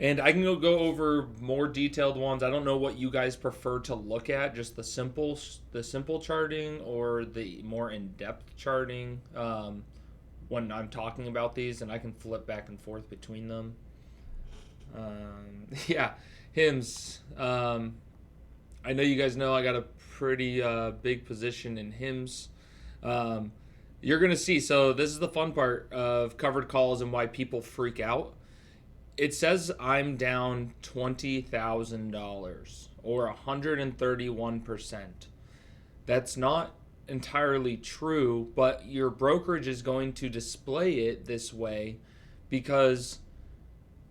And I can go over more detailed ones. I don't know what you guys prefer to look at, just the simple charting or the more in depth charting when I'm talking about these, and I can flip back and forth between them. Yeah, hymns. I know you guys know I got a pretty big position in hymns. Um, you're gonna see. So this is the fun part of covered calls and why people freak out. It says I'm down $20,000 or 131%. That's not entirely true, but your brokerage is going to display it this way because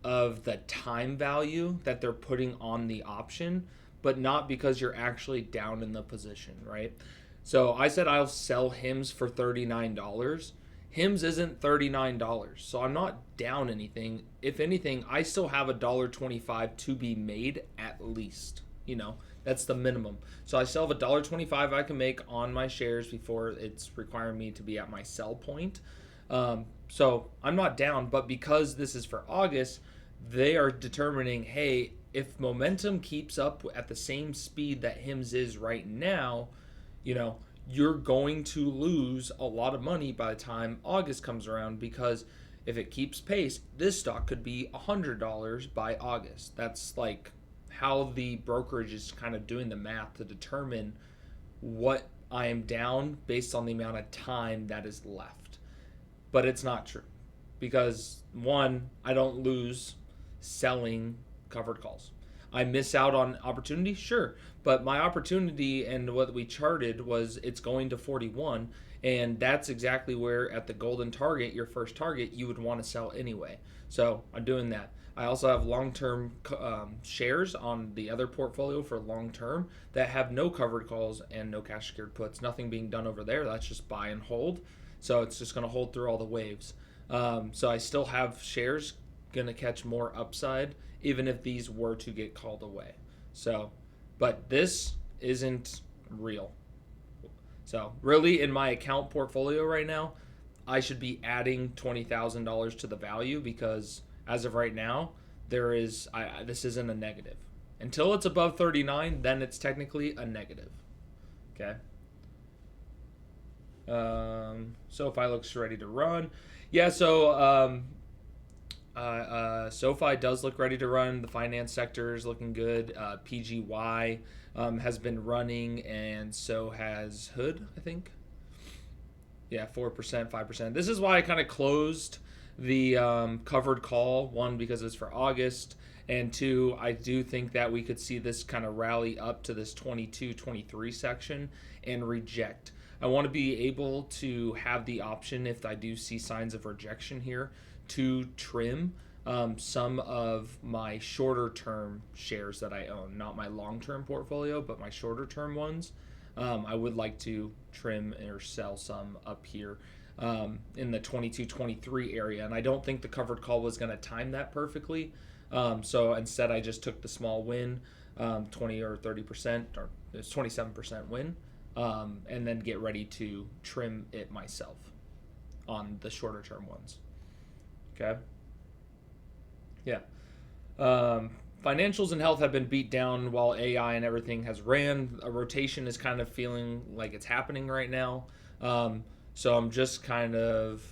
of the time value that they're putting on the option, but not because you're actually down in the position, right? So I said I'll sell hymns for $39. Hymns isn't $39, so I'm not down anything. If anything, I still have $1.25 to be made at least. That's the minimum. So I still have $1.25 I can make on my shares before it's requiring me to be at my sell point. So I'm not down, but because this is for August, they are determining, hey, if momentum keeps up at the same speed that Hims is right now, you know, you're going to lose a lot of money by the time August comes around because if it keeps pace, this stock could be $100 by August. That's like how the brokerage is kind of doing the math to determine what I am down based on the amount of time that is left. But it's not true because one, I don't lose selling covered calls. I miss out on opportunity, sure, but my opportunity and what we charted was it's going to 41, and that's exactly where at the golden target, your first target, you would want to sell anyway. So I'm doing that. I also have long-term shares on the other portfolio for long-term that have no covered calls and no cash secured puts. Nothing being done over there. That's just buy and hold. So it's just going to hold through all the waves. So I still have shares going to catch more upside even if these were to get called away. So, but this isn't real. So really in my account portfolio right now, I should be adding $20,000 to the value because as of right now, this isn't a negative. Until it's above 39, then it's technically a negative. Okay. SoFi looks ready to run. Yeah, so SoFi does look ready to run. The finance sector is looking good. PGY has been running, and so has Hood, I think. Yeah, 4%, 5%. This is why I kind of closed the covered call. One, because it's for August. And two, I do think that we could see this kind of rally up to this 22, 23 section and reject. I want to be able to have the option, if I do see signs of rejection here, to trim some of my shorter term shares that I own. Not my long term portfolio, but my shorter term ones. I would like to trim or sell some up here in the 22-23 area. And I don't think the covered call was going to time that perfectly. So instead, I just took the small win, 20 or 30%, or it's 27% win. And then get ready to trim it myself on the shorter term ones. Okay. Yeah. Financials and health have been beat down while AI and everything has ran. A rotation is kind of feeling like it's happening right now. So I'm just kind of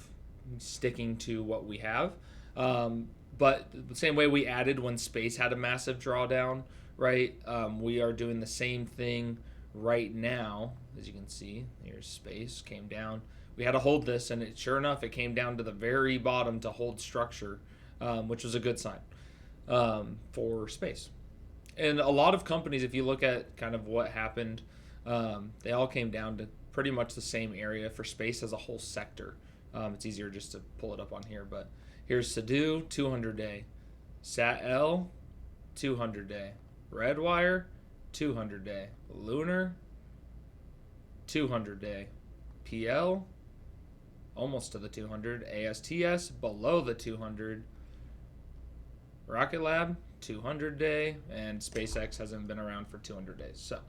sticking to what we have. But the same way we added when space had a massive drawdown, right? We are doing the same thing right now. As you can see, here's space came down. We had to hold this, and sure enough, it came down to the very bottom to hold structure, which was a good sign for space. And a lot of companies, if you look at kind of what happened, they all came down to pretty much the same area for space as a whole sector. It's easier just to pull it up on here, but here's Sadu 200-day, SAT-L 200-day, Redwire 200-day, Lunar 200-day, PL almost to the 200, ASTS below the 200, Rocket Lab 200-day, and SpaceX hasn't been around for 200 days. So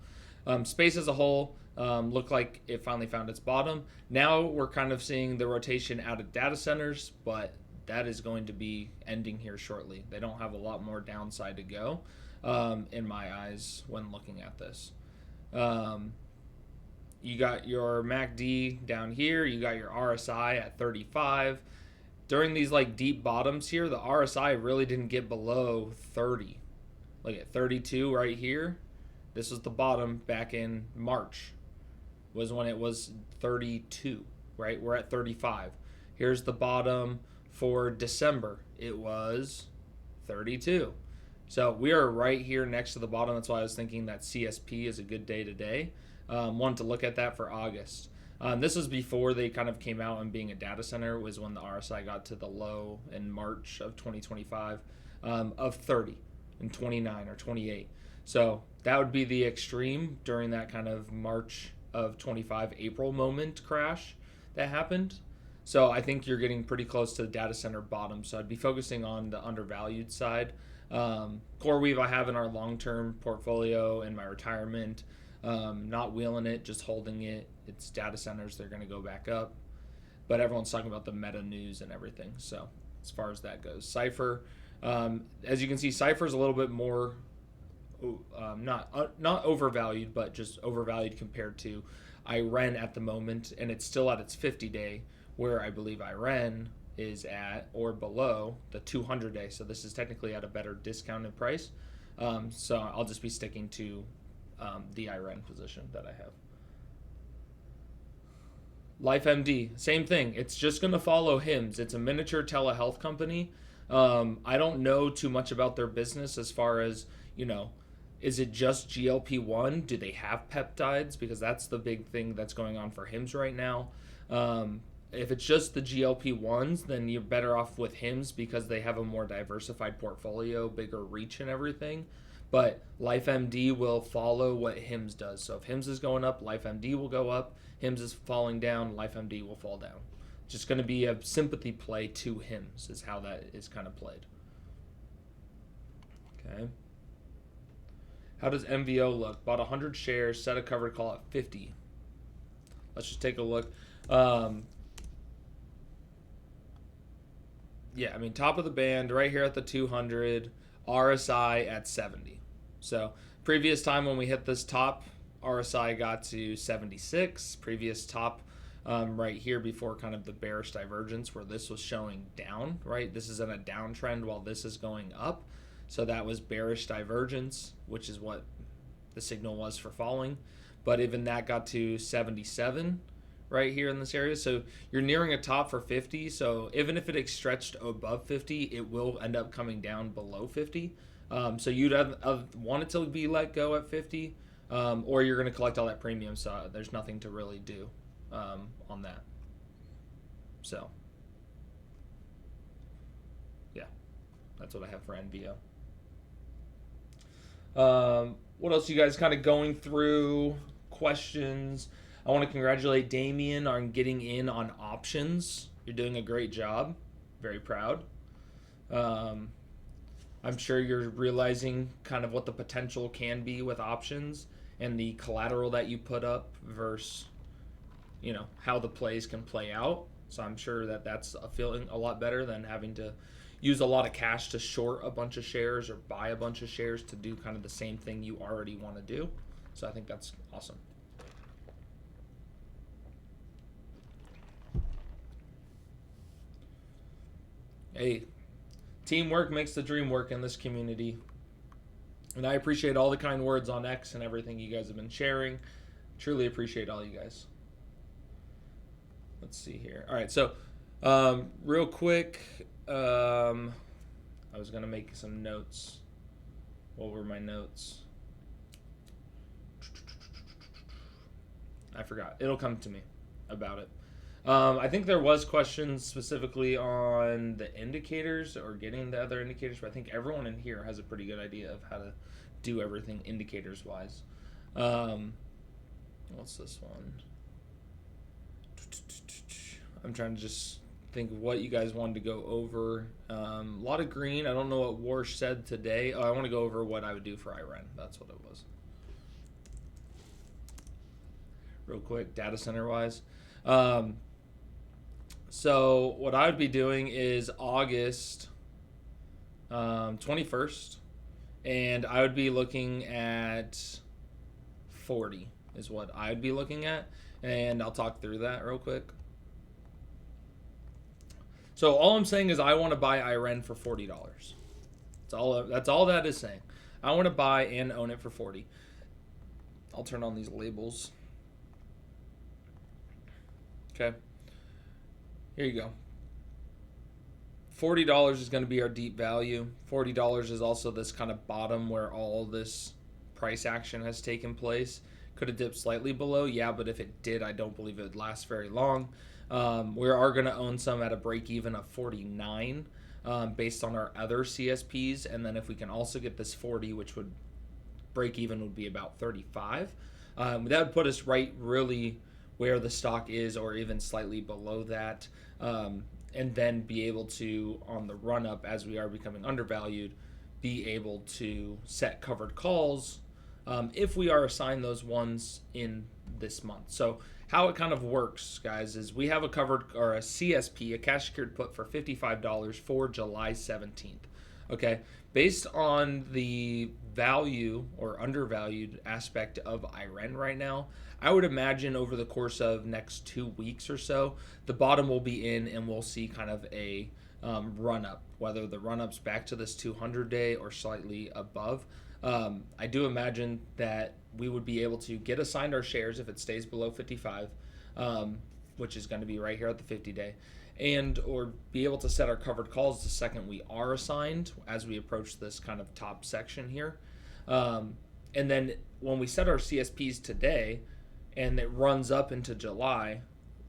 space as a whole looked like it finally found its bottom. Now we're kind of seeing the rotation out of data centers, but that is going to be ending here shortly. They don't have a lot more downside to go, in my eyes, when looking at this. You got your MACD down here. You got your RSI at 35. During these like deep bottoms here, the RSI really didn't get below 30. Like at 32 right here, this was the bottom back in March, was when it was 32, right? We're at 35. Here's the bottom for December. It was 32. So we are right here next to the bottom. That's why I was thinking that CSP is a good day today. Wanted to look at that for August. This was before they kind of came out and being a data center, was when the RSI got to the low in March of 2025 of 30 and 29 or 28. So that would be the extreme during that kind of March of 25 April moment crash that happened. So I think you're getting pretty close to the data center bottom. So I'd be focusing on the undervalued side. CoreWeave I have in our long-term portfolio in my retirement. Not wheeling it, just holding it. It's data centers, they're going to go back up. But everyone's talking about the meta news and everything. So as far as that goes, Cypher, as you can see, Cypher is a little bit more not overvalued, but just overvalued compared to Iran at the moment, and it's still at its 50-day, where I believe Iran is at or below the 200-day. So this is technically at a better discounted price. So I'll just be sticking to the Iran position that I have. LifeMD, same thing. It's just going to follow HIMSS. It's a miniature telehealth company. I don't know too much about their business as far as, is it just GLP-1? Do they have peptides? Because that's the big thing that's going on for HIMSS right now. If it's just the GLP-1s, then you're better off with HIMSS because they have a more diversified portfolio, bigger reach and everything. But LifeMD will follow what HIMSS does. So if HIMSS is going up, LifeMD will go up. HIMSS is falling down, LifeMD will fall down. It's just going to be a sympathy play to HIMSS is how that is kind of played. Okay. How does MVO look? Bought 100 shares, set a covered call at 50. Let's just take a look. Yeah, I mean, top of the band right here at the 200, RSI at 70. So previous time when we hit this top, RSI got to 76. Previous top right here before kind of the bearish divergence where this was showing down, right? This is in a downtrend while this is going up. So that was bearish divergence, which is what the signal was for falling. But even that got to 77 right here in this area. So you're nearing a top for 50. So even if it stretched above 50, it will end up coming down below 50. So you'd have wanted to be let go at 50, or you're going to collect all that premium. So there's nothing to really do on that. So yeah, that's what I have for NVO. What else you guys kind of going through? Questions? I want to congratulate Damien on getting in on options. You're doing a great job. Very proud. I'm sure you're realizing kind of what the potential can be with options and the collateral that you put up versus, how the plays can play out. So I'm sure that that's feeling a lot better than having to use a lot of cash to short a bunch of shares or buy a bunch of shares to do kind of the same thing you already want to do. So I think that's awesome. Hey, teamwork makes the dream work in this community. And I appreciate all the kind words on X and everything you guys have been sharing. Truly appreciate all you guys. Let's see here. All right, so real quick, I was going to make some notes. What were my notes? I forgot. It'll come to me about it. I think there was questions specifically on the indicators or getting the other indicators, but I think everyone in here has a pretty good idea of how to do everything indicators-wise. What's this one? I'm trying to just think of what you guys wanted to go over. A lot of green. I don't know what Warsh said today. Oh, I want to go over what I would do for Iran. That's what it was. Real quick, data center-wise. So what I would be doing is August 21st, and I would be looking at 40 is what I would be looking at, and I'll talk through that real quick. So all I'm saying is I want to buy IREN for $40. That's all that is saying. I want to buy and own it for 40. I'll turn on these labels. Okay. Here you go. $40 is going to be our deep value. $40 is also this kind of bottom where all this price action has taken place. Could have dipped slightly below, yeah, but if it did, I don't believe it would last very long. We are going to own some at a break even of 49 based on our other CSPs, and then if we can also get this 40, which would break even would be about 35, that would put us right really where the stock is, or even slightly below that, and then be able to, on the run up as we are becoming undervalued, be able to set covered calls if we are assigned those ones in this month. So how it kind of works, guys, is we have a covered, or a CSP, a cash secured put for $55 for July 17th. Okay, based on the value or undervalued aspect of IREN right now, I would imagine over the course of next 2 weeks or so, the bottom will be in, and we'll see kind of a run up, whether the run up's back to this 200-day or slightly above. I do imagine that we would be able to get assigned our shares if it stays below 55, which is going to be right here at the 50-day, and or be able to set our covered calls the second we are assigned as we approach this kind of top section here. And then when we set our CSPs today and it runs up into July,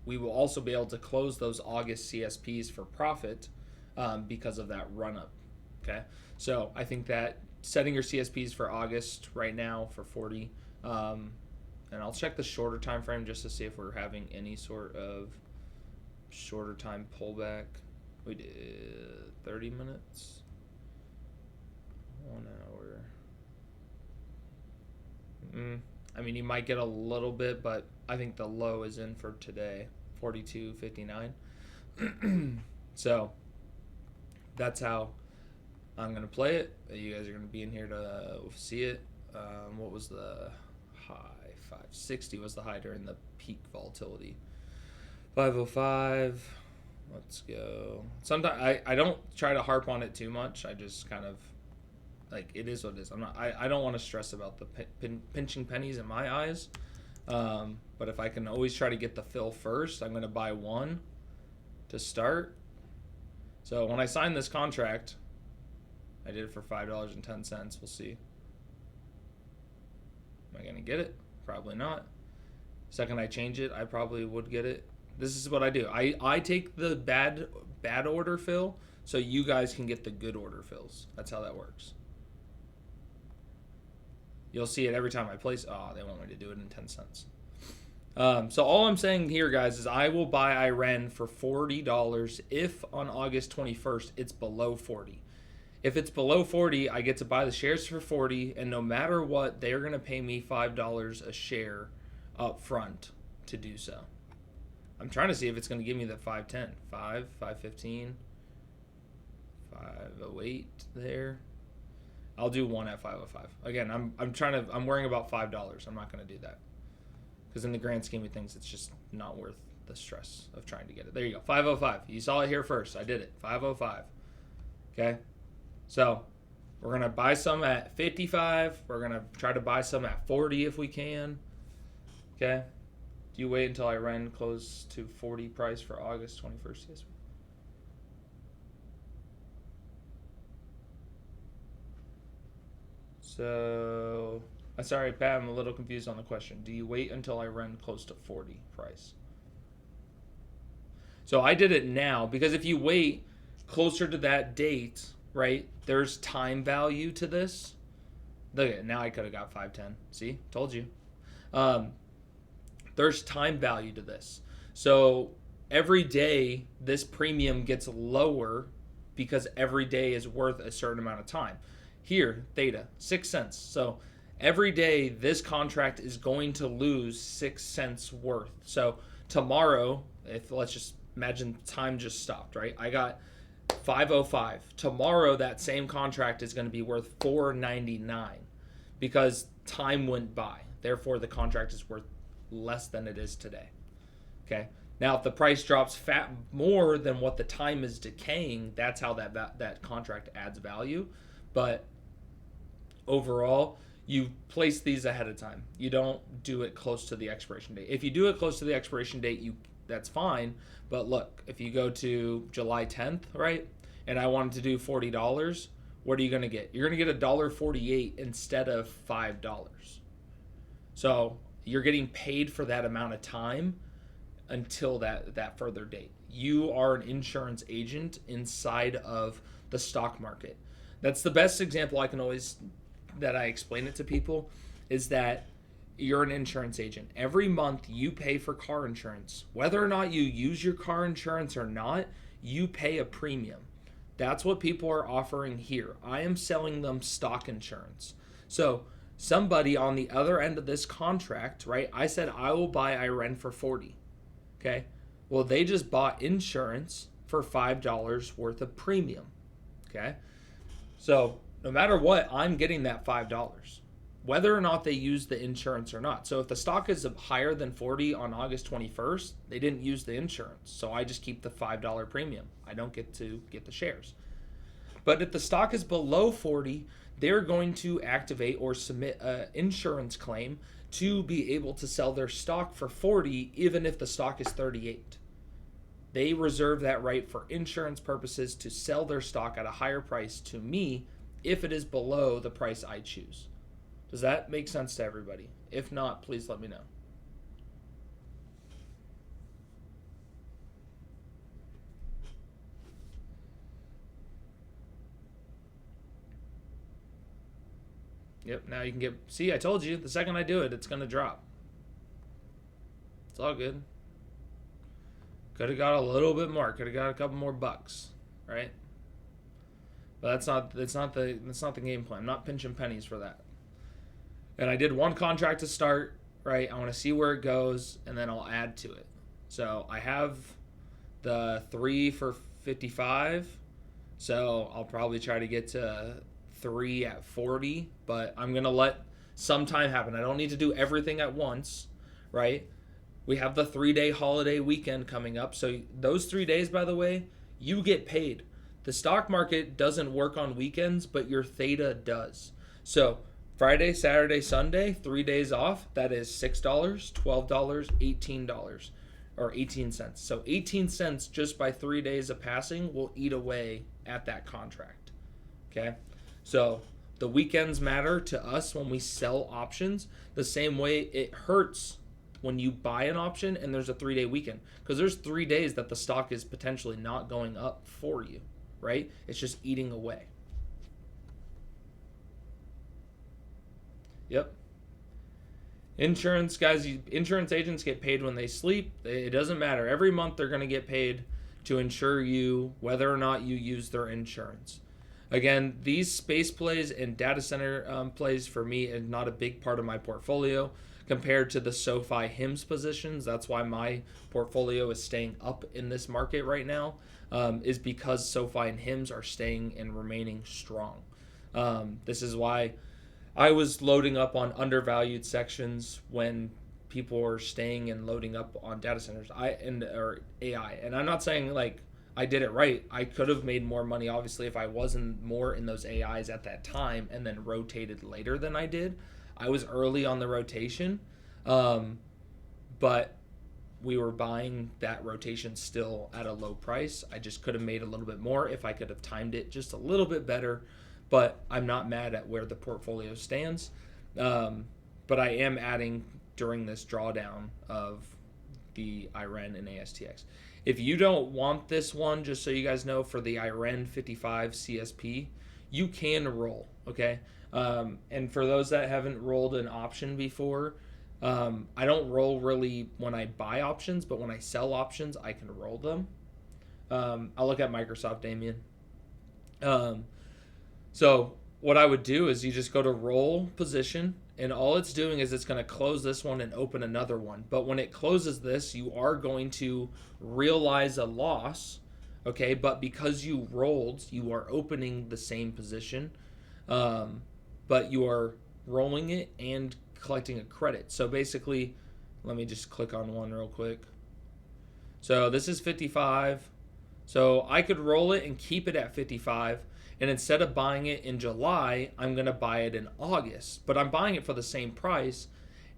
we will also be able to close those August CSPs for profit because of that run up. Okay, so I think that setting your CSPs for August right now for 40, and I'll check the shorter time frame just to see if we're having any sort of shorter time pullback. We did 30 minutes, 1 hour. I mean, you might get a little bit, but I think the low is in for today, 42.59. So that's how I'm going to play it. You guys are going to be in here to see it. What was the high? 560 was the high during the peak volatility. 505. Let's go. Sometimes I don't try to harp on it too much. I just kind of, like, it is what it is. I don't want to stress about the pinching pennies in my eyes. But if I can always try to get the fill first, I'm going to buy one to start. So when I sign this contract, I did it for $5.10. We'll see. Am I going to get it? Probably not. Second I change it, I probably would get it. This is what I do. I take the bad order fill so you guys can get the good order fills. That's how that works. You'll see it every time I place. Oh, they want me to do it in 10 cents. So all I'm saying here, guys, is I will buy IREN for $40 if on August 21st it's below 40. If it's below 40, I get to buy the shares for 40, and no matter what, they're going to pay me $5 a share up front to do so. I'm trying to see if it's going to give me the 510, 515, 508 there. I'll do one at 505. Again, I'm worrying about $5. I'm not going to do that, because in the grand scheme of things, it's just not worth the stress of trying to get it. There you go, 505. You saw it here first. I did it, 505. Okay, so we're going to buy some at 55. We're going to try to buy some at 40 if we can. Okay, do you wait until IREN close to 40 price for August 21st? Yes. So, sorry, Pat, I'm a little confused on the question. Do you wait until I run close to 40 price? So I did it now, because if you wait closer to that date, right, there's time value to this. Look at, now I could have got 510. See, told you. There's time value to this. So every day this premium gets lower because every day is worth a certain amount of time. Here, theta, 6 cents. So every day this contract is going to lose 6 cents worth. So tomorrow, if let's just imagine time just stopped, right? I got 505. Tomorrow that same contract is going to be worth 499 because time went by. Therefore the contract is worth less than it is today. Okay. Now if the price drops more than what the time is decaying, that's how that contract adds value. But overall, you place these ahead of time. You don't do it close to the expiration date. If you do it close to the expiration date, that's fine. But look, if you go to July 10th, right, and I wanted to do $40, what are you going to get? You're going to get $1.48 instead of $5. So you're getting paid for that amount of time until that further date. You are an insurance agent inside of the stock market. That's the best example that I explain it to people, is that you're an insurance agent. Every month you pay for car insurance. Whether or not you use your car insurance or not, you pay a premium. That's what people are offering here. I am selling them stock insurance. So somebody on the other end of this contract, right? I said I will buy IREN for 40. Okay. Well, they just bought insurance for $5 worth of premium. Okay. So no matter what, I'm getting that $5, whether or not they use the insurance or not. So if the stock is higher than 40 on August 21st, they didn't use the insurance. So I just keep the $5 premium. I don't get to get the shares. But if the stock is below 40, they're going to activate or submit an insurance claim to be able to sell their stock for 40, even if the stock is 38. They reserve that right for insurance purposes to sell their stock at a higher price to me if it is below the price I choose. Does that make sense to everybody? If not, please let me know. Yep, now you can get... See, I told you, the second I do it, it's going to drop. It's all good. Could have got a little bit more. Could have got a couple more bucks, right? But that's not the game plan. I'm not pinching pennies for that. And I did one contract to start, right? I want to see where it goes, and then I'll add to it. So I have the 3 for 55. So I'll probably try to get to 3 at 40, but I'm going to let some time happen. I don't need to do everything at once, right? We have the 3-day holiday weekend coming up. So those 3 days, by the way, you get paid. The stock market doesn't work on weekends, but your theta does. So Friday, Saturday, Sunday, 3 days off, that is $6, $12, $18, or 18 cents. So 18 cents just by 3 days of passing will eat away at that contract. Okay? So the weekends matter to us when we sell options the same way it hurts when you buy an option and there's a 3-day weekend, because there's 3 days that the stock is potentially not going up for you, right? It's just eating away. Yep. Insurance, guys, insurance agents get paid when they sleep. It doesn't matter. Every month they're going to get paid to insure you whether or not you use their insurance. Again, these space plays and data center plays for me is not a big part of my portfolio compared to the SoFi HIMS positions. That's why my portfolio is staying up in this market right now, is because SoFi and HIMS are staying and remaining strong. This is why I was loading up on undervalued sections when people were staying and loading up on data centers or AI. And I'm not saying like I did it right. I could have made more money, obviously, if I wasn't more in those AIs at that time and then rotated later than I did. I was early on the rotation, but we were buying that rotation still at a low price. I just could have made a little bit more if I could have timed it just a little bit better, but I'm not mad at where the portfolio stands. But I am adding during this drawdown of the IREN and ASTX. If you don't want this one, just so you guys know, for the IREN 55 CSP, you can roll, okay? And for those that haven't rolled an option before, I don't roll really when I buy options, but when I sell options, I can roll them. I'll look at Microsoft, Damien. So what I would do is you just go to roll position, And all it's doing is it's going to close this one and open another one. But when it closes this, you are going to realize a loss, okay? But because you rolled, you are opening the same position, but you are rolling it and collecting a credit. So basically, let me just click on one real quick. So this is 55. So I could roll it and keep it at 55. And instead of buying it in July, I'm going to buy it in August. But I'm buying it for the same price.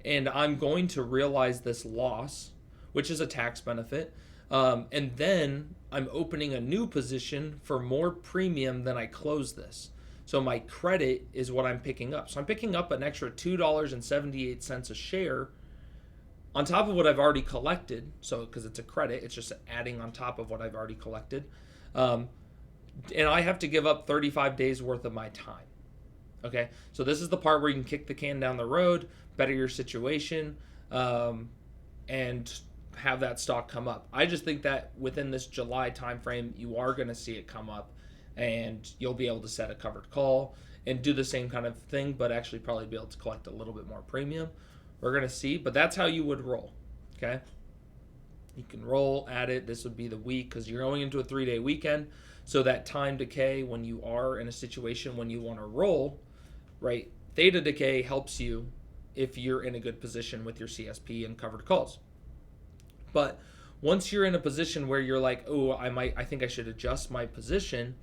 And I'm going to realize this loss, which is a tax benefit. And then I'm opening a new position for more premium than I close this. So my credit is what I'm picking up. So I'm picking up an extra $2.78 a share on top of what I've already collected. So because it's a credit, it's just adding on top of what I've already collected. And I have to give up 35 days worth of my time. Okay, so this is the part where you can kick the can down the road, better your situation, and have that stock come up. I just think that within this July timeframe, you are going to see it come up, and you'll be able to set a covered call and do the same kind of thing, but actually probably be able to collect a little bit more premium. We're going to see, but that's how you would roll. Okay, you can roll at it. This would be the week because you're going into a 3-day weekend. So that time decay, when you are in a situation when you want to roll, right? Theta decay helps you if you're in a good position with your CSP and covered calls. But once you're in a position where you're like, oh, I think I should adjust my position,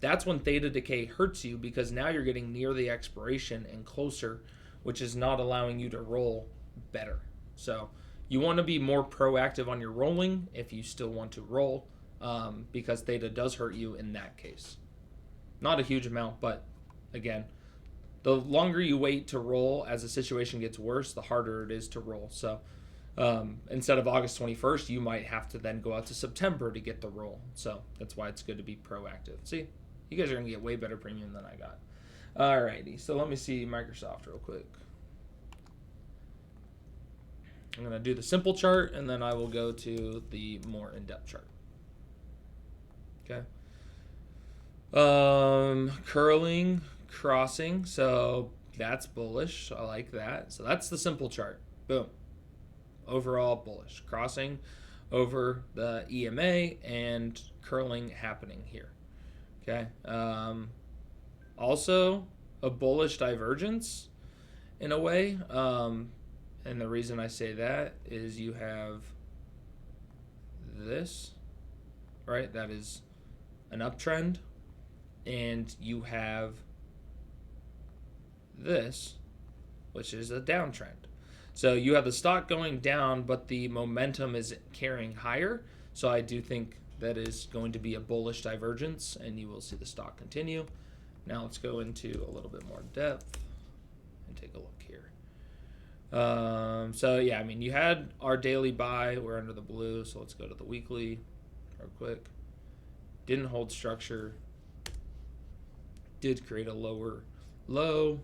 that's when theta decay hurts you because now you're getting near the expiration and closer, which is not allowing you to roll better. So you want to be more proactive on your rolling if you still want to roll. Because theta does hurt you in that case. Not a huge amount, but again, the longer you wait to roll as the situation gets worse, the harder it is to roll. So instead of August 21st, you might have to then go out to September to get the roll. So that's why it's good to be proactive. See, you guys are going to get way better premium than I got. Alrighty, so let me see Microsoft real quick. I'm going to do the simple chart, and then I will go to the more in-depth chart. Okay. Curling, crossing, so that's bullish. I like that. So that's the simple chart. Boom. Overall bullish. Crossing over the EMA and curling happening here. Okay. Also a bullish divergence in a way. And the reason I say that is you have this, right? That is an uptrend, and you have this, which is a downtrend. So you have the stock going down, but the momentum is carrying higher. So I do think that is going to be a bullish divergence, and you will see the stock continue. Now let's go into a little bit more depth and take a look here. So yeah, I mean, you had our daily buy. We're under the blue, so let's go to the weekly real quick. Didn't hold structure. Did create a lower low.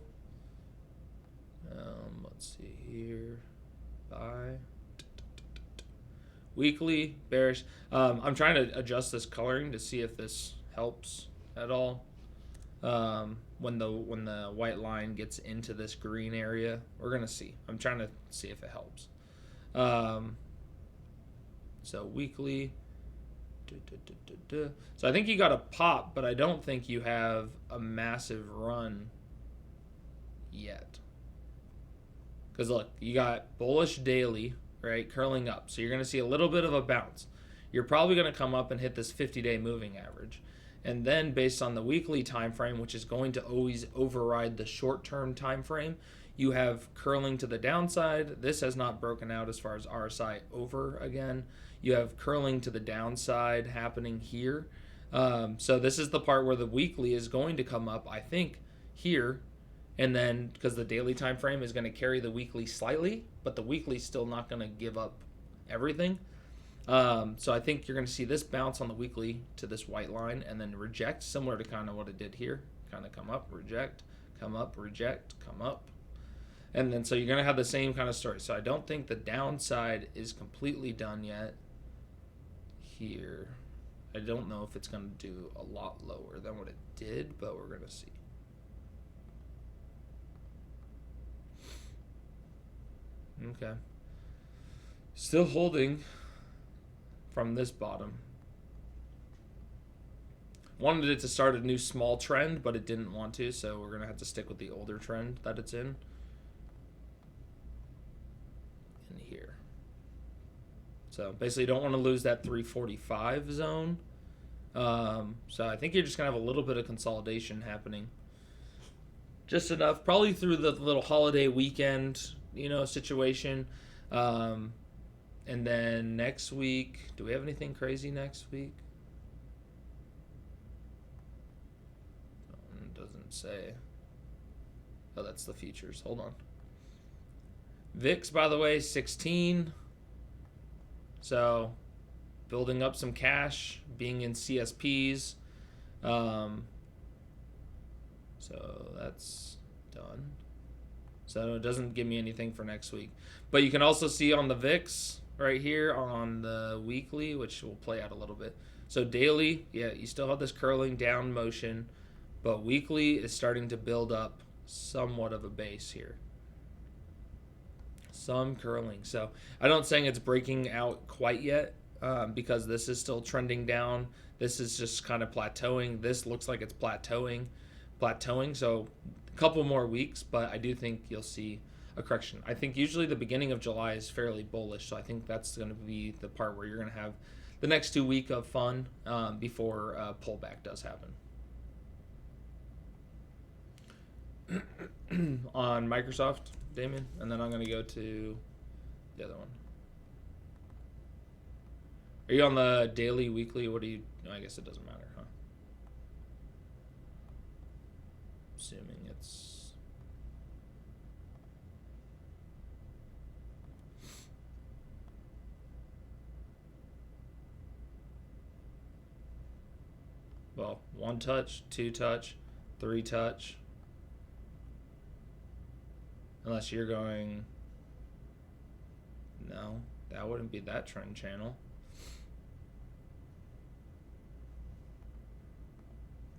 Let's see here. Buy. Weekly bearish. I'm trying to adjust this coloring to see if this helps at all. When the white line gets into this green area, we're gonna see. I'm trying to see if it helps. So weekly. So I think you got a pop, but I don't think you have a massive run yet. Because look, you got bullish daily, right, curling up. So you're going to see a little bit of a bounce. You're probably going to come up and hit this 50-day moving average. And then based on the weekly time frame, which is going to always override the short-term time frame, you have curling to the downside. This has not broken out as far as RSI over again. You have curling to the downside happening here. So this is the part where the weekly is going to come up, I think, here. And then because the daily time frame is going to carry the weekly slightly, but the weekly is still not going to give up everything. So I think you're going to see this bounce on the weekly to this white line and then reject, similar to kind of what it did here. Kind of come up, reject, come up, reject, come up. And then so you're going to have the same kind of story. So I don't think the downside is completely done yet here. I don't know if it's going to do a lot lower than what it did, but we're going to see. Okay. Still holding from this bottom. Wanted it to start a new small trend, but it didn't want to, so we're going to have to stick with the older trend that it's in. In here. So basically, you don't want to lose that 345 zone. So I think you're just going to have a little bit of consolidation happening. Just enough, probably through the little holiday weekend, situation. And then next week, do we have anything crazy next week? It doesn't say. Oh, that's the futures. Hold on. VIX, by the way, 16. So, building up some cash, being in CSPs. So that's done. So it doesn't give me anything for next week. But you can also see on the VIX right here on the weekly, which will play out a little bit. So daily, yeah, you still have this curling down motion, but weekly is starting to build up somewhat of a base here. Some curling. So I don't saying it's breaking out quite yet because this is still trending down. This is just kind of plateauing. This looks like it's plateauing. So a couple more weeks, but I do think you'll see a correction. I think usually the beginning of July is fairly bullish, so I think that's going to be the part where you're going to have the next 2 weeks of fun before pullback does happen. On Microsoft, Damien, and then I'm going to go to the other one. Are you on the daily, weekly? What do you? I guess it doesn't matter, huh? Assuming it's well, 1 touch, 2 touch, 3 touch. Unless you're going, no, that wouldn't be that trend channel.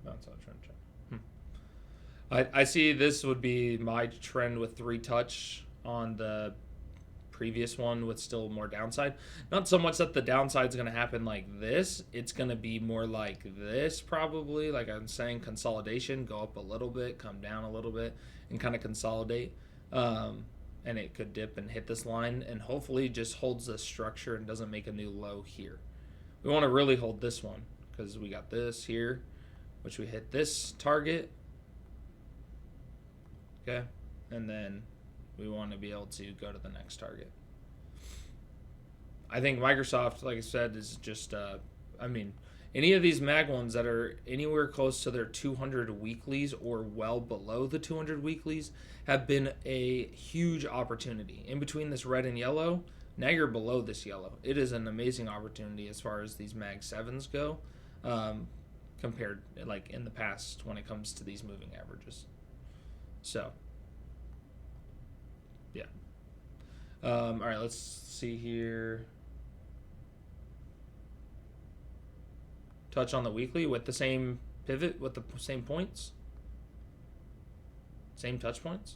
That's not a trend channel. I see this would be my trend with 3 touch on the previous one with still more downside. Not so much that the downside is going to happen like this. It's going to be more like this probably. Like I'm saying, consolidation, go up a little bit, come down a little bit, and kind of consolidate. And it could dip and hit this line and hopefully just holds the structure and doesn't make a new low here. We want to really hold this one because we got this here, which we hit this target. Okay, and then we want to be able to go to the next target. I think Microsoft, like I said, is just, any of these mag ones that are anywhere close to their 200 weeklies or well below the 200 weeklies have been a huge opportunity. In between this red and yellow, now you're below this yellow. It is an amazing opportunity as far as these mag 7s go, compared like in the past when it comes to these moving averages. So, yeah. All right, let's see here. Touch on the weekly with the same pivot, with the same points. Same touch points.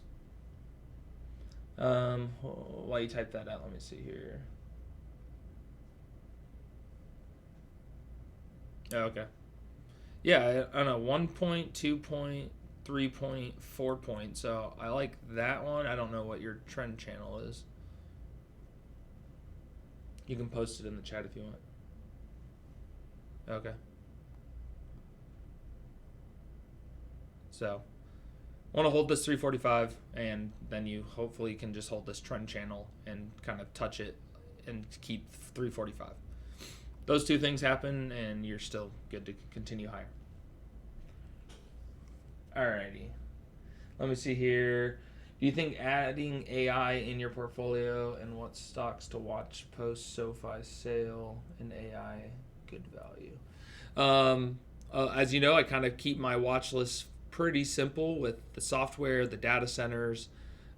While you type that out, let me see here. Oh, okay. Yeah, I don't know, 1 point, 2 point, 3 point, 4 point. So I like that one. I don't know what your trend channel is. You can post it in the chat if you want. Okay. So want to hold this 345 and then you hopefully can just hold this trend channel and kind of touch it and keep 345. Those two things happen and you're still good to continue higher. Alrighty. Let me see here. Do you think adding AI in your portfolio and what stocks to watch post SoFi sale and AI good value? As you know, I kind of keep my watch list pretty simple with the software, the data centers,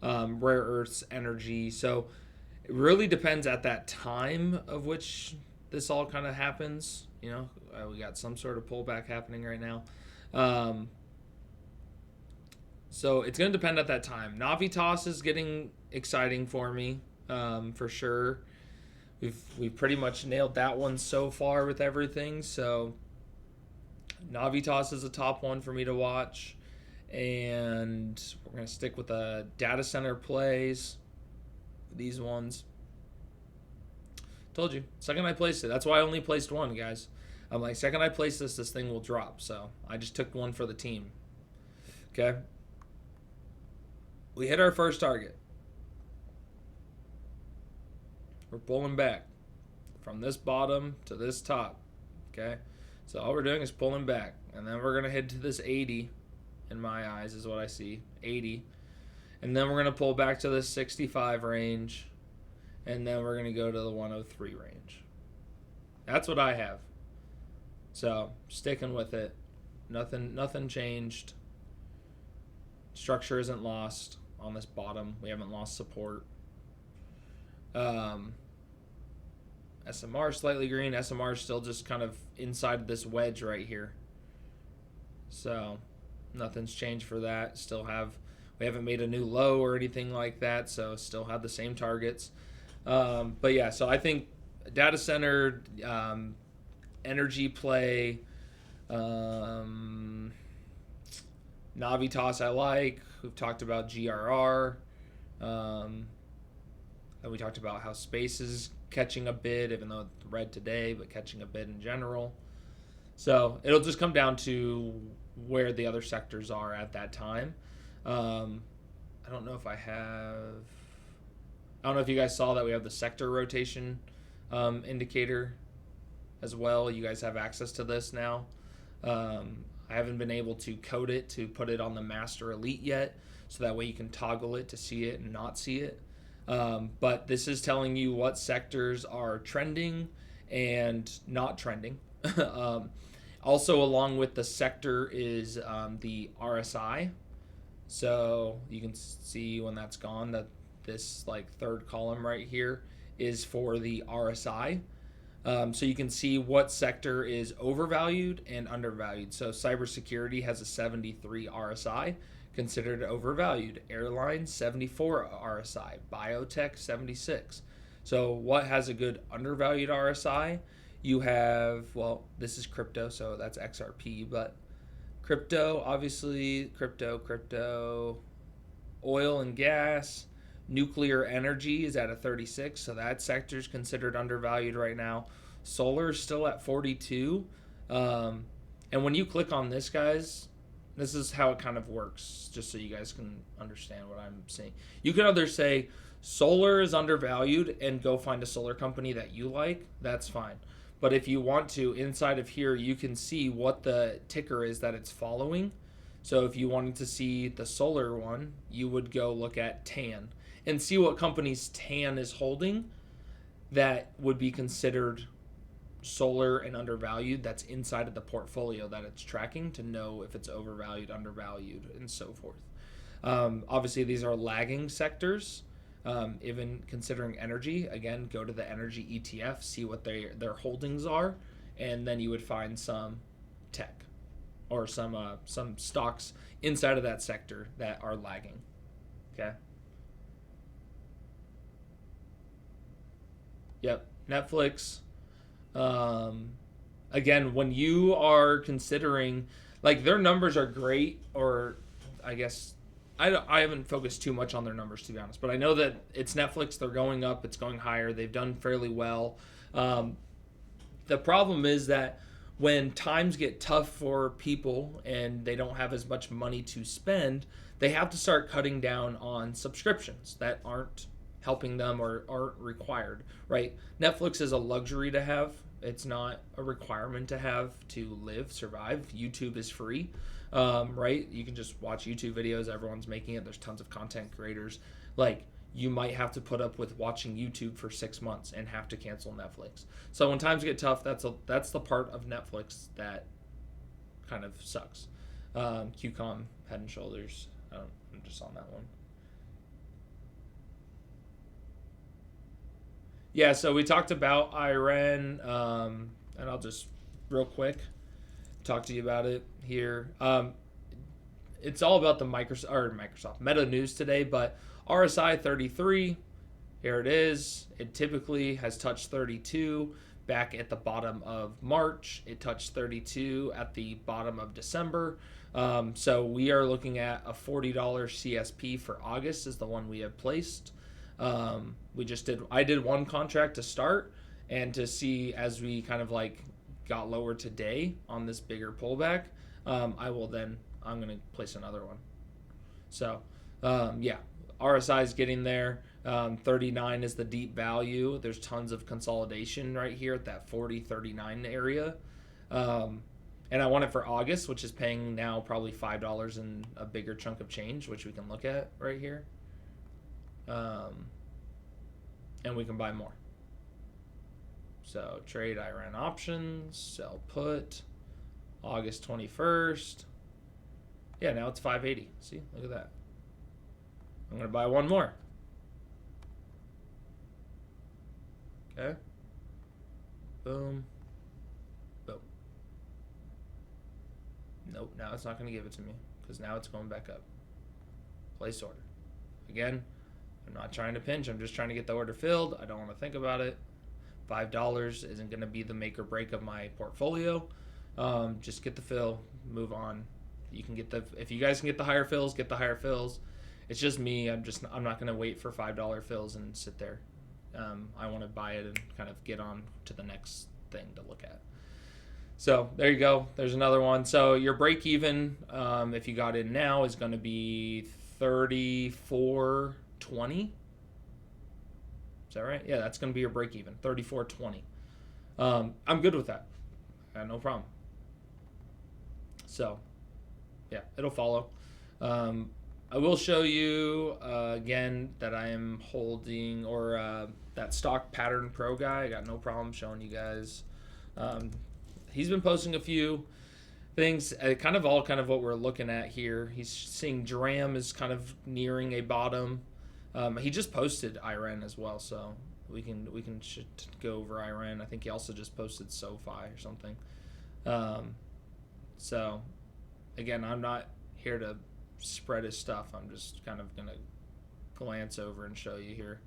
rare earths, energy. So it really depends at that time of which this all kind of happens. We got some sort of pullback happening right now. So it's going to depend at that time. Navitas is getting exciting for me. for sure. We've pretty much nailed that one so far with everything. So Navitas is a top one for me to watch, and we're gonna stick with the data center plays. These ones. Told you. Second I placed it. That's why I only placed one, guys. I'm like, second I place this thing will drop. So I just took one for the team. Okay. We hit our first target. We're pulling back from this bottom to this top. Okay. So all we're doing is pulling back. And then we're going to head to this 80. In my eyes is what I see. 80. And then we're going to pull back to this 65 range. And then we're going to go to the 103 range. That's what I have. So sticking with it. Nothing changed. Structure isn't lost on this bottom. We haven't lost support. SMR slightly green. SMR is still just kind of inside of this wedge right here. So nothing's changed for that. We haven't made a new low or anything like that. So still have the same targets. But yeah, so I think data center, energy play, Navitas I like. We've talked about GRR. And we talked about how space is catching a bid, even though it's red today, but catching a bid in general. So it'll just come down to where the other sectors are at that time. I don't know if you guys saw that we have the sector rotation indicator as well. You guys have access to this now. I haven't been able to code it to put it on the Master Elite yet, so that way you can toggle it to see it and not see it. But this is telling you what sectors are trending and not trending. Also, along with the sector is the RSI. So you can see when that's gone that this like third column right here is for the RSI. So you can see what sector is overvalued and undervalued. So cybersecurity has a 73 RSI, considered overvalued. Airlines, 74 RSI. Biotech, 76. So what has a good undervalued RSI? You have, well, this is crypto, so that's XRP, but crypto, obviously, crypto, oil and gas, nuclear energy is at a 36, so that sector is considered undervalued right now. Solar is still at 42. And when you click on this, guys, this is how it kind of works, just so you guys can understand what I'm saying. You can either say solar is undervalued and go find a solar company that you like. That's fine. But if you want to, inside of here, you can see what the ticker is that it's following. So if you wanted to see the solar one, you would go look at TAN and see what companies TAN is holding that would be considered solar and undervalued. That's inside of the portfolio that it's tracking to know if it's overvalued, undervalued, and so forth. Obviously, these are lagging sectors. Even considering energy, again, go to the energy ETF, see what their holdings are, and then you would find some tech or some stocks inside of that sector that are lagging. Okay. Yep. Netflix. Again, when you are considering, like, their numbers are great, or I guess I haven't focused too much on their numbers, to be honest, but I know that it's Netflix. They're going up. It's going higher. They've done fairly well. The problem is that when times get tough for people and they don't have as much money to spend, they have to start cutting down on subscriptions that aren't helping them or aren't required, right? Netflix is a luxury to have. It's not a requirement to have to live, survive. YouTube is free. Right? You can just watch YouTube videos. Everyone's making it. There's tons of content creators. Like, you might have to put up with watching YouTube for 6 months and have to cancel Netflix. So when times get tough, that's the part of Netflix that kind of sucks. QCOM, Head and Shoulders. I'm just on that one. Yeah, so we talked about Iran, and I'll just real quick talk to you about it here. It's all about the Microsoft Meta news today, but RSI 33. Here it is. It typically has touched 32 back at the bottom of March. It touched 32 at the bottom of December. So we are looking at a $40 CSP for August is the one we have placed. I did one contract to start and to see as we kind of like got lower today on this bigger pullback. I'm going to place another one. So, RSI is getting there. 39 is the deep value. There's tons of consolidation right here at that 40-39 area. And I want it for August, which is paying now probably $5 and a bigger chunk of change, which we can look at right here. And we can buy more. So trade Iran options, sell put, August 21st. Yeah, now it's 580. See, look at that. I'm going to buy one more. Okay. Boom. Boom. Nope, now it's not going to give it to me because now it's going back up. Place order. Again, I'm not trying to pinch. I'm just trying to get the order filled. I don't want to think about it. $5 isn't going to be the make or break of my portfolio. Just get the fill, move on. You can get if you guys can get the higher fills, get the higher fills. It's just me. I'm not going to wait for $5 fills and sit there. I want to buy it and kind of get on to the next thing to look at. So there you go. There's another one. So your break even, if you got in now, is going to be 34.20. Is that right? Yeah, that's going to be your break even, 34.20. I'm good with that. No problem. So, yeah, it'll follow. I will show you again that I am holding that stock pattern pro guy. I got no problem showing you guys. He's been posting a few things, kind of what we're looking at here. He's seeing DRAM is kind of nearing a bottom. He just posted Iran as well, so we should go over Iran. I think he also just posted SoFi or something. So again, I'm not here to spread his stuff. I'm just kind of gonna glance over and show you here.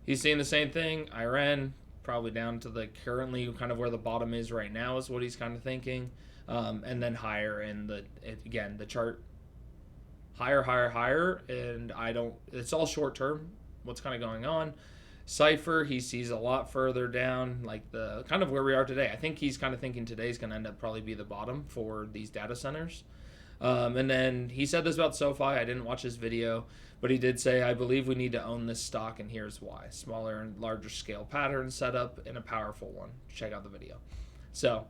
He's seeing the same thing. Iran probably down to the currently kind of where the bottom is right now is what he's kind of thinking, and then higher. And the chart higher, and it's all short term what's kind of going on. Cypher, he sees a lot further down, like the kind of where we are today. I think he's kind of thinking today's going to end up probably be the bottom for these data centers. And then he said this about SoFi. I didn't watch his video, but he did say, I believe we need to own this stock, and here's why. Smaller and larger scale pattern setup and a powerful one. Check out the video. So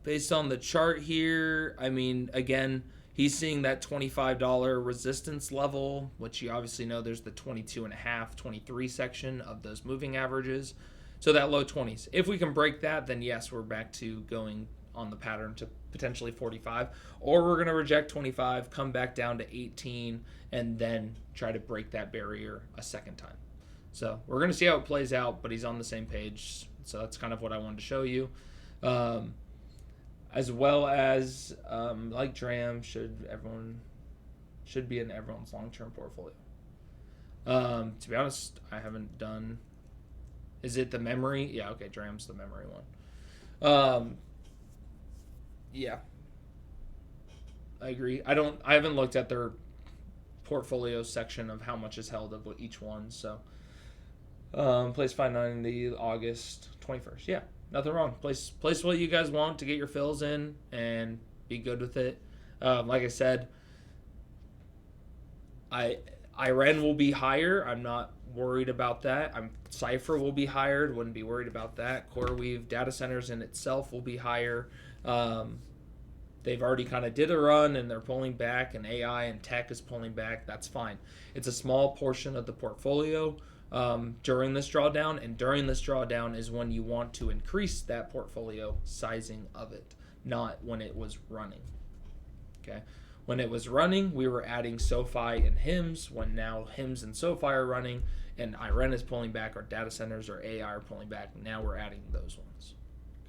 based on the chart here, I mean, again, he's seeing that $25 resistance level, which you obviously know there's the 22.5, 23 section of those moving averages. So that low 20s. If we can break that, then yes, we're back to going on the pattern to potentially 45. Or we're going to reject 25, come back down to 18, and then try to break that barrier a second time. So we're going to see how it plays out, but he's on the same page. So that's kind of what I wanted to show you. As well as like DRAM should be in everyone's long-term portfolio. To be honest, I haven't done. Is it the memory? Yeah, okay, DRAM's the memory one. Yeah, I agree. I haven't looked at their portfolio section of how much is held of each one. So, place 590 August 21st. Yeah. Nothing wrong. Place what you guys want to get your fills in and be good with it. Like I said, Iran will be higher. I'm not worried about that. Cypher will be higher. Wouldn't be worried about that. CoreWeave data centers in itself will be higher. They've already kind of did a run and they're pulling back, and AI and tech is pulling back. That's fine. It's a small portion of the portfolio. During this drawdown, and during this drawdown is when you want to increase that portfolio sizing of it, not when it was running. Okay, when it was running, we were adding SoFi and HIMS. When now HIMS and SoFi are running, and Iran is pulling back, or data centers or AI are pulling back, now we're adding those ones.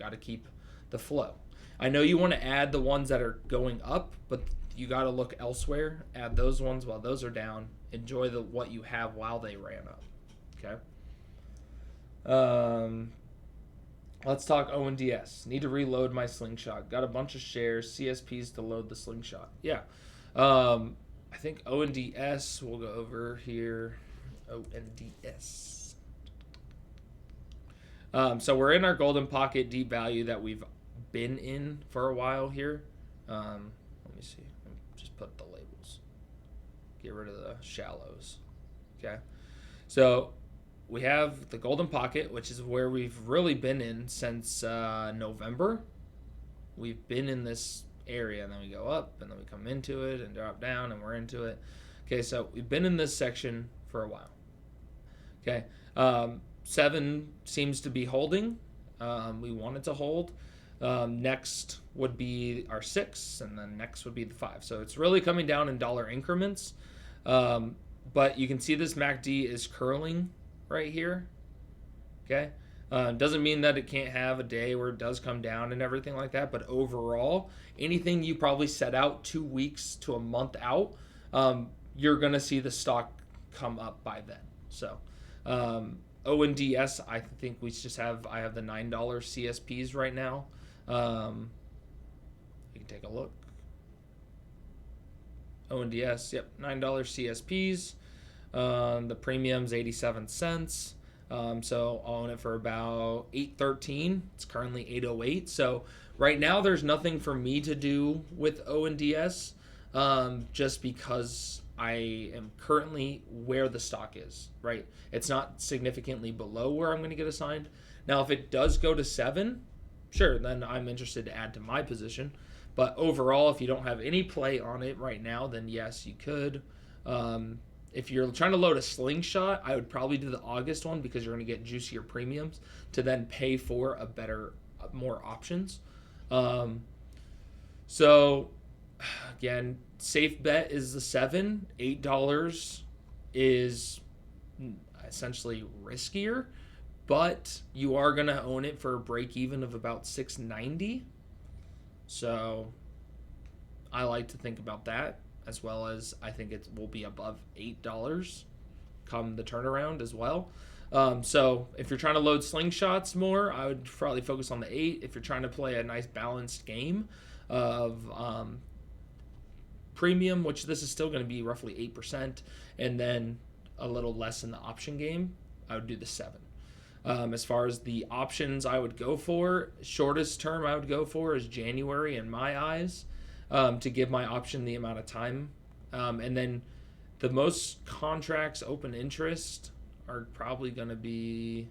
Got to keep the flow. I know you want to add the ones that are going up, but you got to look elsewhere. Add those ones while those are down, enjoy what you have while they ran up. Okay. Let's talk ONDS. Need to reload my slingshot. Got a bunch of shares, CSPs to load the slingshot. Yeah. I think ONDS we'll go over here. ONDS. So we're in our golden pocket deep value that we've been in for a while here. Let me see. Just put the labels. Get rid of the shallows. Okay. So we have the golden pocket, which is where we've really been in since November. We've been in this area, and then we go up, and then we come into it and drop down, and we're into it. Okay, so we've been in this section for a while. Okay, 7 seems to be holding. We want it to hold. Next would be our 6, and then next would be the 5. So it's really coming down in dollar increments. But you can see this MACD is curling right here. Okay, doesn't mean that it can't have a day where it does come down and everything like that, but overall, anything you probably set out 2 weeks to a month out, you're gonna see the stock come up by then. So ONDS, I think I have the $9 CSPs right now. You can take a look. ONDS, yep, $9 CSPs. The premium's 87 cents. So I'll own it for about $8.13. It's currently $8.08. So right now there's nothing for me to do with ONDS, just because I am currently where the stock is, right? It's not significantly below where I'm going to get assigned. Now, if it does go to 7, sure, then I'm interested to add to my position. But overall, if you don't have any play on it right now, then yes, you could. If you're trying to load a slingshot, I would probably do the August one because you're going to get juicier premiums to then pay for more options. So again, safe bet is the 7. $8 is essentially riskier, but you are going to own it for a break even of about $6.90. So I like to think about that, as well as I think it will be above $8 come the turnaround as well. So if you're trying to load slingshots more, I would probably focus on the 8. If you're trying to play a nice balanced game of premium, which this is still going to be roughly 8%, and then a little less in the option game, I would do the 7. As far as the options I would go for, shortest term I would go for is January in my eyes, to give my option the amount of time. And then the most contracts open interest are probably going to be,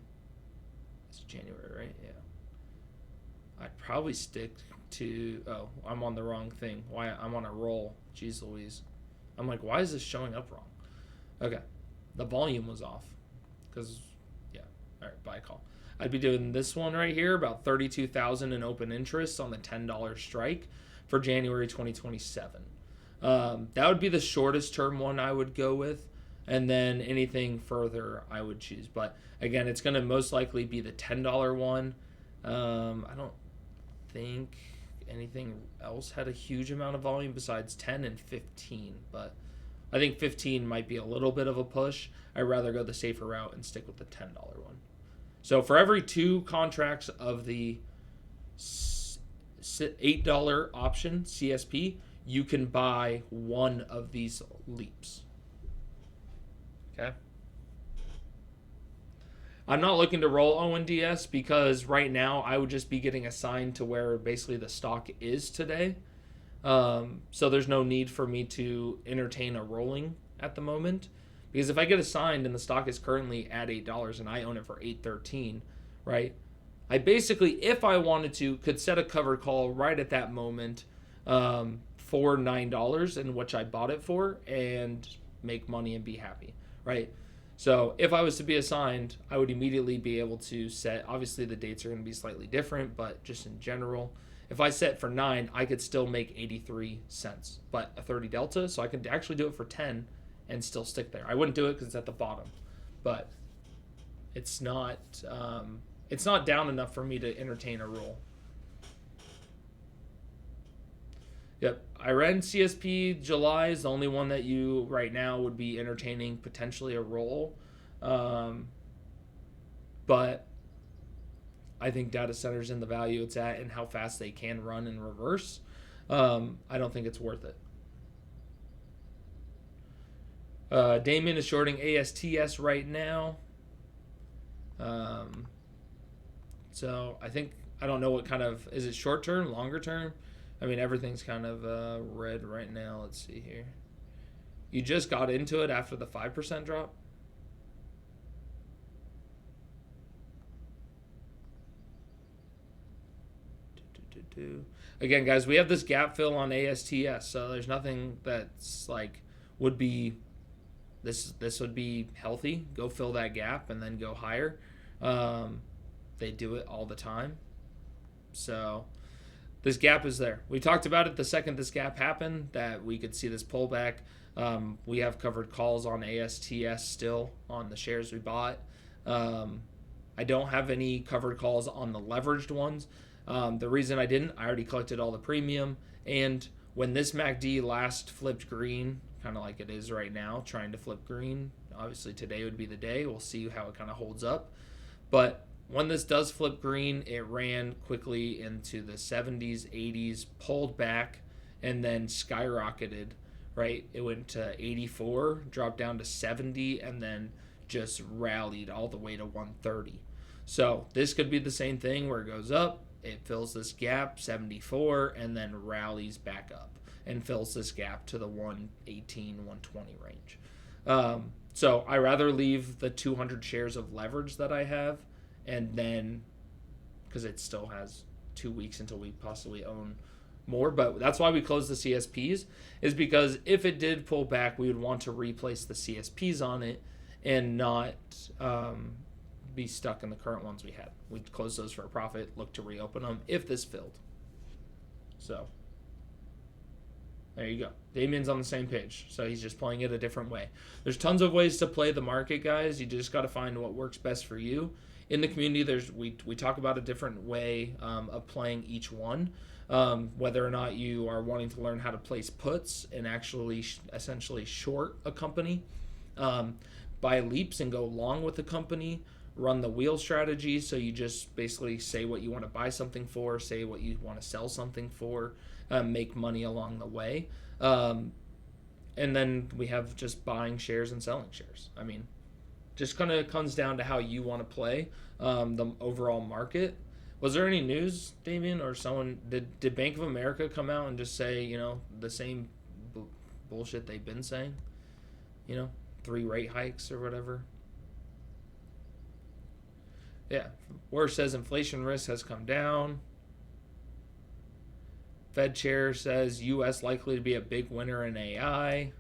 it's January, right? Yeah. I'd probably stick to, I'm on the wrong thing. Why? I'm on a roll. Jeez Louise. I'm like, why is this showing up wrong? Okay. The volume was off because, all right, buy call. I'd be doing this one right here, about 32,000 in open interest on the $10 strike for January 2027. That would be the shortest term one I would go with, and then anything further I would choose. But again, it's going to most likely be the $10 one. I don't think anything else had a huge amount of volume besides 10 and 15, but I think 15 might be a little bit of a push. I'd rather go the safer route and stick with the $10 one. So for every 2 contracts of the $8 option CSP, you can buy one of these leaps. Okay. I'm not looking to roll ONDS because right now I would just be getting assigned to where basically the stock is today. So there's no need for me to entertain a rolling at the moment. Because if I get assigned and the stock is currently at $8 and I own it for $8.13, right? I basically, if I wanted to, could set a covered call right at that moment for $9 in which I bought it for and make money and be happy, right? So if I was to be assigned, I would immediately be able to set, obviously the dates are going to be slightly different, but just in general, if I set for 9, I could still make 83 cents, but a 30 delta, so I could actually do it for 10 and still stick there. I wouldn't do it because it's at the bottom, but it's not down enough for me to entertain a roll. Yep. Iran CSP July is the only one that you right now would be entertaining potentially a roll. But I think data centers and the value it's at and how fast they can run in reverse, I don't think it's worth it. Damien is shorting ASTS right now. So I think, I don't know what kind of, is it short term, longer term? I mean, everything's kind of red right now. Let's see here. You just got into it after the 5% drop? Again, guys, we have this gap fill on ASTS, so there's nothing that's like would be this would be healthy. Go fill that gap and then go higher. They do it all the time. So this gap is there. We talked about it the second this gap happened, that we could see this pullback. We have covered calls on ASTS still on the shares we bought. I don't have any covered calls on the leveraged ones. The reason I didn't, I already collected all the premium. And when this MACD last flipped green, kind of like it is right now, trying to flip green, obviously today would be the day. We'll see how it kind of holds up. But when this does flip green, it ran quickly into the 70s, 80s, pulled back, and then skyrocketed, right? It went to 84, dropped down to 70, and then just rallied all the way to 130. So this could be the same thing where it goes up, it fills this gap, 74, and then rallies back up and fills this gap to the 118, 120 range. So I rather leave the 200 shares of leverage that I have, and then, because it still has 2 weeks until we possibly own more, but that's why we closed the CSPs, is because if it did pull back, we would want to replace the CSPs on it and not be stuck in the current ones we had. We'd close those for a profit, look to reopen them if this filled. So there you go. Damien's on the same page, so he's just playing it a different way. There's tons of ways to play the market, guys. You just got to find what works best for you. In the community, we talk about a different way of playing each one. Whether or not you are wanting to learn how to place puts and actually essentially short a company, buy leaps and go long with the company, run the wheel strategy, so you just basically say what you want to buy something for, say what you want to sell something for, make money along the way. And then we have just buying shares and selling shares. I mean, just kind of comes down to how you want to play the overall market. Was there any news, Damien, or someone, did Bank of America come out and just say, the same bullshit they've been saying? 3 rate hikes or whatever? Yeah. Worse says inflation risk has come down. Fed chair says U.S. likely to be a big winner in AI.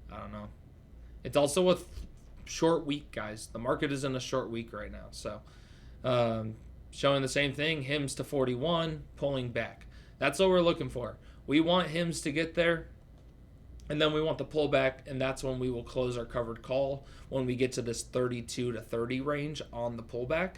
I don't know. It's also a short week, guys. The market is in a short week right now. So showing the same thing, HIMS to 41, pulling back. That's what we're looking for. We want HIMS to get there, and then we want the pullback, and that's when we will close our covered call when we get to this 32 to 30 range on the pullback,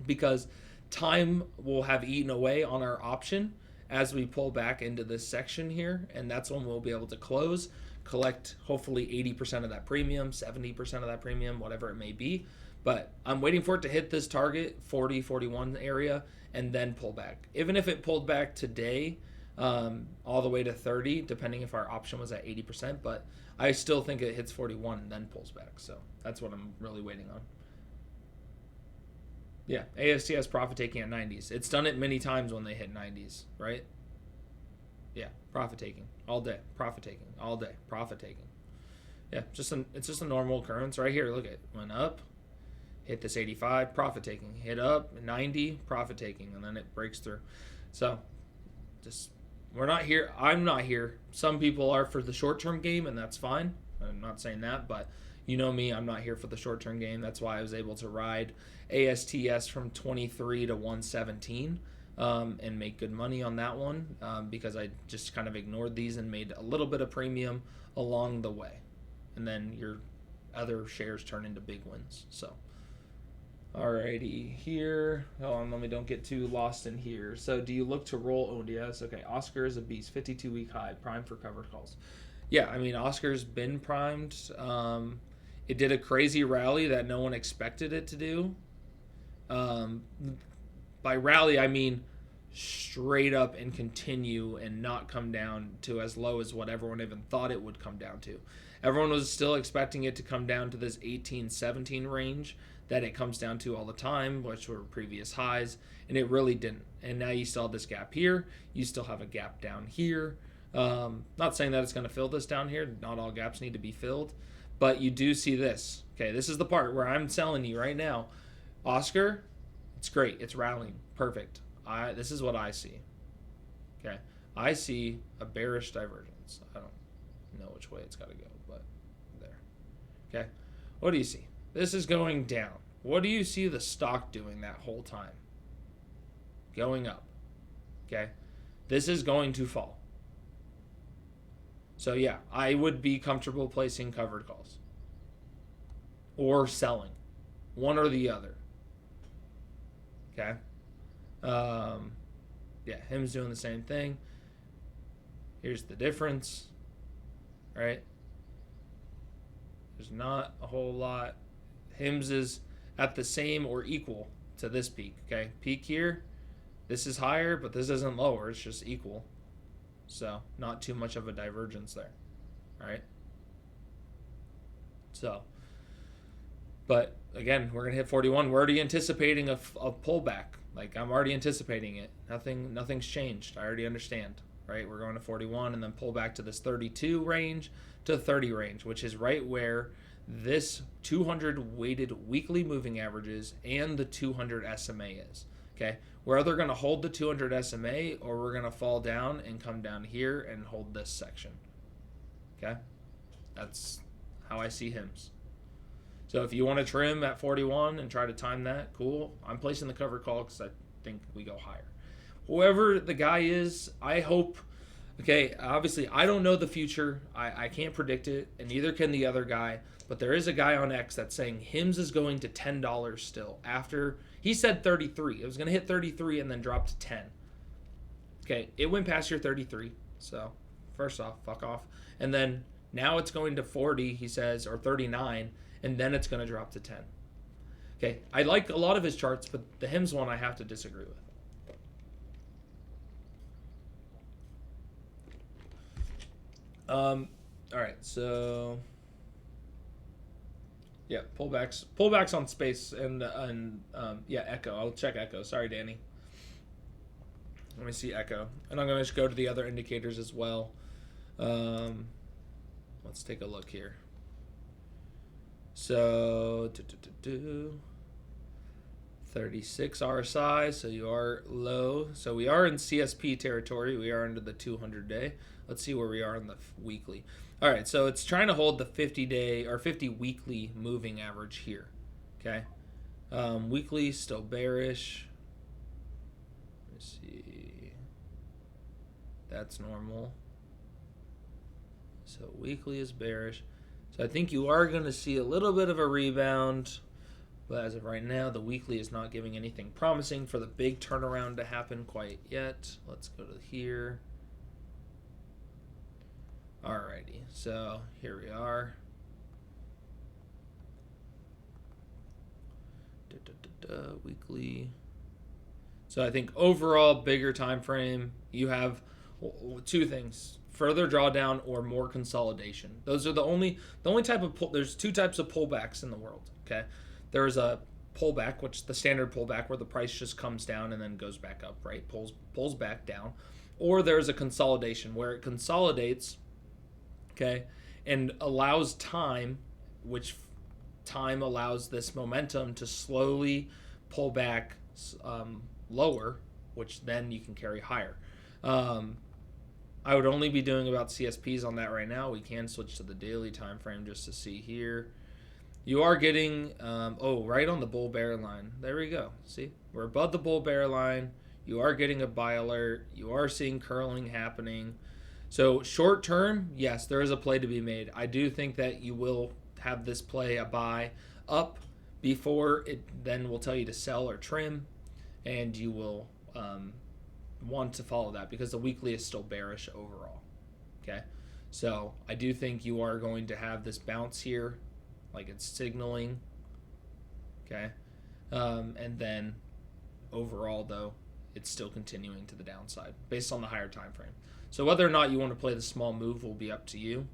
because time will have eaten away on our option as we pull back into this section here, and that's when we'll be able to close, collect hopefully 80% of that premium, 70% of that premium, whatever it may be. But I'm waiting for it to hit this target 40, 41 area and then pull back. Even if it pulled back today all the way to 30, depending if our option was at 80%, but I still think it hits 41 and then pulls back. So that's what I'm really waiting on. Yeah, ASTS profit taking at 90s. It's done it many times when they hit 90s, right? Yeah, profit taking all day, profit taking all day, profit taking. Yeah, it's just a normal occurrence right here. Look at it, went up, hit this 85, profit taking, hit up 90, profit taking, and then it breaks through. So just, we're not here. I'm not here. Some people are for the short-term game, and that's fine. I'm not saying that, but you know me, I'm not here for the short-term game. That's why I was able to ride ASTS from 23 to 117 and make good money on that one because I just kind of ignored these and made a little bit of premium along the way. And then your other shares turn into big wins. So Alrighty, here. Hold on, don't get too lost in here. So, do you look to roll? Oh, yes. Okay, Oscar is a beast. 52-week high, prime for covered calls. Yeah, I mean, Oscar's been primed. It did a crazy rally that no one expected it to do. By rally, I mean straight up and continue and not come down to as low as what everyone even thought it would come down to. Everyone was still expecting it to come down to this 18-17 range that it comes down to all the time, which were previous highs, and it really didn't. And now you still have this gap here. You still have a gap down here. Not saying that it's going to fill this down here. Not all gaps need to be filled. But you do see this. Okay, this is the part where I'm telling you right now, Oscar, it's great. It's rallying. Perfect. This is what I see. Okay, I see a bearish divergence. I don't know which way it's got to go, but there. Okay, what do you see? This is going down. What do you see the stock doing that whole time? Going up. Okay, this is going to fall. So yeah, I would be comfortable placing covered calls or selling, one or the other. Okay. Yeah, him's doing the same thing. Here's the difference, right? There's not a whole lot. Him's is at the same or equal to this peak. Okay, peak here. This is higher, but this isn't lower. It's just equal. So not too much of a divergence there. All right. So, but again, we're gonna hit 41. We're already anticipating a pullback. Like I'm already anticipating it. Nothing's changed. I already understand. Right. We're going to 41 and then pull back to this 32 range to 30 range, which is right where this 200 weighted weekly moving averages and the 200 SMA is. Okay. We're either going to hold the 200 SMA or we're going to fall down and come down here and hold this section. Okay. That's how I see HIMS. So if you want to trim at 41 and try to time that, cool. I'm placing the cover call because I think we go higher. Whoever the guy is, I hope. Okay, obviously I don't know the future. I can't predict it, and neither can the other guy. But there is a guy on X that's saying HIMS is going to $10 still. After he said 33, it was going to hit 33 and then drop to 10. Okay, it went past your 33. So first off, fuck off. And then now it's going to 40, he says, or 39. And then it's going to drop to 10. Okay, I like a lot of his charts, but the HIMS one I have to disagree with. All right, so yeah, pullbacks on space and yeah, Echo. I'll check Echo. Sorry, Danny. Let me see Echo, and I'm going to just go to the other indicators as well. Let's take a look here. So 36 RSI, so you are low. So we are in CSP territory. We are under the 200-day. Let's see where we are on the weekly. All right, so it's trying to hold the 50-day or 50 weekly moving average here. Okay, weekly still bearish. Let's see. That's normal. So weekly is bearish. So I think you are going to see a little bit of a rebound. But as of right now, the weekly is not giving anything promising for the big turnaround to happen quite yet. Let's go to here. Alrighty, so here we are. Weekly. So I think overall bigger time frame, you have two things: further drawdown or more consolidation. Those are the only type of there's two types of pullbacks in the world. Okay. There's a pullback, which the standard pullback where the price just comes down and then goes back up, right? Pulls back down. Or there's a consolidation where it consolidates, okay, and allows time, which time allows this momentum to slowly pull back lower, which then you can carry higher. I would only be doing about CSPs on that right now. We can switch to the daily time frame just to see here. You are getting, right on the bull bear line. There we go. See, we're above the bull bear line. You are getting a buy alert. You are seeing curling happening. So short term, yes, there is a play to be made. I do think that you will have this play a buy up before it then will tell you to sell or trim, and you will want to follow that because the weekly is still bearish overall. Okay, so I do think you are going to have this bounce here, like it's signaling. Okay, and then overall though, it's still continuing to the downside based on the higher time frame. So whether or not you want to play the small move will be up to you.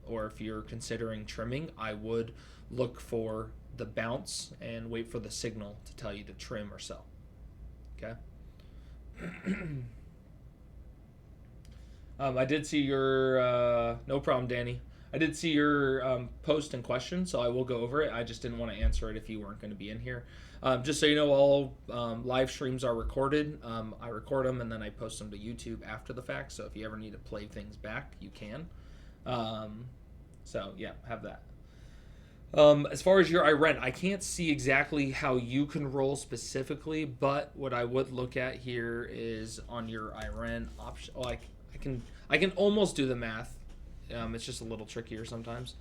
Or if you're considering trimming, I would look for the bounce and wait for the signal to tell you to trim or sell. Okay. I did see your no problem, Danny. I did see your post and question, so I will go over it. I just didn't want to answer it if you weren't going to be in here. Just so you know, all live streams are recorded. I record them and then I post them to YouTube after the fact. So if you ever need to play things back, you can. So yeah, have that. As far as your IREN, I can't see exactly how you can roll specifically, but what I would look at here is on your IREN option. Oh, I can almost do the math. It's just a little trickier sometimes.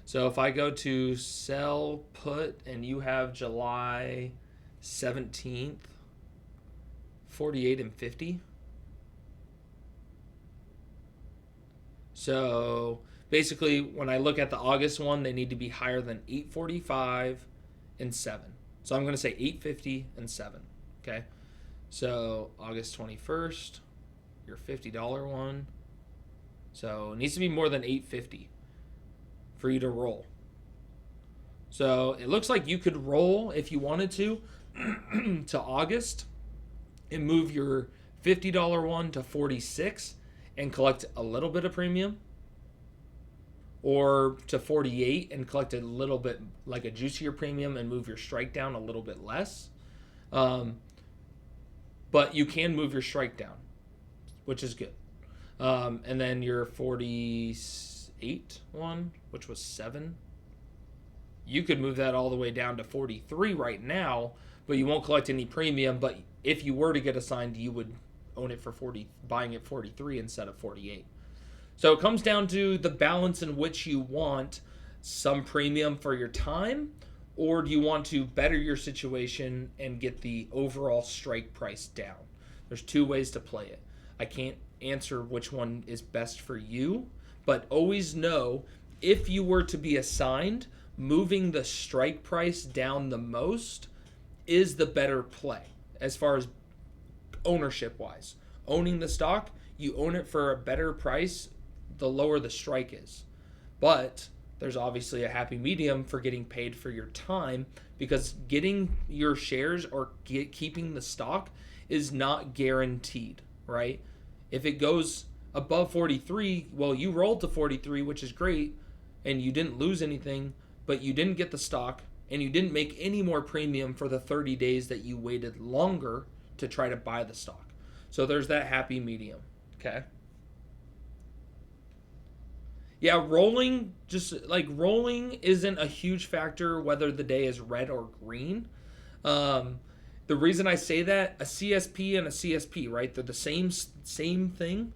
So if I go to sell put and you have July 17th, 48 and 50. So basically, when I look at the August one, they need to be higher than 845 and 7. So I'm going to say 850 and 7. Okay. So August 21st, your $50 one. So it needs to be more than 850 for you to roll. So it looks like you could roll if you wanted to August and move your $50 one to 46 and collect a little bit of premium, or to 48 and collect a little bit like a juicier premium and move your strike down a little bit less. But you can move your strike down, which is good. And then your 48 one, which was 7, you could move that all the way down to 43 right now, but you won't collect any premium. But if you were to get assigned, you would own it for 40, buying it 43 instead of 48. So it comes down to the balance in which you want some premium for your time, or do you want to better your situation and get the overall strike price down? There's 2 ways to play it. I can't answer which one is best for you, but always know if you were to be assigned, moving the strike price down the most is the better play as far as ownership wise. Owning the stock, you own it for a better price the lower the strike is. But there's obviously a happy medium for getting paid for your time, because getting your shares or keeping the stock is not guaranteed, right? If it goes above 43, well, you rolled to 43, which is great, and you didn't lose anything, but you didn't get the stock, and you didn't make any more premium for the 30 days that you waited longer to try to buy the stock. So there's that happy medium, okay? Yeah, rolling isn't a huge factor whether the day is red or green. The reason I say that, a CSP and a CSP, right? They're the same thing.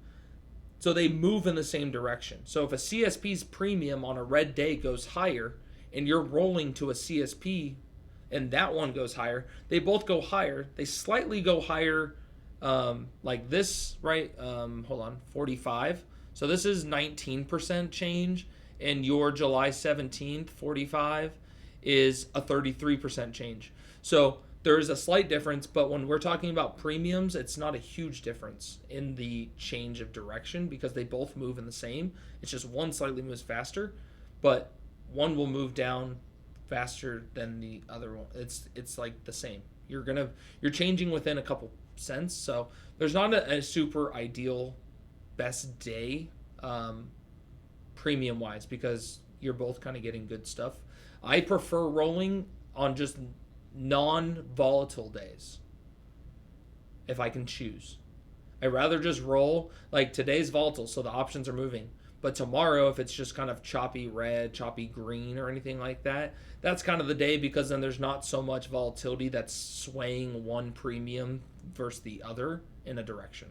So they move in the same direction. So if a CSP's premium on a red day goes higher and you're rolling to a CSP and that one goes higher, they both go higher. They slightly go higher like this, right? Hold on, 45. So this is 19% change, and your July 17th, 45, is a 33% change. So there is a slight difference, but when we're talking about premiums, it's not a huge difference in the change of direction because they both move in the same. It's just one slightly moves faster, but one will move down faster than the other one. It's like the same. You're changing within a couple cents, so there's not a super ideal best day premium wise because you're both kind of getting good stuff. I prefer rolling on just non-volatile days if I can choose. I'd rather just roll, like today's volatile, so the options are moving, but tomorrow if it's just kind of choppy red, choppy green or anything like that, that's kind of the day, because then there's not so much volatility that's swaying one premium versus the other in a direction.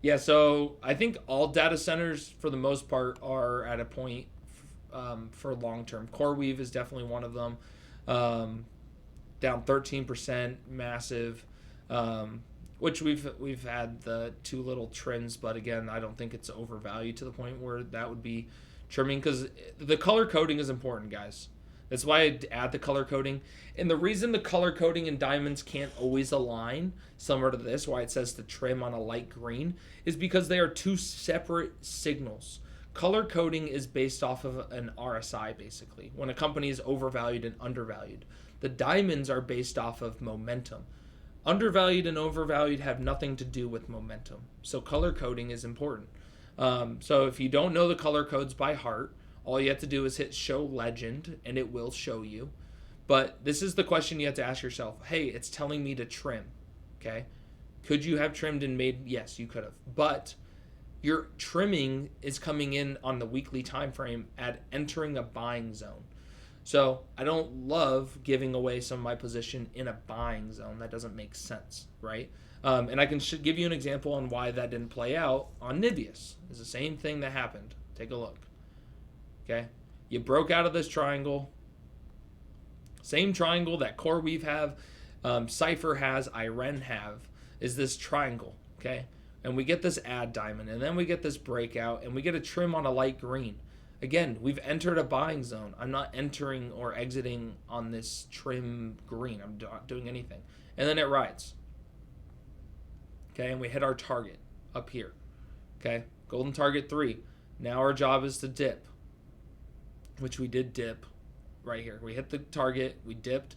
Yeah, so I think all data centers, for the most part, are at a point for long term. CoreWeave is definitely one of them. Um, Down 13%, massive. Which we've had the two little trends, but again, I don't think it's overvalued to the point where that would be trimming, because the color coding is important, guys. That's why I add the color coding. And the reason the color coding and diamonds can't always align, similar to this, why it says to trim on a light green, is because they are two separate signals. Color coding is based off of an RSI, basically, when a company is overvalued and undervalued. The diamonds are based off of momentum. Undervalued and overvalued have nothing to do with momentum. So color coding is important. So if you don't know the color codes by heart, all you have to do is hit show legend and it will show you. But this is the question you have to ask yourself. Hey, it's telling me to trim. Okay. Could you have trimmed and made? Yes, you could have. But your trimming is coming in on the weekly time frame at entering a buying zone. So I don't love giving away some of my position in a buying zone. That doesn't make sense, right? And I can give you an example on why that didn't play out on Nibius. It's the same thing that happened. Take a look. Okay, you broke out of this triangle. Same triangle that CoreWeave have, Cypher has, Iren have, is this triangle. Okay, and we get this add diamond, and then we get this breakout, and we get a trim on a light green. Again, we've entered a buying zone. I'm not entering or exiting on this trim green. I'm not doing anything. And then it rides. Okay, and we hit our target up here. Okay, golden target 3. Now our job is to dip, which we did dip right here. We hit the target, we dipped.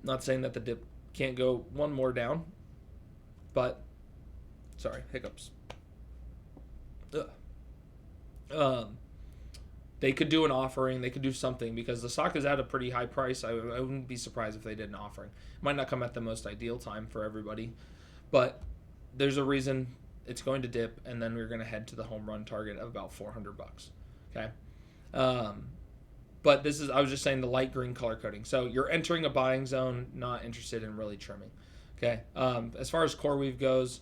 Not saying that the dip can't go one more down, but, sorry, hiccups. They could do an offering. They could do something because the stock is at a pretty high price. I wouldn't be surprised if they did an offering. It might not come at the most ideal time for everybody, but there's a reason it's going to dip, and then we're going to head to the home run target of about $400. Okay. But this is, I was just saying, the light green color coding. So you're entering a buying zone, not interested in really trimming. Okay. As far as CoreWeave goes,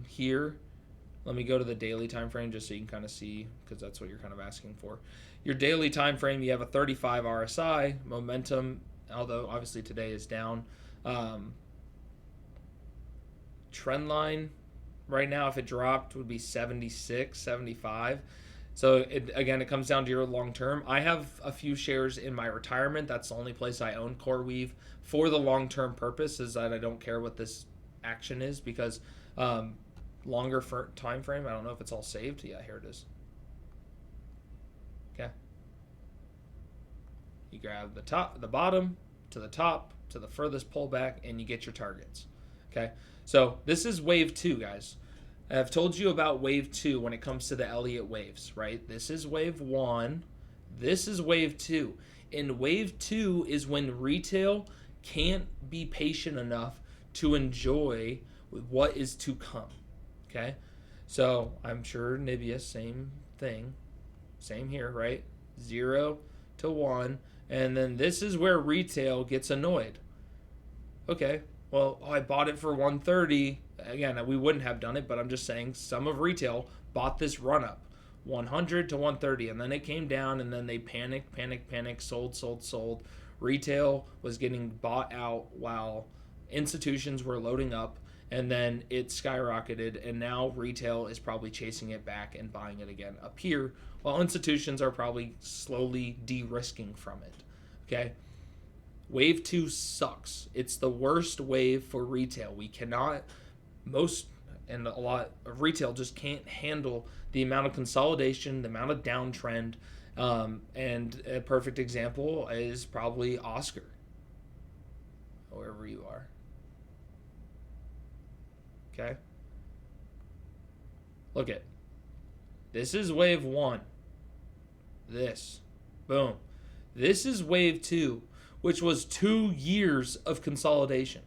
here, let me go to the daily time frame just so you can kind of see, because that's what you're kind of asking for. Your daily time frame, you have a 35 RSI momentum, although obviously today is down. Trend line right now, if it dropped, would be 76, 75. So it comes down to your long term. I have a few shares in my retirement. That's the only place I own CoreWeave for the long term purpose, is that I don't care what this action is, because longer time frame, I don't know if it's all saved. Yeah, here it is. Okay. You grab the top, the bottom, to the top, to the furthest pullback, and you get your targets. Okay. So this is wave 2, guys. I've told you about wave 2 when it comes to the Elliott waves, right? This is wave 1. This is wave 2. And wave 2 is when retail can't be patient enough to enjoy what is to come. Okay? So I'm sure Nibius, same thing. Same here, right? 0 to 1. And then this is where retail gets annoyed. Okay, well, I bought it for 130. Again, we wouldn't have done it, but I'm just saying some of retail bought this run up, 100 to 130, and then it came down, and then they panicked, sold. Retail was getting bought out while institutions were loading up, and then it skyrocketed, and now retail is probably chasing it back and buying it again up here, while institutions are probably slowly de-risking from it. Okay? Wave 2 sucks. It's the worst wave for retail. We cannot... a lot of retail just can't handle the amount of consolidation, the amount of downtrend, and a perfect example is probably Oscar, wherever you are. Okay? Look at, this is wave 1. This. Boom. This is wave 2, which was 2 years of consolidation.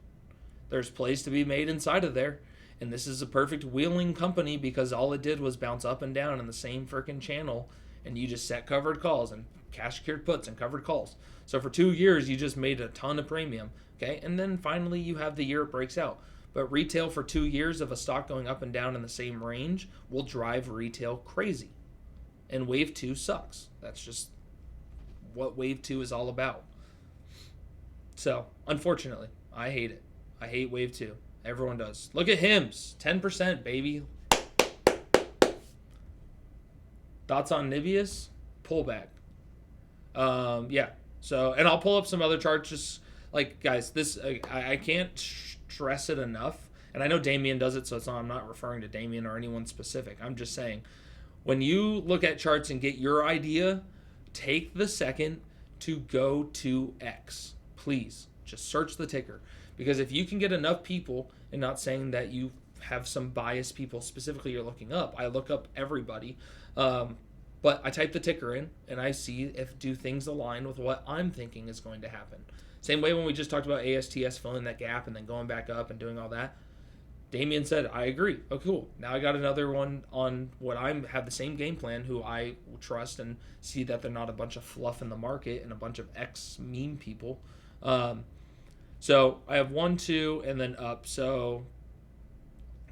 There's plays to be made inside of there. And this is a perfect wheeling company because all it did was bounce up and down in the same freaking channel. And you just set covered calls and cash secured puts and covered calls. So for 2 years, you just made a ton of premium. Okay. And then finally you have the year it breaks out. but retail for 2 years of a stock going up and down in the same range will drive retail crazy. And wave 2 sucks. That's just what wave 2 is all about. So, unfortunately, I hate it. I hate wave 2. Everyone does. Look at HIMS. 10%, baby. Thoughts on Nibius? Pullback. Yeah. So, and I'll pull up some other charts. Just like, guys, this I can't stress it enough. And I know Damien does it, so I'm not referring to Damien or anyone specific. I'm just saying, when you look at charts and get your idea, take the second to go to X. Please, just search the ticker. Because if you can get enough people, and not saying that you have some biased people specifically you're looking up. I look up everybody. But I type the ticker in, and I see if do things align with what I'm thinking is going to happen. Same way when we just talked about ASTS filling that gap and then going back up and doing all that. Damien said, I agree. Oh, cool. Now I got another one on what I have the same game plan, who I trust and see that they're not a bunch of fluff in the market and a bunch of X meme people. So I have 1, 2, and then up. So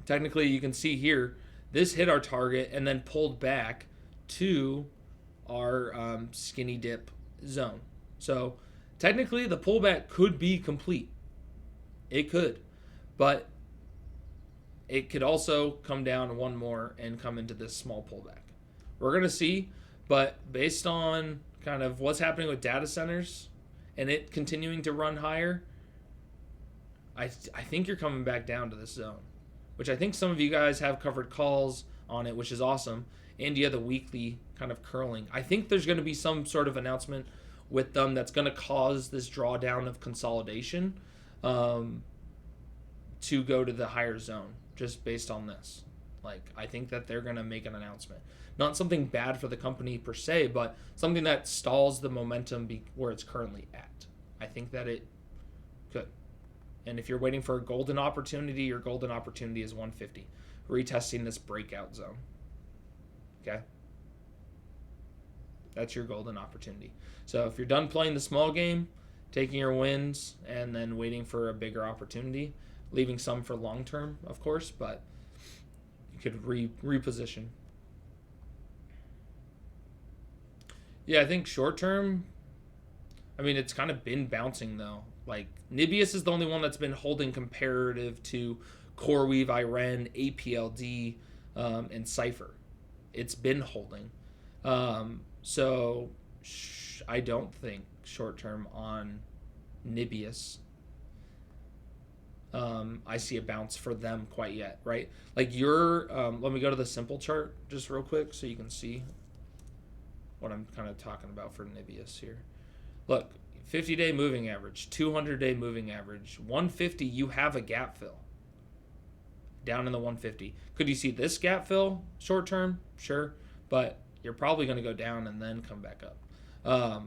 technically you can see here, this hit our target and then pulled back to our skinny dip zone. So technically the pullback could be complete. It could. But it could also come down one more and come into this small pullback. We're going to see, but based on kind of what's happening with data centers and it continuing to run higher, I think you're coming back down to this zone, which I think some of you guys have covered calls on it, which is awesome. And you have the weekly kind of curling. I think there's going to be some sort of announcement with them that's going to cause this drawdown of consolidation to go to the higher zone, just based on this. Like, I think that they're going to make an announcement. Not something bad for the company per se, but something that stalls the momentum where it's currently at. I think that it could. And if you're waiting for a golden opportunity, your golden opportunity is 150. Retesting this breakout zone. Okay? That's your golden opportunity. So if you're done playing the small game, taking your wins, and then waiting for a bigger opportunity, leaving some for long term, of course, but you could reposition. Yeah, I think short term, I mean, it's kind of been bouncing though. Like, Nibius is the only one that's been holding comparative to CoreWeave, IREN, APLD, and Cypher. It's been holding. So I don't think short term on Nibius I see a bounce for them quite yet, right? Like let me go to the simple chart just real quick so you can see what I'm kind of talking about for Nibius here. Look, 50-day moving average, 200-day moving average, 150, you have a gap fill down in the 150. Could you see this gap fill short term? Sure, but you're probably going to go down and then come back up.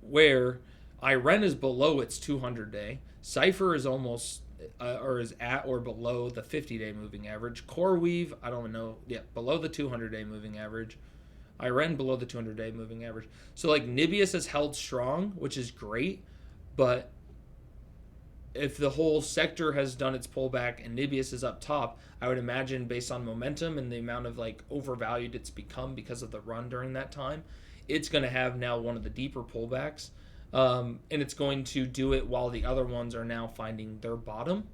Where IREN is below its 200-day, Cypher is almost or is at or below the 50-day moving average. CoreWeave, I don't know, below the 200-day moving average. IREN below the 200-day moving average. So like Nibius has held strong, which is great, but if the whole sector has done its pullback and Nibius is up top, I would imagine based on momentum and the amount of like overvalued it's become because of the run during that time, it's going to have now one of the deeper pullbacks. And it's going to do it while the other ones are now finding their bottom.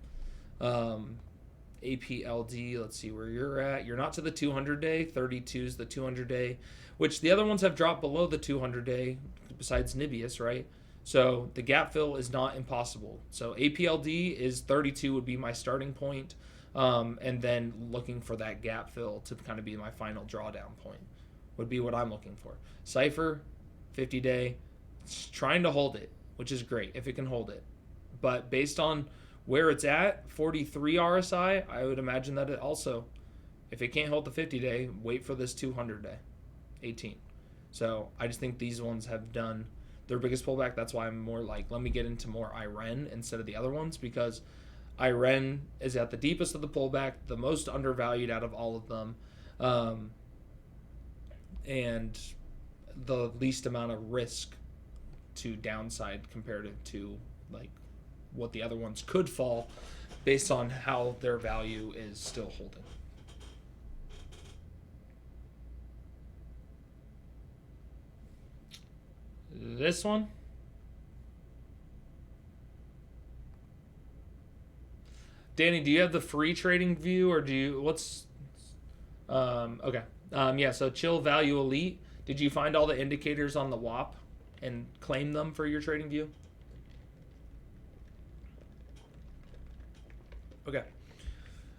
APLD, let's see where you're at. You're not to the 200-day. 32 is the 200-day, which the other ones have dropped below the 200-day besides Nibius, right? So the gap fill is not impossible. So APLD is 32 would be my starting point, and then looking for that gap fill to kind of be my final drawdown point would be what I'm looking for. Cypher, 50-day, trying to hold it, which is great if it can hold it. But based on where it's at, 43 RSI, I would imagine that it also, if it can't hold the 50-day, wait for this 200-day, 18. So I just think these ones have done their biggest pullback. That's why I'm more like, let me get into more IREN instead of the other ones, because IREN is at the deepest of the pullback, the most undervalued out of all of them, and the least amount of risk to downside compared to like what the other ones could fall based on how their value is still holding. This one. Danny, do you have the free trading view, or do you, what's, okay. Yeah, so chill value elite. Did you find all the indicators on the WAP and claim them for your trading view? Okay.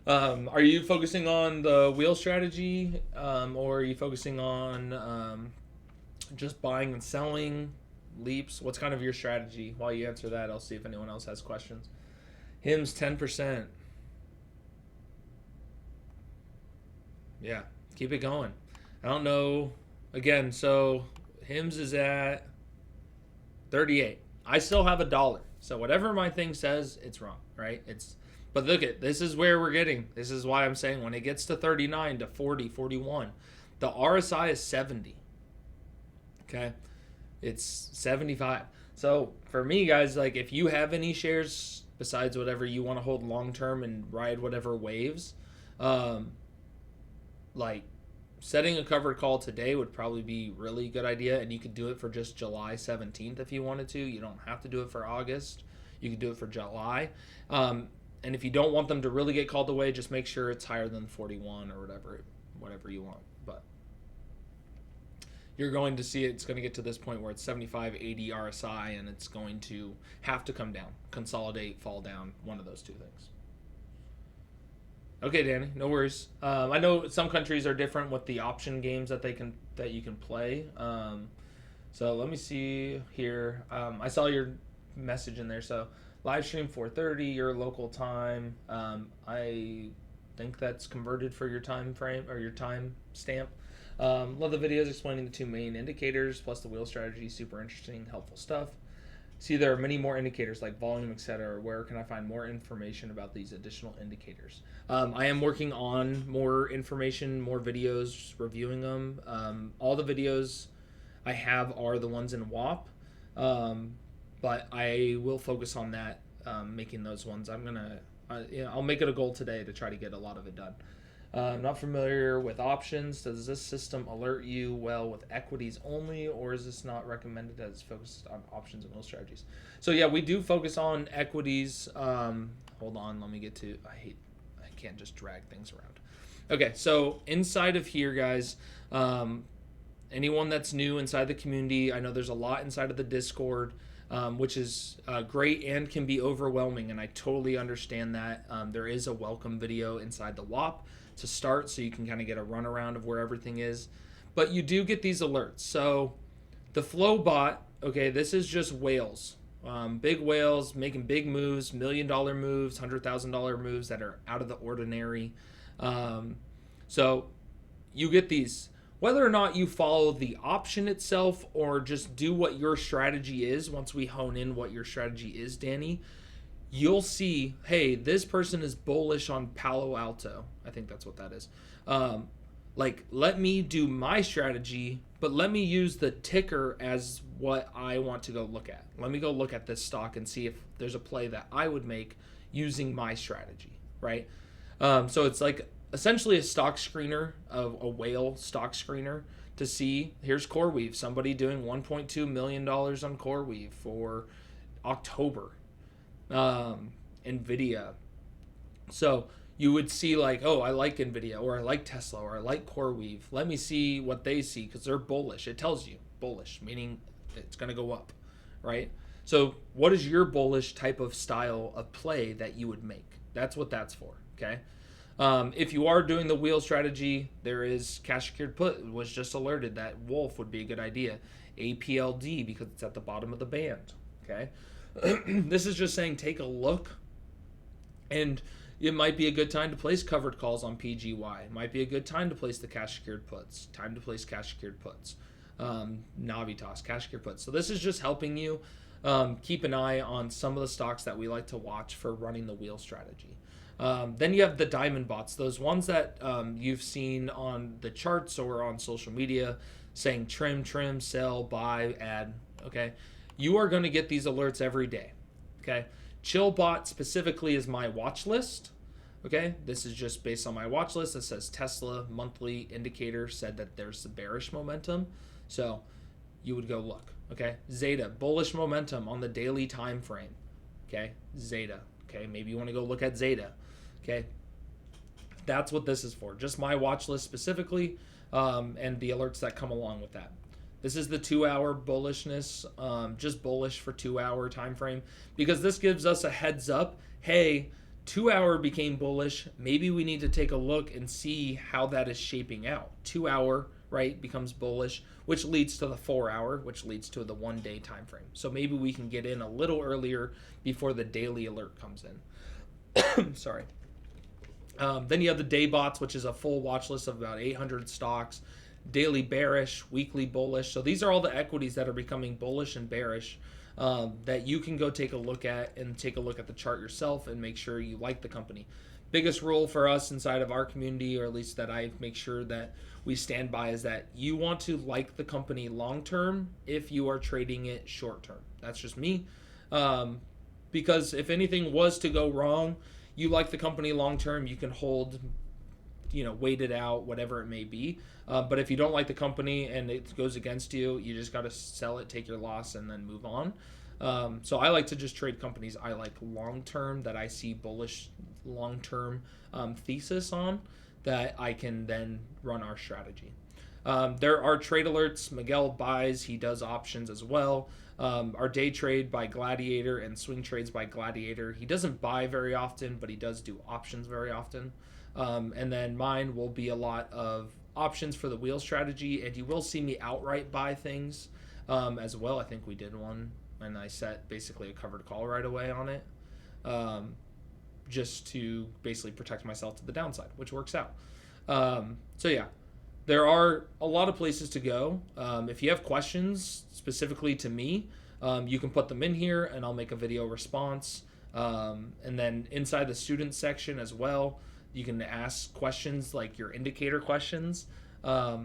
Are you focusing on the wheel strategy, or are you focusing on just buying and selling leaps? What's kind of your strategy? While you answer that, I'll see if anyone else has questions. Hymns 10%. Yeah, keep it going. I don't know. Again, so Hymns is at 38. I still have $1. So whatever my thing says, it's wrong, right? But look at, this is where we're getting. This is why I'm saying when it gets to 39 to 40, 41, the RSI is 70. Okay? It's 75. So for me, guys, like if you have any shares besides whatever you want to hold long term and ride whatever waves, like setting a covered call today would probably be really good idea, and you could do it for just July 17th if you wanted to. You don't have to do it for August. You could do it for July. And if you don't want them to really get called away, just make sure it's higher than 41 or whatever you want. But you're going to see it's going to get to this point where it's 75, 80 RSI, and it's going to have to come down, consolidate, fall down, one of those two things. Okay, Danny, no worries. I know some countries are different with the option games that you can play. So let me see here. I saw your message in there. So live stream 4:30 your local time. I think that's converted for your time frame or your time stamp. Love the videos explaining the two main indicators plus the wheel strategy. Super interesting, helpful stuff. See, there are many more indicators like volume, etc. Where can I find more information about these additional indicators? I am working on more information, more videos, reviewing them. All the videos I have are the ones in WAP, but I will focus on that, making those ones. I'll make it a goal today to try to get a lot of it done. Not familiar with options. Does this system alert you well with equities only, or is this not recommended as focused on options and wheel strategies? So yeah, we do focus on equities. Hold on, let me get to, I can't just drag things around. Okay, so inside of here, guys, anyone that's new inside the community, I know there's a lot inside of the Discord, which is great and can be overwhelming, and I totally understand that. There is a welcome video inside the WAP to start, so you can kind of get a runaround of where everything is. But you do get these alerts. So the flow bot, okay, this is just whales. Big whales making big moves, $1 million moves, $100,000 moves that are out of the ordinary. So you get these. Whether or not you follow the option itself or just do what your strategy is, once we hone in what your strategy is, Danny, you'll see, hey, this person is bullish on Palo Alto. I think that's what that is. Let me do my strategy, but let me use the ticker as what I want to go look at. Let me go look at this stock and see if there's a play that I would make using my strategy, right? So it's like essentially a stock screener, of a whale stock screener, to see, here's CoreWeave, somebody doing $1.2 million on CoreWeave for October. Nvidia. So you would see like, oh, I like Nvidia, or I like Tesla, or I like CoreWeave. Let me see what they see, because they're bullish. It tells you bullish, meaning it's going to go up, right? So what is your bullish type of style of play that you would make? That's what that's for, okay? If you are doing the wheel strategy, there is cash secured put. Was just alerted that Wolf would be a good idea. APLD, because it's at the bottom of the band, okay? This is just saying take a look, and it might be a good time to place covered calls on PGY. It might be a good time to place the cash secured puts. Time to place cash secured puts. Navitas, cash secured puts. So this is just helping you keep an eye on some of the stocks that we like to watch for running the wheel strategy. Then you have the diamond bots, those ones that you've seen on the charts or on social media saying trim, sell, buy, add, okay? You are going to get these alerts every day, okay? Chillbot specifically is my watch list. Okay, this is just based on my watch list. It says Tesla monthly indicator said that there's bearish momentum. So you would go look. Okay, Zeta, bullish momentum on the daily time frame. Okay, Zeta. Okay, maybe you want to go look at Zeta. Okay, that's what this is for. Just my watch list specifically, and the alerts that come along with that. This is the 2-hour bullishness, just bullish for 2-hour time frame, because this gives us a heads up. Hey, 2-hour became bullish. Maybe we need to take a look and see how that is shaping out. 2-hour, right, becomes bullish, which leads to the 4-hour, which leads to the 1-day time frame. So maybe we can get in a little earlier before the daily alert comes in. Sorry. Then you have the day bots, which is a full watch list of about 800 stocks. Daily bearish, weekly bullish. So these are all the equities that are becoming bullish and bearish, that you can go take a look at and take a look at the chart yourself and make sure you like the company. Biggest rule for us inside of our community, or at least that I make sure that we stand by, is that you want to like the company long term if you are trading it short term. That's just me. Because if anything was to go wrong, you like the company long term, you can hold, wait it out, whatever it may be. But if you don't like the company and it goes against you, you just got to sell it, take your loss, and then move on. So I like to just trade companies I like long term, that I see bullish long term thesis on, that I can then run our strategy. There are trade alerts. Miguel buys, he does options as well. Our day trade by Gladiator and swing trades by Gladiator. He doesn't buy very often, but he does do options very often. And then mine will be a lot of options for the wheel strategy, and you will see me outright buy things as well. I think we did one, and I set basically a covered call right away on it, just to basically protect myself to the downside, which works out. So yeah, there are a lot of places to go. If you have questions specifically to me, you can put them in here and I'll make a video response. And then inside the student section as well, you can ask questions like your indicator questions. I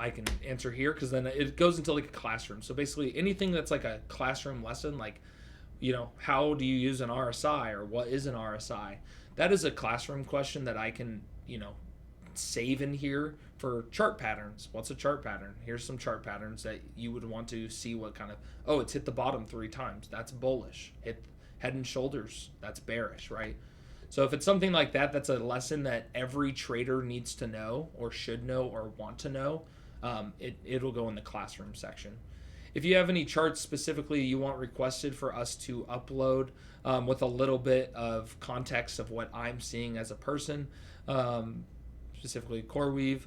can answer here, because then it goes into like a classroom. So basically anything that's like a classroom lesson, like, how do you use an RSI, or what is an RSI? That is a classroom question that I can, save in here for chart patterns. What's a chart pattern? Here's some chart patterns that you would want to see what kind of, it's hit the bottom 3 times. That's bullish. Hit head and shoulders. That's bearish, right? So if it's something like that, that's a lesson that every trader needs to know, or should know, or want to know. It'll go in the classroom section. If you have any charts specifically you want requested for us to upload, with a little bit of context of what I'm seeing as a person, specifically CoreWeave,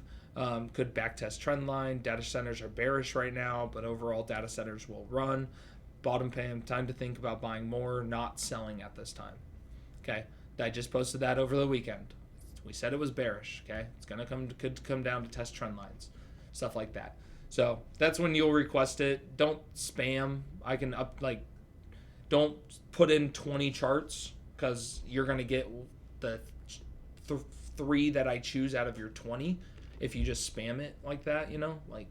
could backtest trend line. Data centers are bearish right now, but overall data centers will run. Bottom pan, time to think about buying more, not selling at this time. Okay, I just posted that over the weekend. We said it was bearish. Okay, it's gonna could come down to test trend lines, stuff like that. So that's when you'll request it. Don't spam. Don't put in 20 charts, because you're gonna get the 3 that I choose out of your 20 if you just spam it like that. Like,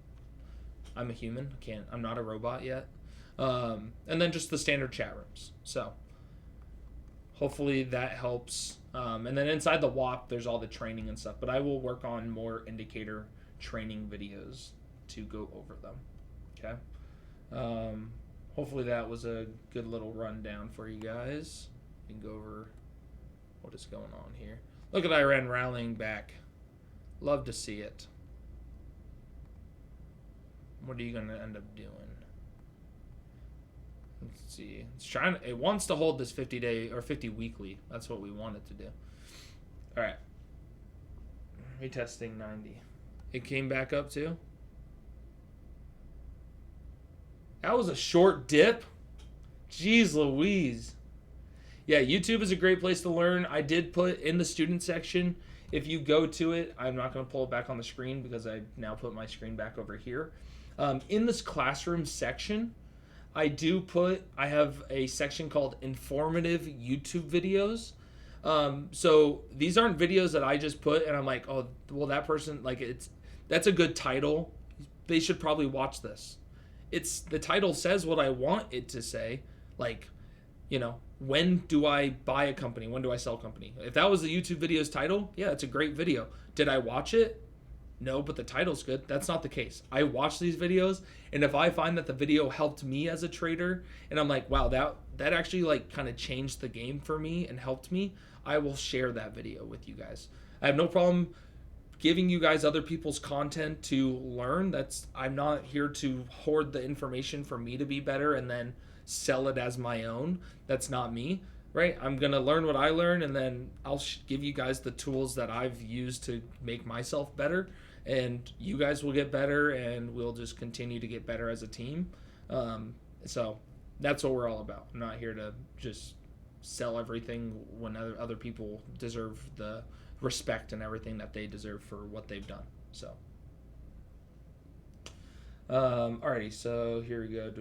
I'm a human. I'm not a robot yet. And then just the standard chat rooms. So hopefully that helps. And then inside the WAP, there's all the training and stuff, but I will work on more indicator training videos to go over them. Okay. Hopefully that was a good little rundown for you guys. You can go over what is going on here. Look at Iran rallying back. Love to see it. What are you going to end up doing? Let's see. It wants to hold this 50-day or 50 weekly. That's what we want it to do. All right. Retesting 90. It came back up too. That was a short dip. Jeez Louise. Yeah, YouTube is a great place to learn. I did put in the student section, if you go to it, I'm not going to pull it back on the screen because I now put my screen back over here. In this classroom section, I have a section called informative YouTube videos. So these aren't videos that I just put and I'm like, oh, well, that person, that's a good title. They should probably watch this. The title says what I want it to say. Like, When do I buy a company? When do I sell a company? If that was the YouTube video's title, yeah, it's a great video. Did I watch it? No, but the title's good. That's not the case. I watch these videos, and if I find that the video helped me as a trader, and I'm like, wow, that actually like kind of changed the game for me and helped me, I will share that video with you guys. I have no problem giving you guys other people's content to learn. I'm not here to hoard the information for me to be better and then sell it as my own. That's not me, right? I'm going to learn what I learn, and then I'll give you guys the tools that I've used to make myself better, and you guys will get better, and we'll just continue to get better as a team. So that's what we're all about. I'm not here to just sell everything when other people deserve the respect and everything that they deserve for what they've done. So alrighty, so here we go.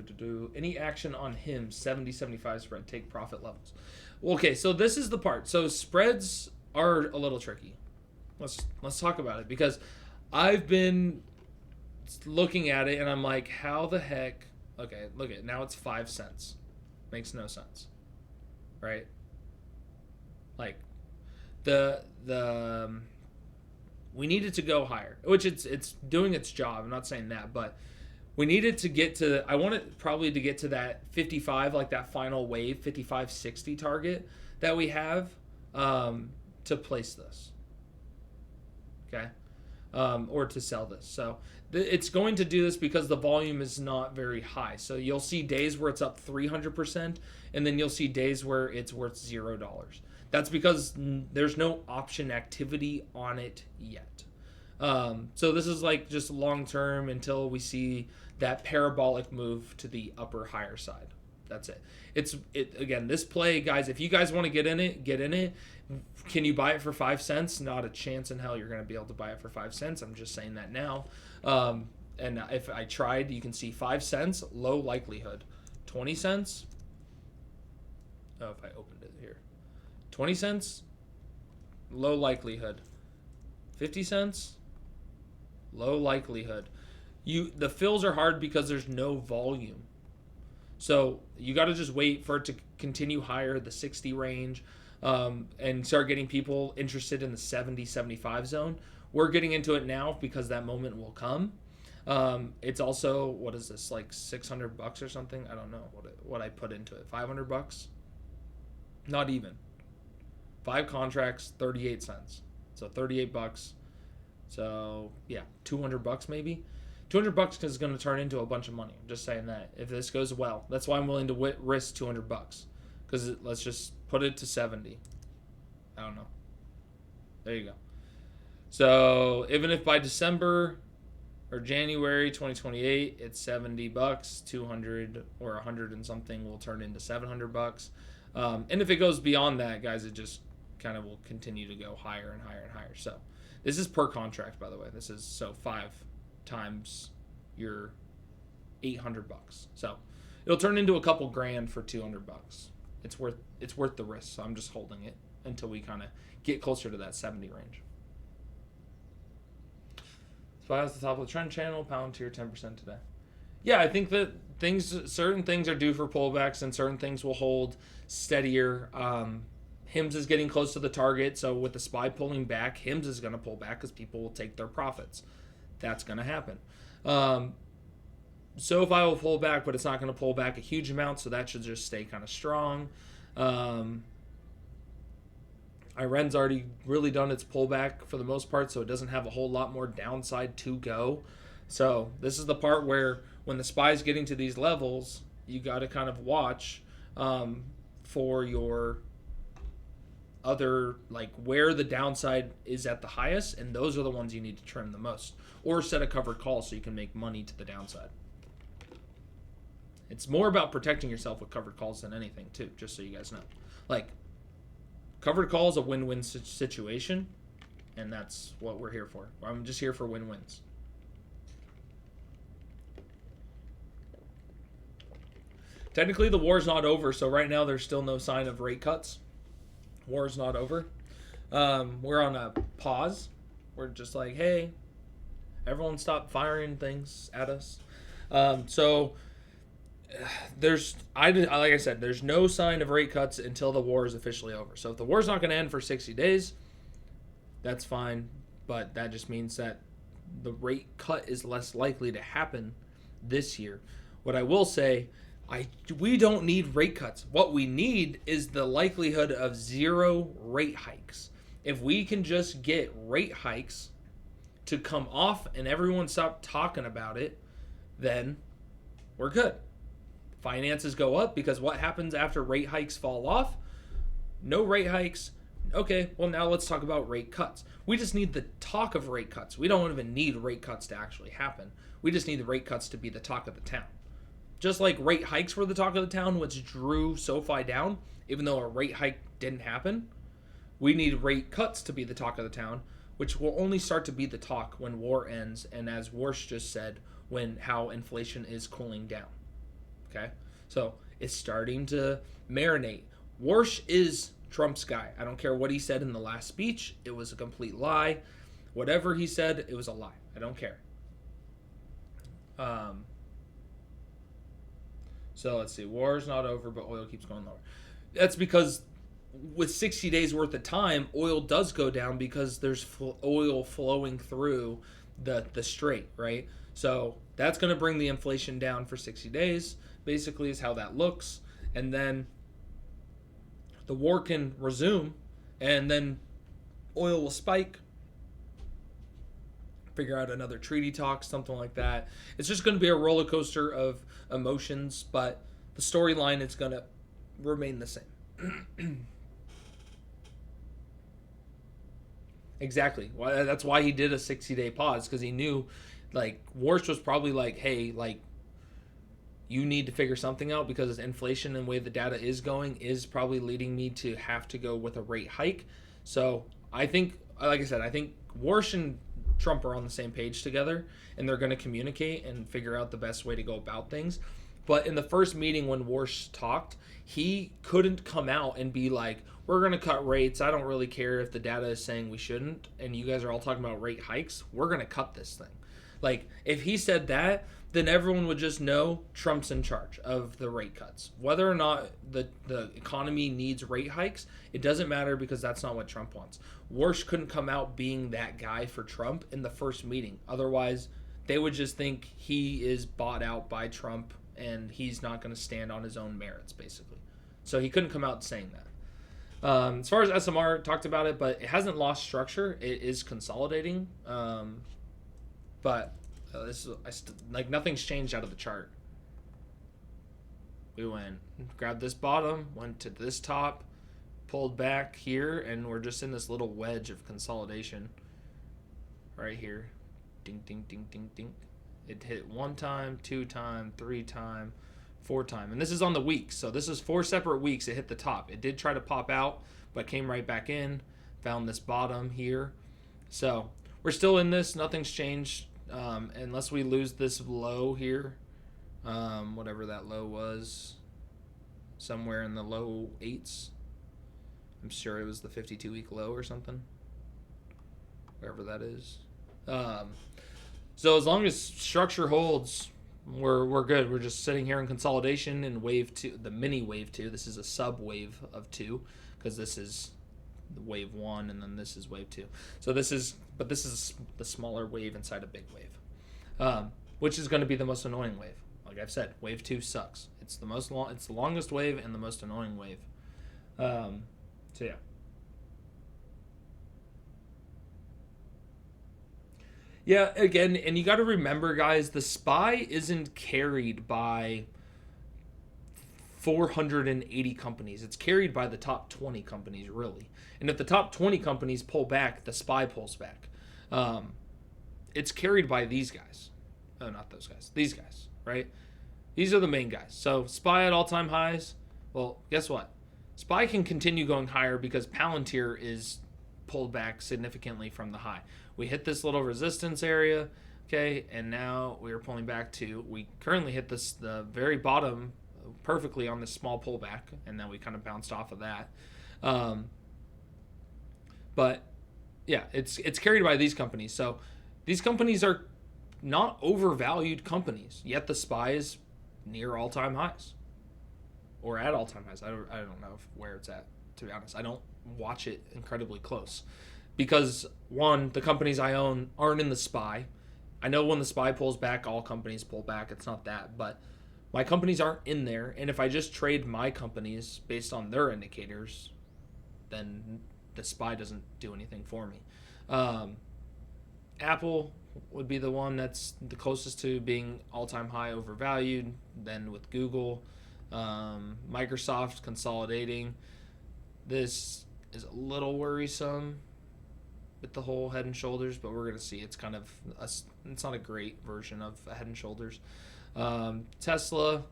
Any action on him 70-75 spread, take profit levels. Okay, so this is the part. So spreads are a little tricky. Let's talk about it, because I've been looking at it and I'm like, how the heck? Okay, look at it. Now it's 5 cents. Makes no sense, right? Like we needed to go higher, which it's doing its job. I'm not saying that, but we needed to get to, I want it probably to get to that 55, like that final wave 55-60 target that we have, to place this, okay, or to sell this. So it's going to do this because the volume is not very high. So you'll see days where it's up 300%, and then you'll see days where it's worth $0. That's because there's no option activity on it yet. So this is like just long term until we see that parabolic move to the upper higher side. That's it. Again, this play, guys, if you guys want to get in it, get in it. Can you buy it for 5 cents? Not a chance in hell you're going to be able to buy it for 5 cents. I'm just saying that now. And if I tried, you can see 5 cents, low likelihood. 20 cents. Oh, if I opened it here. 20 cents, low likelihood. 50 cents, low likelihood. The fills are hard because there's no volume. So you got to just wait for it to continue higher, the 60 range, and start getting people interested in the 70-75 zone. We're getting into it now because that moment will come. It's also, what is this, like $600 or something? I don't know what I put into it. $500? Not even. 5 contracts, 38 cents. So $38. So yeah, $200 maybe. $200 is going to turn into a bunch of money. I'm just saying that if this goes well, that's why I'm willing to risk $200. Because let's just put it to 70. I don't know. There you go. So even if by December or January 2028 it's $70, 200 or 100 and something will turn into $700. And if it goes beyond that, guys, it just kind of will continue to go higher and higher and higher. So this is per contract, by the way. This is 5 times your $800. So it'll turn into a couple grand for $200. It's worth the risk. So I'm just holding it until we kind of get closer to that 70 range. SPY is the top of the trend channel. Palantir 10% today. Yeah, I think that certain things are due for pullbacks and certain things will hold steadier. HIMS is getting close to the target, so with the SPY pulling back, HIMS is going to pull back because people will take their profits. That's going to happen. SoFi will pull back, but it's not going to pull back a huge amount, so that should just stay kind of strong. Iran's already really done its pullback for the most part, so it doesn't have a whole lot more downside to go. So this is the part where when the SPY is getting to these levels, you got to kind of watch for your other, like where the downside is at the highest, and those are the ones you need to trim the most, or set a covered call so you can make money to the downside. It's more about protecting yourself with covered calls than anything too, just so you guys know. Like, covered call is a win-win situation, and that's what we're here for. I'm just here for win-wins. Technically, the war's not over, so right now there's still no sign of rate cuts. War's not over. We're on a pause. We're just like, hey, everyone stop firing things at us. So like I said, there's no sign of rate cuts until the war is officially over. So if the war's not going to end for 60 days, that's fine. But that just means that the rate cut is less likely to happen this year. What I will say, we don't need rate cuts. What we need is the likelihood of zero rate hikes. If we can just get rate hikes to come off and everyone stop talking about it, then we're good. Finances go up because what happens after rate hikes fall off? No rate hikes. Okay, well, now let's talk about rate cuts. We just need the talk of rate cuts. We don't even need rate cuts to actually happen. We just need the rate cuts to be the talk of the town. Just like rate hikes were the talk of the town, which drew SoFi down, even though a rate hike didn't happen, we need rate cuts to be the talk of the town, which will only start to be the talk when war ends, and as Warsh just said, when how inflation is cooling down. Okay? So it's starting to marinate. Warsh is Trump's guy. I don't care what he said in the last speech. It was a complete lie. Whatever he said, it was a lie. I don't care. So let's see. War is not over, but oil keeps going lower. That's because with 60 days worth of time, oil does go down because there's oil flowing through the strait, right? So that's going to bring the inflation down for 60 days, basically is how that looks. And then the war can resume, and then oil will spike, figure out another treaty talk, something like that. It's just going to be a roller coaster of emotions, but the storyline is going to remain the same. Exactly. That's why he did a 60-day pause, because he knew, like, Warsh was probably like, hey, like, you need to figure something out because inflation and the way the data is going is probably leading me to have to go with a rate hike. So I think, like I said, I think Warsh and Trump are on the same page together, and they're going to communicate and figure out the best way to go about things. But in the first meeting when Warsh talked, he couldn't come out and be like, we're going to cut rates. I don't really care if the data is saying we shouldn't, and you guys are all talking about rate hikes. We're going to cut this thing. Like, if he said that, then everyone would just know Trump's in charge of the rate cuts. Whether or not the economy needs rate hikes, it doesn't matter because that's not what Trump wants. Warsh couldn't come out being that guy for Trump in the first meeting. Otherwise, they would just think he is bought out by Trump and he's not going to stand on his own merits, basically. So he couldn't come out saying that. As far as SMR, talked about it, but it hasn't lost structure. It is consolidating. But this is like nothing's changed out of the chart. We grabbed this bottom, went to this top, pulled back here, and we're just in this little wedge of consolidation right here. Ding, ding, ding, ding, ding. It hit 1 time, 2 time, 3 time, 4 time. And this is on the weeks. So this is 4 separate weeks. It hit the top. It did try to pop out, but came right back in. Found this bottom here. So we're still in this. Nothing's changed. Unless we lose this low here. Whatever that low was. Somewhere in the low 8s. I'm sure it was the 52-week low or something. Wherever that is. So as long as structure holds, we're good. We're just sitting here in consolidation in wave 2, the mini wave 2. This is a sub wave of 2 because this is the wave 1 and then this is wave 2. So this is the smaller wave inside a big wave, which is going to be the most annoying wave. Like I've said, wave 2 sucks. It's the longest wave and the most annoying wave. So yeah. Yeah, again, and you got to remember, guys, the SPY isn't carried by 480 companies. It's carried by the top 20 companies, really. And if the top 20 companies pull back, the SPY pulls back. It's carried by these guys. Oh, not those guys. These guys, right? These are the main guys. So SPY at all-time highs. Well, guess what? SPY can continue going higher because Palantir is pulled back significantly from the high. We hit this little resistance area, okay, and now we are pulling back to, we currently hit the very bottom perfectly on this small pullback, and then we kind of bounced off of that. But yeah, it's carried by these companies. So these companies are not overvalued companies, yet the SPY is near all-time highs or at all-time highs. I don't know where it's at, to be honest. I don't watch it incredibly close because, one, the companies I own aren't in the SPY. I know when the SPY pulls back, all companies pull back. It's not that, but my companies aren't in there. And if I just trade my companies based on their indicators, then the SPY doesn't do anything for me. Apple would be the one that's the closest to being all-time high overvalued. Then with Google, Microsoft consolidating. This is a little worrisome with the whole Head and Shoulders, but we're going to see. It's kind of it's not a great version of a Head and Shoulders. Tesla,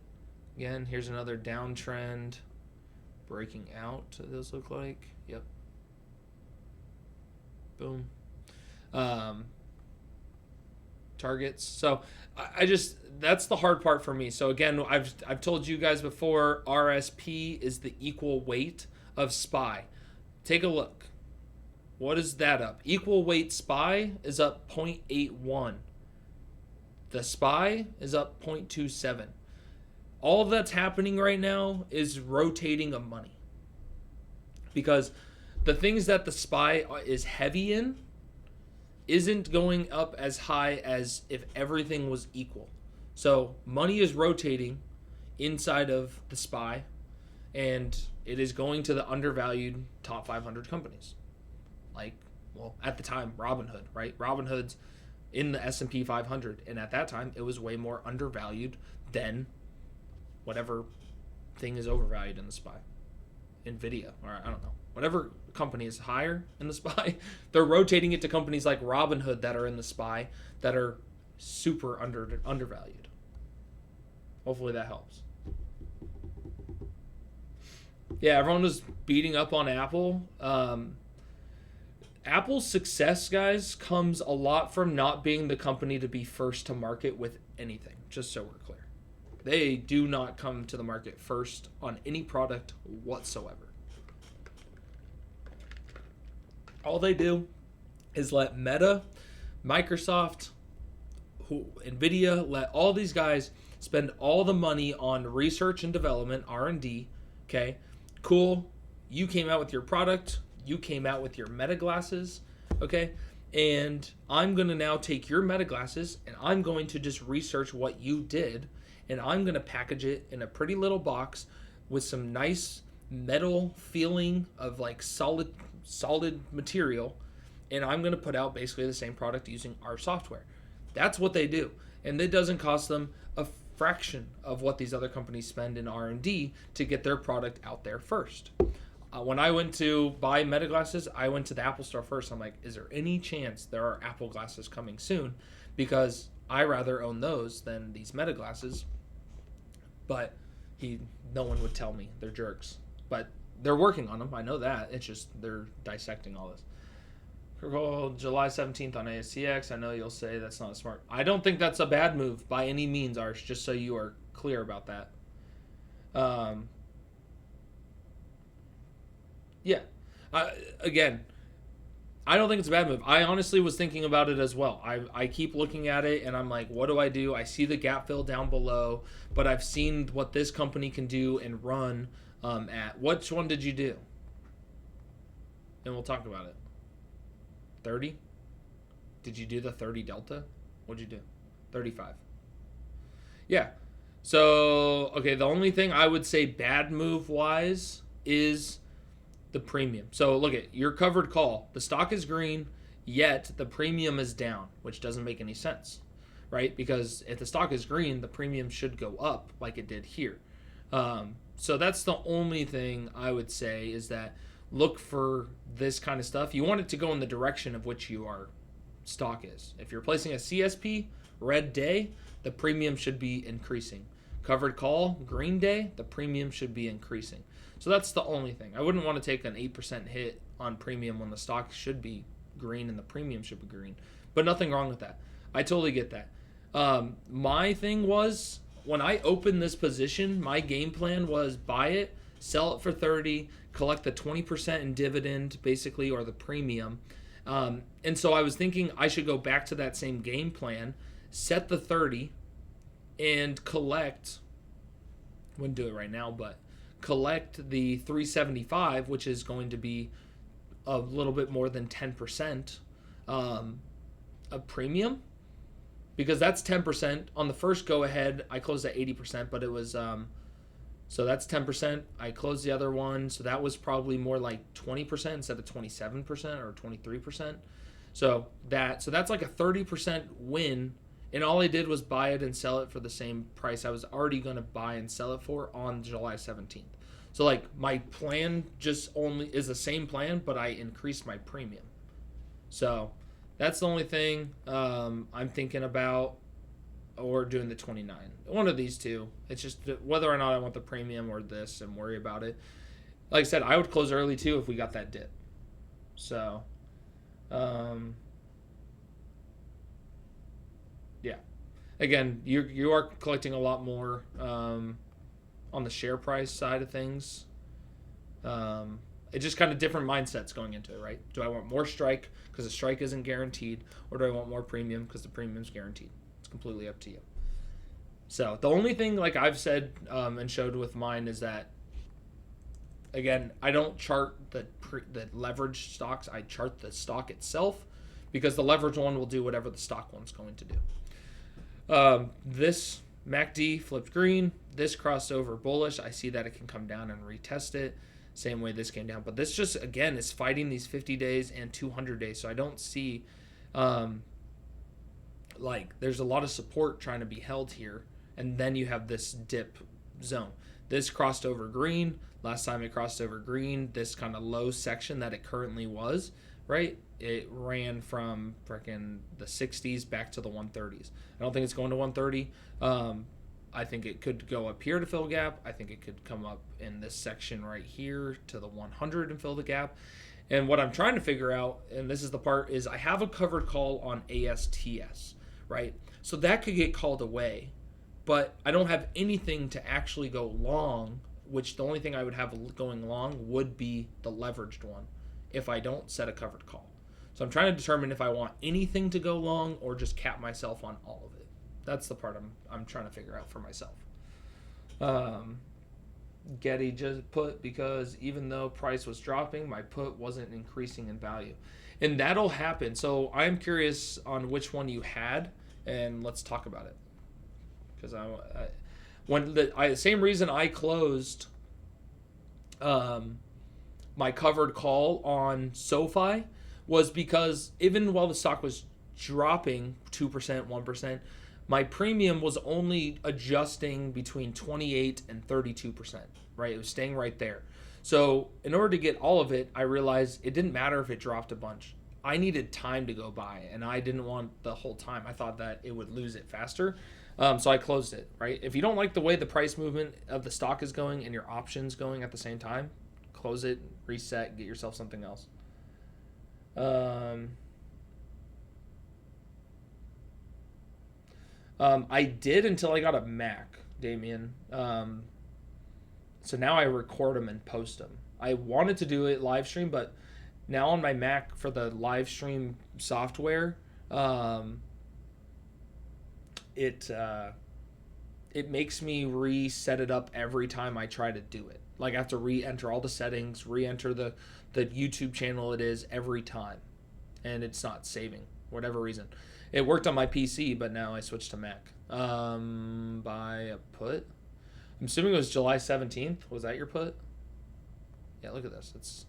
again, here's another downtrend breaking out. Does those look like? Yep. Boom. Targets. So I just, that's the hard part for me. So again, I've told you guys before, RSP is the equal weight of SPY. Take a look. What is that up? Equal weight SPY is up 0.81. The SPY is up 0.27. All that's happening right now is rotating of money. Because the things that the SPY is heavy in isn't going up as high as if everything was equal. So money is rotating inside of the SPY, and it is going to the undervalued top 500 companies. Like, well, at the time, Robinhood, right? Robinhood's in the S&P 500, and at that time, it was way more undervalued than whatever thing is overvalued in the SPY. Nvidia, or I don't know. Whatever company is higher in the SPY, they're rotating it to companies like Robinhood that are in the SPY that are super undervalued. Hopefully that helps. Yeah, everyone was beating up on Apple. Apple's success, guys, comes a lot from not being the company to be first to market with anything, just so we're clear. They do not come to the market first on any product whatsoever. All they do is let Meta, Microsoft, Nvidia, let all these guys spend all the money on research and development, R&D, okay? Cool. You came out with your product. You came out with your Meta glasses, okay? And I'm going to now take your Meta glasses and I'm going to just research what you did, and I'm going to package it in a pretty little box with some nice metal feeling of like solid material, and I'm going to put out basically the same product using our software. That's what they do, and it doesn't cost them a fraction of what these other companies spend in R&D to get their product out there first. When I went to buy Meta glasses, I went to the Apple store first. I'm like, is there any chance there are Apple glasses coming soon? Because I rather own those than these Meta glasses. But no one would tell me. They're jerks. But they're working on them. I know that. It's just they're dissecting all this. July 17th on ASTX. I know you'll say that's not smart. I don't think that's a bad move by any means, Arsh, just so you are clear about that. Yeah. Again, I don't think it's a bad move. I honestly was thinking about it as well. I keep looking at it, and I'm like, what do I do? I see the gap fill down below, but I've seen what this company can do and run at. Which one did you do? And we'll talk about it. 30? Did you do the 30 delta? What'd you do? 35. Yeah. So, okay, the only thing I would say bad move-wise is the premium. So, look at your covered call. The stock is green, yet the premium is down, which doesn't make any sense, right? Because if the stock is green, the premium should go up like it did here. So that's the only thing I would say is that look for this kind of stuff. You want it to go in the direction of which your stock is. If you're placing a CSP, red day, the premium should be increasing. Covered call, green day, the premium should be increasing. So that's the only thing. I wouldn't want to take an 8% hit on premium when the stock should be green and the premium should be green. But nothing wrong with that. I totally get that. My thing was, when I opened this position, my game plan was buy it, sell it for 30, collect the 20% in dividend, basically, or the premium. And so I was thinking I should go back to that same game plan, set the 30, and collect wouldn't do it right now, but collect the 375, which is going to be a little bit more than 10% a premium, because that's 10% on the first go ahead. I closed at 80%, but it was so that's 10%. I closed the other one, so that was probably more like 20% instead of 27% or 23%. So that's like a 30% win, and all I did was buy it and sell it for the same price I was already going to buy and sell it for on July 17th. So like my plan just only is the same plan, but I increased my premium. So that's the only thing I'm thinking about, or doing the 29. One of these two. It's just whether or not I want the premium or this and worry about it. Like I said, I would close early too if we got that dip. So, yeah. Again, you are collecting a lot more on the share price side of things. It's just kind of different mindsets going into it, right? Do I want more strike because the strike isn't guaranteed, or do I want more premium because the premium's guaranteed? It's completely up to you. So the only thing, like I've said and showed with mine, is that, again, I don't chart the leverage stocks. I chart the stock itself, because the leverage one will do whatever the stock one's going to do. This MACD flipped green. This crossed over bullish. I see that it can come down and retest it. Same way this came down. But this just, again, is fighting these 50 days and 200 days. So I don't see, there's a lot of support trying to be held here. And then you have this dip zone. This crossed over green. Last time it crossed over green, this kind of low section that it currently was, right? It ran from freaking the 60s back to the 130s. I don't think it's going to 130. I think it could go up here to fill gap. I think it could come up in this section right here to the 100 and fill the gap. And what I'm trying to figure out, and this is the part, is I have a covered call on ASTS, right? So that could get called away, but I don't have anything to actually go long, which the only thing I would have going long would be the leveraged one if I don't set a covered call. So I'm trying to determine if I want anything to go long or just cap myself on all of it. That's the part I'm trying to figure out for myself. Getty just put, because even though price was dropping, my put wasn't increasing in value. And that'll happen. So I'm curious on which one you had, and let's talk about it. Because same reason I closed my covered call on SoFi was because even while the stock was dropping 2%, 1%, my premium was only adjusting between 28 and 32%, right? It was staying right there. So in order to get all of it, I realized it didn't matter if it dropped a bunch. I needed time to go by, and I didn't want the whole time. I thought that it would lose it faster. So I closed it, right? If you don't like the way the price movement of the stock is going and your options going at the same time, close it, reset, get yourself something else. I did until I got a Mac, Damien. So now I record them and post them. I wanted to do it live stream, but now on my Mac for the live stream software, it makes me reset it up every time I try to do it. Like I have to re-enter all the settings, re-enter the YouTube channel it is every time, and it's not saving for whatever reason. It worked on my PC, but now I switched to Mac. Buy a put. I'm assuming it was July 17th. Was that your put? Yeah, look at this. It's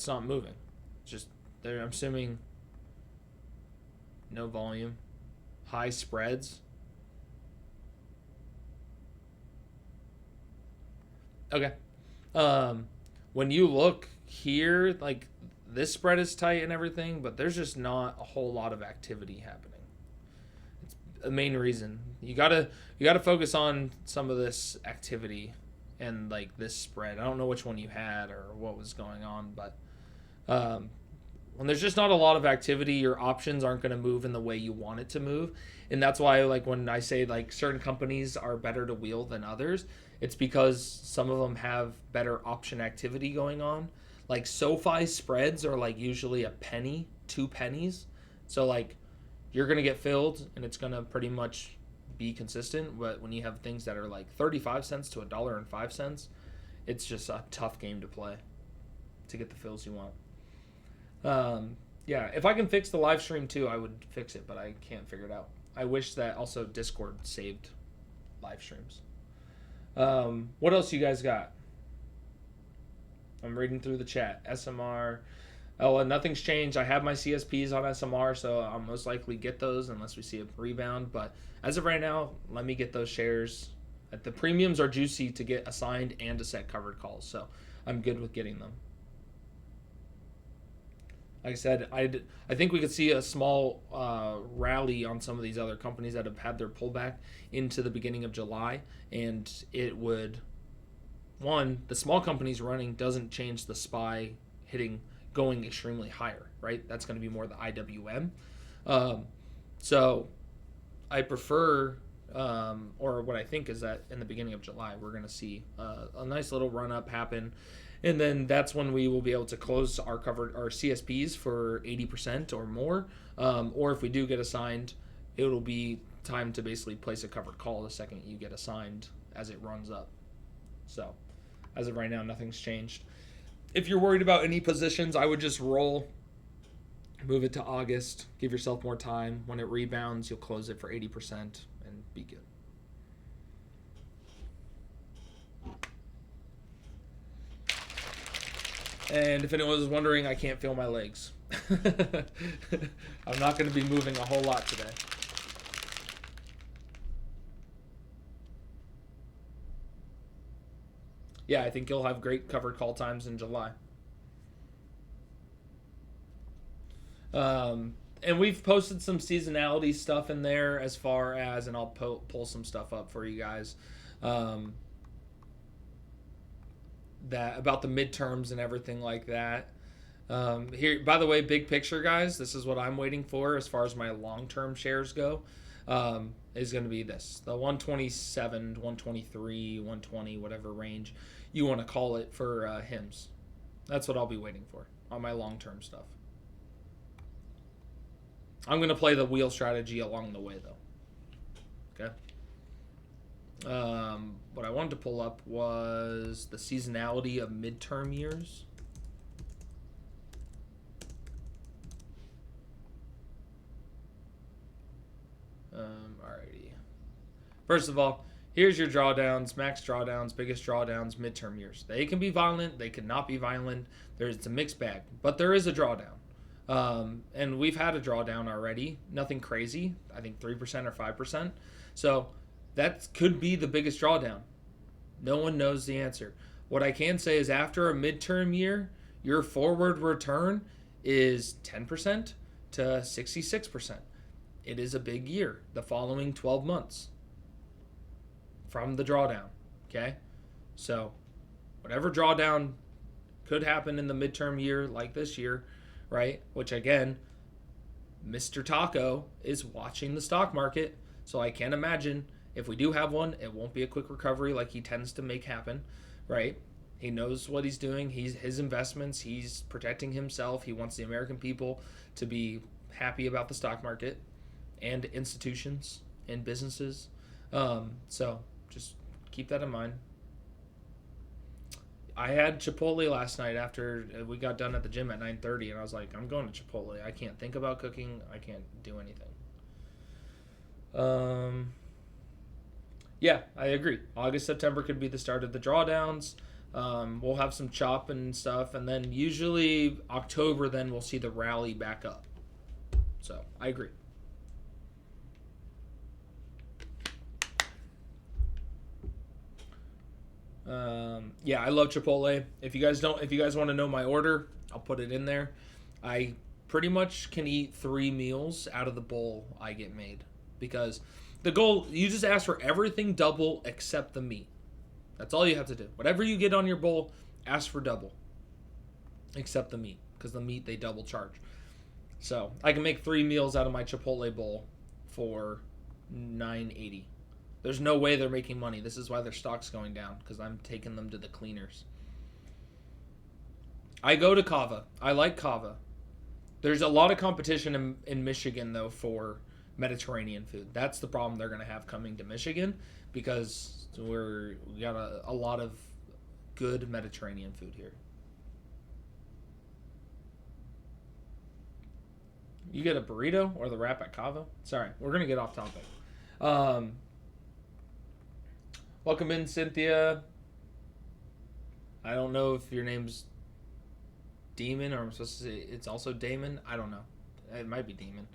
not moving. It's just there. I'm assuming no volume, high spreads. Okay. When you look here, like this spread is tight and everything, but there's just not a whole lot of activity happening. It's the main reason. You gotta focus on some of this activity and like this spread. I don't know which one you had or what was going on, but when there's just not a lot of activity, your options aren't going to move in the way you want it to move. And that's why, like, when I say like certain companies are better to wheel than others, it's because some of them have better option activity going on. Like SoFi spreads are like usually a penny, 2 pennies. So like you're going to get filled and it's going to pretty much be consistent. But when you have things that are like 35 cents to $1.05, it's just a tough game to play to get the fills you want. Yeah, if I can fix the live stream too, I would fix it, but I can't figure it out. I wish that also Discord saved live streams. What else you guys got? I'm reading through the chat. SMR. Oh, and nothing's changed. I have my CSPs on SMR, so I'll most likely get those unless we see a rebound. But as of right now, let me get those shares. The premiums are juicy to get assigned and to set covered calls, so I'm good with getting them. Like I said, I think we could see a small rally on some of these other companies that have had their pullback into the beginning of July, and it would, one, the small companies running doesn't change the SPY going extremely higher, right? That's going to be more the IWM. So I prefer, or what I think is that in the beginning of July, we're going to see a nice little run up happen. And then that's when we will be able to close our CSPs for 80% or more. Or if we do get assigned, it'll be time to basically place a covered call the second you get assigned as it runs up. So as of right now, nothing's changed. If you're worried about any positions, I would just roll, move it to August, give yourself more time. When it rebounds, you'll close it for 80% and be good. And if anyone was wondering, I can't feel my legs. I'm not going to be moving a whole lot today. Yeah, I think you'll have great covered call times in July. And we've posted some seasonality stuff in there as far as, and I'll pull some stuff up for you guys. That about the midterms and everything like that. Here, by the way, big picture, guys, this is what I'm waiting for as far as my long-term shares go. Is going to be this: the 127, 123, 120, whatever range you want to call it for HIMS. That's what I'll be waiting for on my long-term stuff. I'm going to play the wheel strategy along the way, though. Okay. What I wanted to pull up was the seasonality of midterm years. Alrighty. First of all, here's your drawdowns, max drawdowns, biggest drawdowns, midterm years. They can be violent. They can not be violent. It's a mixed bag, but there is a drawdown. And we've had a drawdown already. Nothing crazy. I think 3% or 5%. So that could be the biggest drawdown. No one knows the answer. What I can say is after a midterm year, your forward return is 10% to 66%. It is a big year, the following 12 months from the drawdown, okay? So whatever drawdown could happen in the midterm year like this year, right? Which again, Mr. Taco is watching the stock market, so I can't imagine if we do have one, it won't be a quick recovery like he tends to make happen, right? He knows what he's doing. His investments. He's protecting himself. He wants the American people to be happy about the stock market and institutions and businesses. So just keep that in mind. I had Chipotle last night after we got done at the gym at 9:30, and I was like, I'm going to Chipotle. I can't think about cooking. I can't do anything. Yeah, I agree. August, September could be the start of the drawdowns. We'll have some chop and stuff, and then usually October, then we'll see the rally back up. So I agree. Yeah, I love Chipotle. If you guys want to know my order, I'll put it in there. I pretty much can eat 3 meals out of the bowl I get made because the goal, you just ask for everything double except the meat. That's all you have to do. Whatever you get on your bowl, ask for double except the meat because the meat they double charge. So I can make 3 meals out of my Chipotle bowl for $9.80. There's no way they're making money. This is why their stock's going down, because I'm taking them to the cleaners. I go to Kava. I like Kava. There's a lot of competition in Michigan, though, for Mediterranean food. That's the problem they're going to have coming to Michigan, because we got a lot of good Mediterranean food here. You get a burrito or the wrap at Cavo? Sorry, we're going to get off topic. Welcome in, Cynthia. I don't know if your name's Demon, or I'm supposed to say it's also Damon. I don't know. It might be Demon.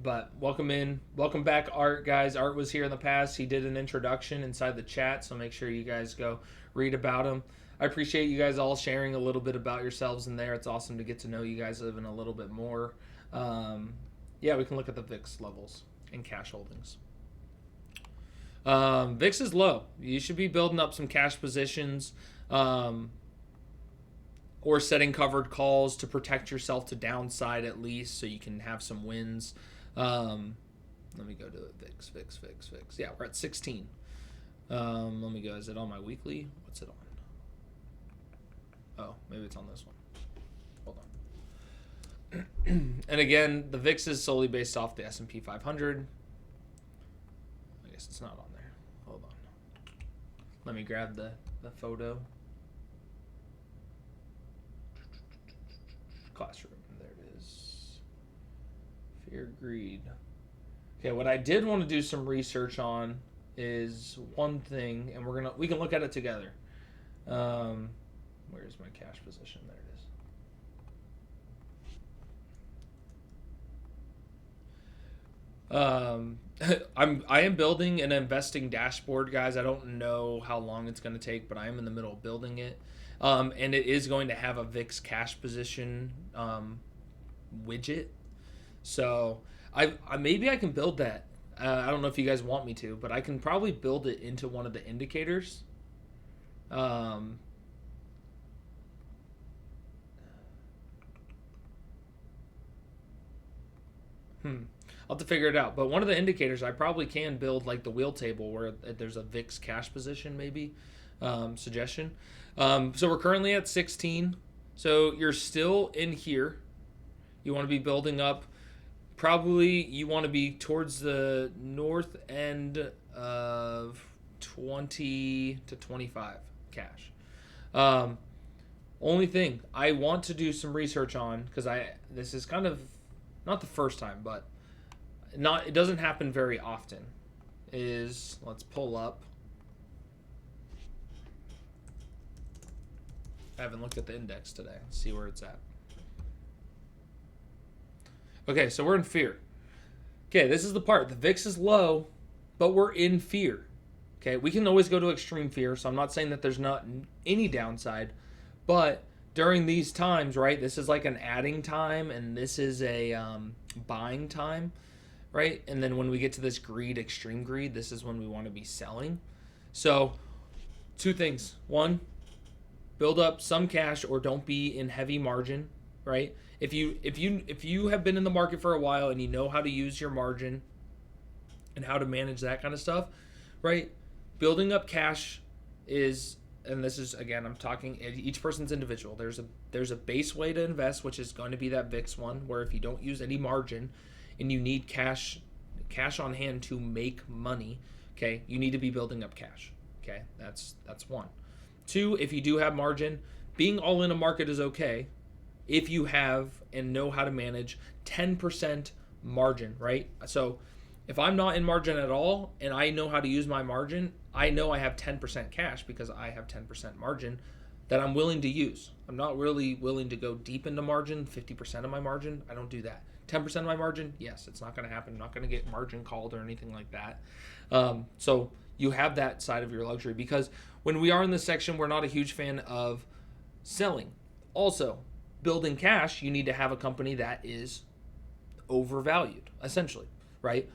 But welcome in. Welcome back, Art, guys. Art was here in the past. He did an introduction inside the chat, so make sure you guys go read about him. I appreciate you guys all sharing a little bit about yourselves in there. It's awesome to get to know you guys even a little bit more. Yeah, we can look at the VIX levels and cash holdings. VIX is low. You should be building up some cash positions, or setting covered calls to protect yourself to downside at least, so you can have some wins. Let me go to it. VIX. Yeah, we're at 16. Let me go. Is it on my weekly? What's it on? Oh, maybe it's on this one. Hold on. And again, the VIX is solely based off the S&P 500. I guess it's not on there. Hold on. Let me grab the photo. Classroom. There it is. Fear, greed. Okay, what I did want to do some research on is one thing, and we can look at it together. Where's my cash position? There it is. I am building an investing dashboard, guys. I don't know how long it's going to take, but I am in the middle of building it. And it is going to have a VIX cash position widget. So maybe I can build that. I don't know if you guys want me to, but I can probably build it into one of the indicators. I'll have to figure it out. But one of the indicators, I probably can build like the wheel table where there's a VIX cash position, maybe. Suggestion. So we're currently at 16. So you're still in here. You want to be building up. Probably you want to be towards the north end of 20 to 25 cash. Only thing I want to do some research on, because this is kind of not the first time, but it doesn't happen very often, is let's pull up. I haven't looked at the index today. Let's see where it's at. Okay, so we're in fear. Okay, this is the part. The VIX is low, but we're in fear. Okay, we can always go to extreme fear, so I'm not saying that there's not any downside, but during these times, right, this is like an adding time, and this is a buying time, right? And then when we get to this greed, extreme greed, this is when we want to be selling. So, two things. One, build up some cash or don't be in heavy margin, right? If you have been in the market for a while and you know how to use your margin and how to manage that kind of stuff, right? Building up cash is, and this is, again, I'm talking, each person's individual. There's a base way to invest, which is going to be that VIX one, where if you don't use any margin and you need cash on hand to make money, okay, you need to be building up cash. Okay, that's one. Two, if you do have margin, being all in a market is okay if you have and know how to manage 10% margin, right? So if I'm not in margin at all and I know how to use my margin, I know I have 10% cash because I have 10% margin that I'm willing to use. I'm not really willing to go deep into margin, 50% of my margin. I don't do that. 10% of my margin, yes, it's not going to happen. I'm not going to get margin called or anything like that. So you have that side of your luxury, because when we are in this section, we're not a huge fan of selling. Also, building cash, you need to have a company that is overvalued, essentially, right?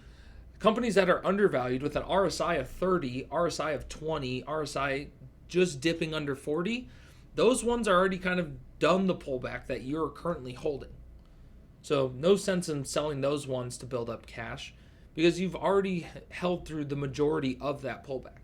Companies that are undervalued with an RSI of 30, RSI of 20, RSI just dipping under 40, those ones are already kind of done the pullback that you're currently holding. So no sense in selling those ones to build up cash, because you've already held through the majority of that pullback.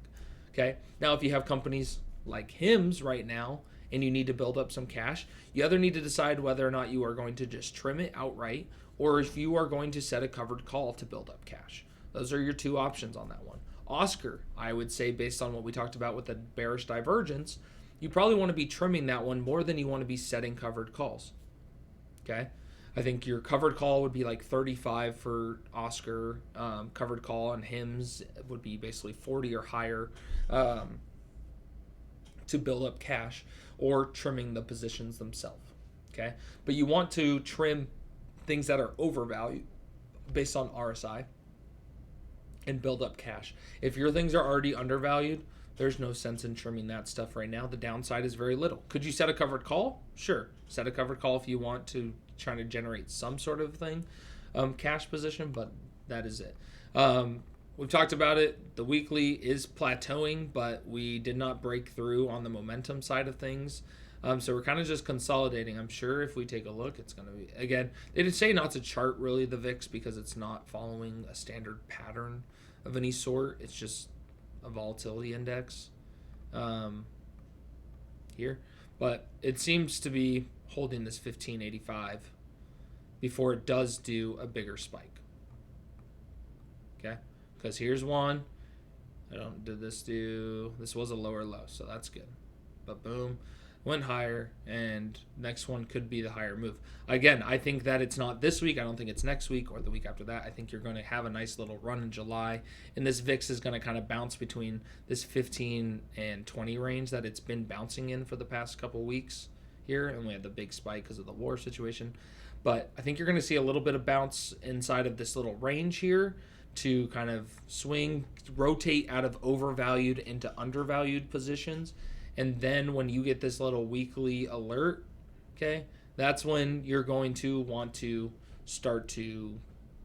Okay. Now, if you have companies like HIMS right now, and you need to build up some cash, you either need to decide whether or not you are going to just trim it outright, or if you are going to set a covered call to build up cash. Those are your two options on that one. Oscar, I would say, based on what we talked about with the bearish divergence, you probably want to be trimming that one more than you want to be setting covered calls. Okay? I think your covered call would be like 35 for Oscar. Covered call on HIMS would be basically 40 or higher to build up cash, or trimming the positions themselves. Okay? But you want to trim things that are overvalued based on RSI and build up cash. If your things are already undervalued, there's no sense in trimming that stuff right now. The downside is very little. Could you set a covered call? Sure. Set a covered call if you want to try to generate some sort of thing, cash position, but that is it. We've talked about it. The weekly is plateauing, but we did not break through on the momentum side of things. So we're kind of just consolidating. I'm sure if we take a look, it's going to be, again, they did say not to chart really the VIX because it's not following a standard pattern of any sort. It's just a volatility index here. But it seems to be holding this 1585 before it does do a bigger spike. Okay? Because here's one. This was a lower low, so that's good. But boom, went higher, and next one could be the higher move. Again, I think that it's not this week. I don't think it's next week or the week after that. I think you're going to have a nice little run in July, and this VIX is going to kind of bounce between this 15 and 20 range that it's been bouncing in for the past couple weeks here, and we had the big spike because of the war situation. But I think you're going to see a little bit of bounce inside of this little range here to kind of swing, rotate out of overvalued into undervalued positions. And then when you get this little weekly alert, okay, that's when you're going to want to start to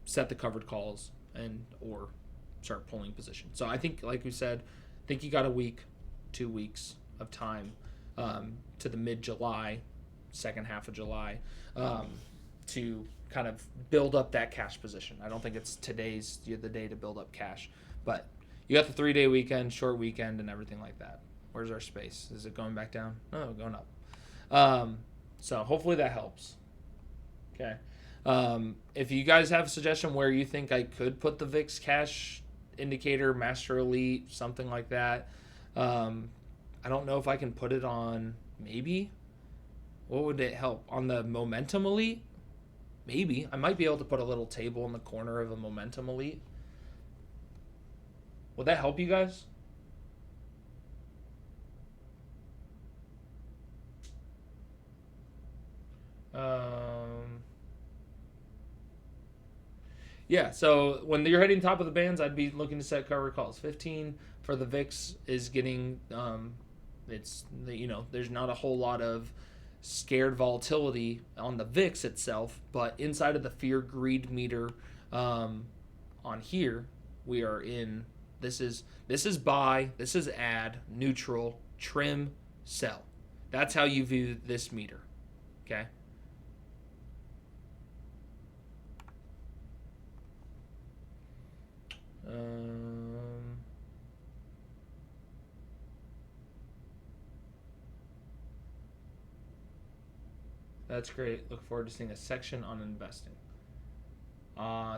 set the covered calls and or start pulling position. So I think, like we said, I think you got a week, 2 weeks of time to the mid-July, second half of July, to kind of build up that cash position. I don't think it's today's the day to build up cash, but you got the 3-day weekend, short weekend, and everything like that. Where's our space? Is it going back down? No, going up. So hopefully that helps. Okay. If you guys have a suggestion where you think I could put the VIX cash indicator, Master Elite, something like that, I don't know if I can put it on, maybe. What would it help? On the Momentum Elite? Maybe. I might be able to put a little table in the corner of a Momentum Elite. Would that help you guys? Yeah, so when you're hitting top of the bands, I'd be looking to set cover calls. 15 for the VIX is getting, there's not a whole lot of scared volatility on the VIX itself, but inside of the fear greed meter on here, we are in, this is buy, this is add, neutral, trim, sell. That's how you view this meter, okay? That's great. Look forward to seeing a section on investing.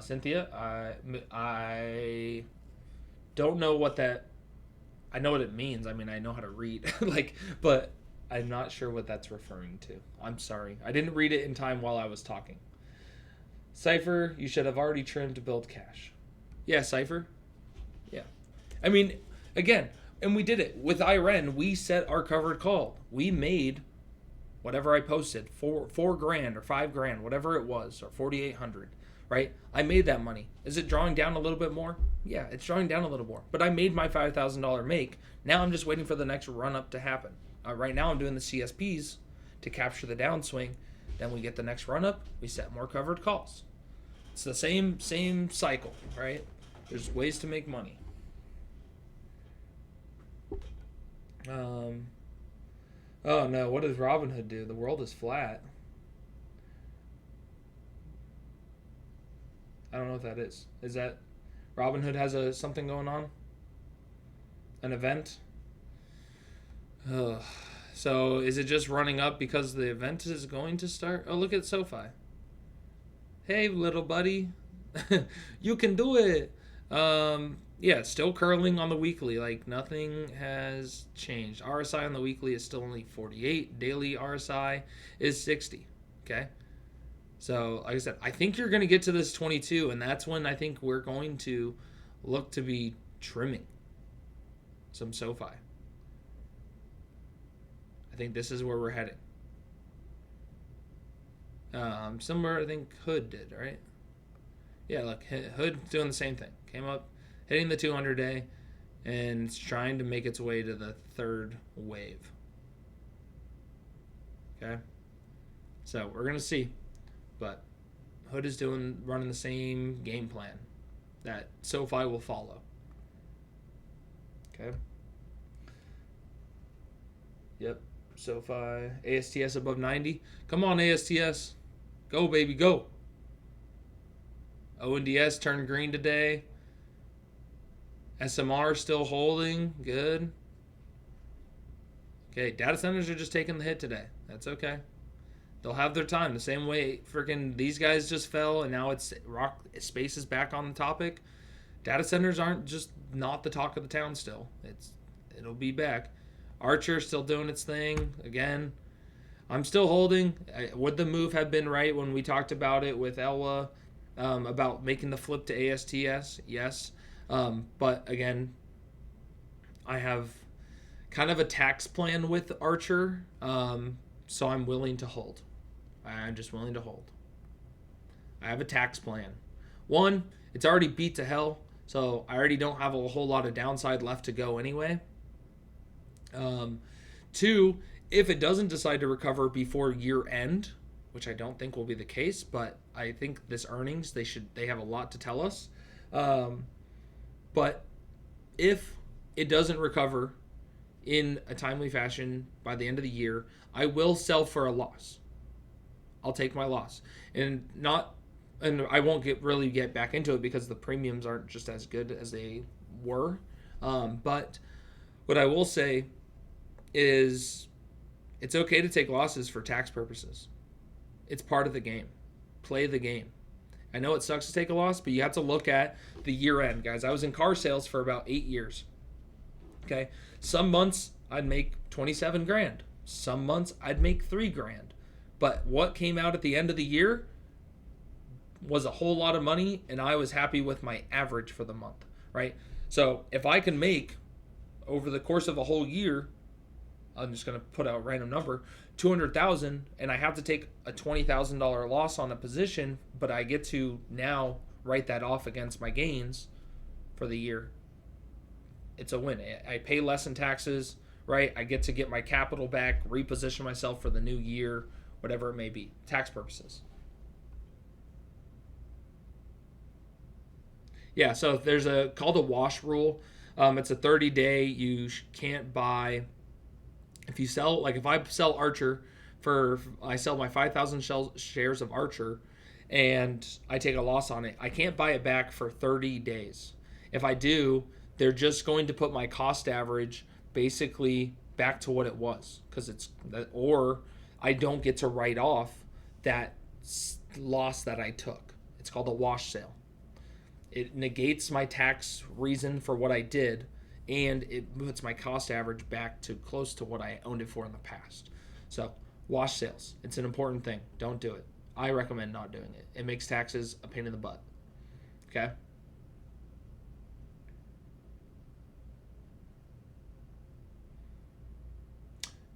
Cynthia, I don't know what that. I know what it means. I mean, I know how to read, but I'm not sure what that's referring to. I'm sorry. I didn't read it in time while I was talking. Cypher, you should have already trimmed to build cash. Yeah, Cypher. Yeah. I mean, again, and we did it. With IREN, we set our covered call. We made whatever I posted, $4,000 or $5,000, whatever it was, or 4,800, right? I made that money. Is it drawing down a little bit more? Yeah, it's drawing down a little more. But I made my $5,000 make. Now I'm just waiting for the next run up to happen. Right now I'm doing the CSPs to capture the downswing. Then we get the next run up. We set more covered calls. It's the same cycle, right? There's ways to make money. Oh no, what does Robinhood do? The world is flat. I don't know what that is. Is that Robinhood has something going on? An event? Ugh. So is it just running up because the event is going to start? Oh, look at SoFi. Hey, little buddy. You can do it. Yeah, still curling on the weekly. Like nothing has changed. RSI on the weekly is still only 48. Daily RSI is 60. Okay. So, like I said, I think you're going to get to this 22, and that's when I think we're going to look to be trimming some SoFi. I think this is where we're heading. Somewhere I think Hood did, right? Yeah, look, Hood doing the same thing. Came up, hitting the 200 day, and it's trying to make its way to the third wave. Okay? So, we're going to see. But Hood is running the same game plan that SoFi will follow. Okay. Yep. SoFi. ASTS above 90. Come on, ASTS. Go, baby, go. ONDS turned green today. SMR still holding. Good. Okay, data centers are just taking the hit today. That's okay. They'll have their time. The same way freaking these guys just fell, and now it's space is back on the topic. Data centers aren't just not the talk of the town still. It'll be back. Archer still doing its thing again. I'm still holding. Would the move have been right when we talked about it with Ella about making the flip to ASTS? Yes. But again, I have kind of a tax plan with Archer, so I'm willing to hold. I'm just willing to hold. I have a tax plan. One, it's already beat to hell, so I already don't have a whole lot of downside left to go anyway. Two, if it doesn't decide to recover before year end, which I don't think will be the case, but I think this earnings they have a lot to tell us. But if it doesn't recover in a timely fashion by the end of the year, I will sell for a loss. I'll take my loss, and I won't get back into it because the premiums aren't just as good as they were. But what I will say is it's okay to take losses for tax purposes. It's part of the game. Play the game. I know it sucks to take a loss, but you have to look at the year end, guys. I was in car sales for about 8 years. Okay. Some months I'd make 27 grand. Some months I'd make 3 grand. But what came out at the end of the year was a whole lot of money, and I was happy with my average for the month, right? So if I can make, over the course of a whole year, I'm just going to put out a random number, 200,000, and I have to take a $20,000 loss on a position, but I get to now write that off against my gains for the year. It's a win. I pay less in taxes, right? I get to get my capital back, reposition myself for the new year, whatever it may be, tax purposes. Yeah, so there's called a wash rule. It's a 30-day. You can't buy. If you sell, like if I sell Archer I sell my 5,000 shares of Archer, and I take a loss on it, I can't buy it back for 30 days. If I do, they're just going to put my cost average basically back to what it was, or I don't get to write off that loss that I took. It's called a wash sale. It negates my tax reason for what I did, and it puts my cost average back to close to what I owned it for in the past. So, wash sales. It's an important thing. Don't do it. I recommend not doing it. It makes taxes a pain in the butt. Okay?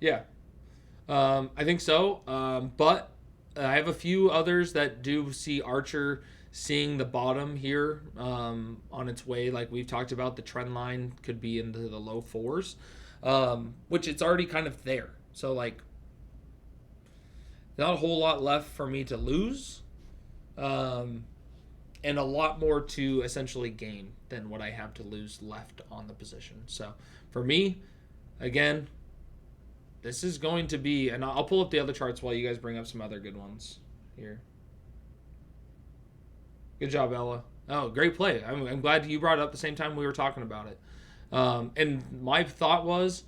Yeah. I think so. But I have a few others that do see Archer seeing the bottom here on its way. Like we've talked about, the trend line could be into the low fours, which it's already kind of there. So like not a whole lot left for me to lose, and a lot more to essentially gain than what I have to lose left on the position. So for me, again, this is going to be, and I'll pull up the other charts while you guys bring up some other good ones here. Good job, Ella. Oh, great play. I'm glad you brought it up the same time we were talking about it. And my thought was,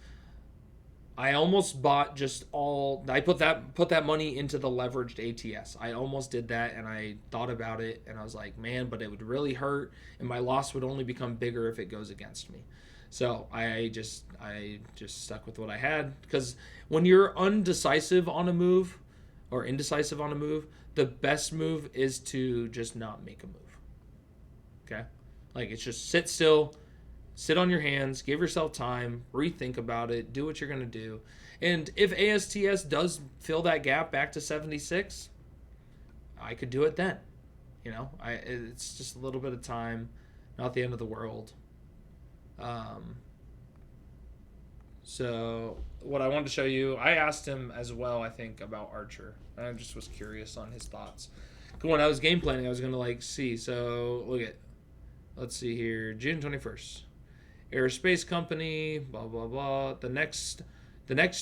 I almost bought just all. I put that money into the leveraged ATS. I almost did that, and I thought about it, and I was like, man, but it would really hurt, and my loss would only become bigger if it goes against me. So I just stuck with what I had, because when you're undecisive on a move, or indecisive on a move, the best move is to just not make a move. Okay, like it's just sit still, sit on your hands, give yourself time, rethink about it, do what you're going to do. And if ASTS does fill that gap back to 76, I could do it then. It's just a little bit of time, not the end of the world. So what I wanted to show you, I asked him as well, I think, about Archer. I just was curious on his thoughts. When I was game planning, I was going to see. So let's see here, June 21st. Aerospace company, blah blah blah. The next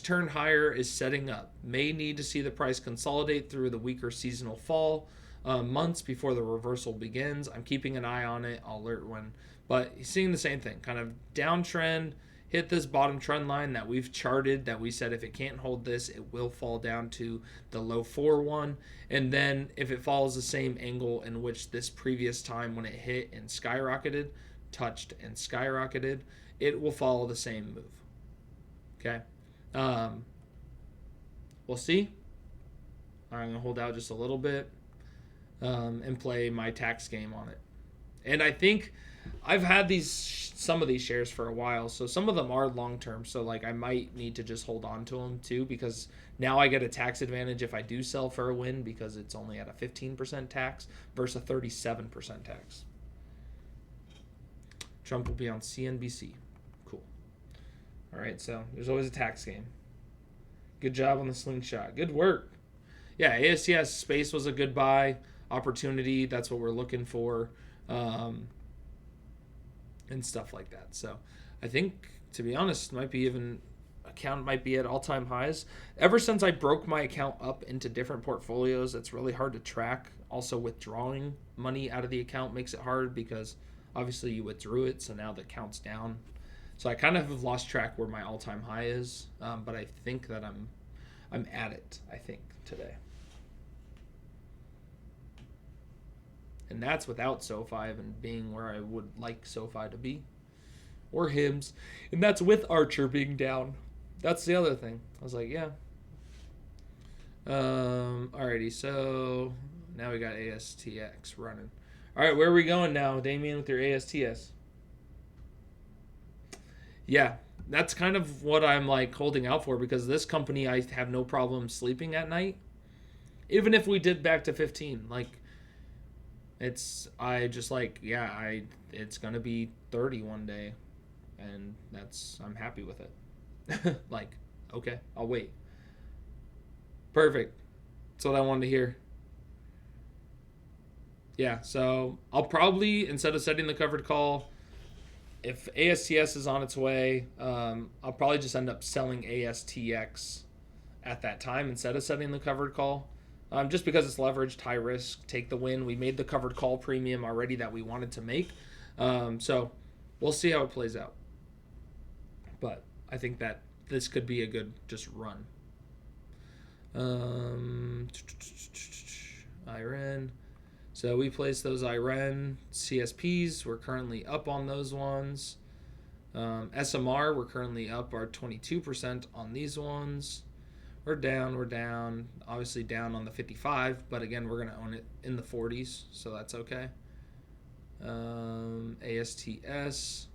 turn higher is setting up. May need to see the price consolidate through the weaker seasonal fall months before the reversal begins. I'm keeping an eye on it. I'll alert when. But he's seeing the same thing, kind of downtrend. Hit this bottom trend line that we've charted, that we said if it can't hold this, it will fall down to the low 4-1. And then if it follows the same angle in which this previous time when it hit and skyrocketed, touched and skyrocketed, it will follow the same move. Okay. We'll see. I'm going to hold out just a little bit and play my tax game on it. And I think I've had some of these shares for a while, so some of them are long term. So I might need to just hold on to them too, because now I get a tax advantage if I do sell for a win, because it's only at a 15% tax versus a 37% tax. Trump will be on CNBC. Cool. All right, so there's always a tax game. Good job on the slingshot. Good work. Yeah, ASTS space was a good buy opportunity. That's what we're looking for. And stuff like that. So I think, to be honest, account might be at all-time highs. Ever since I broke my account up into different portfolios, it's really hard to track. Also, withdrawing money out of the account makes it hard, because obviously you withdrew it, so now the count's down. So I kind of have lost track where my all-time high is, but I think that I'm at it, I think, today. And that's without SoFi even being where I would like SoFi to be, or Hims. And that's with Archer being down. That's the other thing. I was like, yeah. Alrighty, so now we got ASTX running. All right, where are we going now, Damien, with your ASTS? Yeah, that's kind of what I'm holding out for, because this company, I have no problem sleeping at night. Even if we did back to 15, it's going to be 30 one day, and I'm happy with it. Okay, I'll wait. Perfect. That's what I wanted to hear. Yeah, so I'll probably, instead of setting the covered call, if ASTS is on its way, I'll probably just end up selling ASTX at that time instead of setting the covered call. Just because it's leveraged, high risk, take the win. We made the covered call premium already that we wanted to make. So we'll see how it plays out. But I think that this could be a good just run. IREN. So we placed those IREN CSPs. We're currently up on those ones. SMR, we're currently up our 22% on these ones. We're down. Obviously down on the 55, but again, we're going to own it in the 40s, so that's okay. ASTS.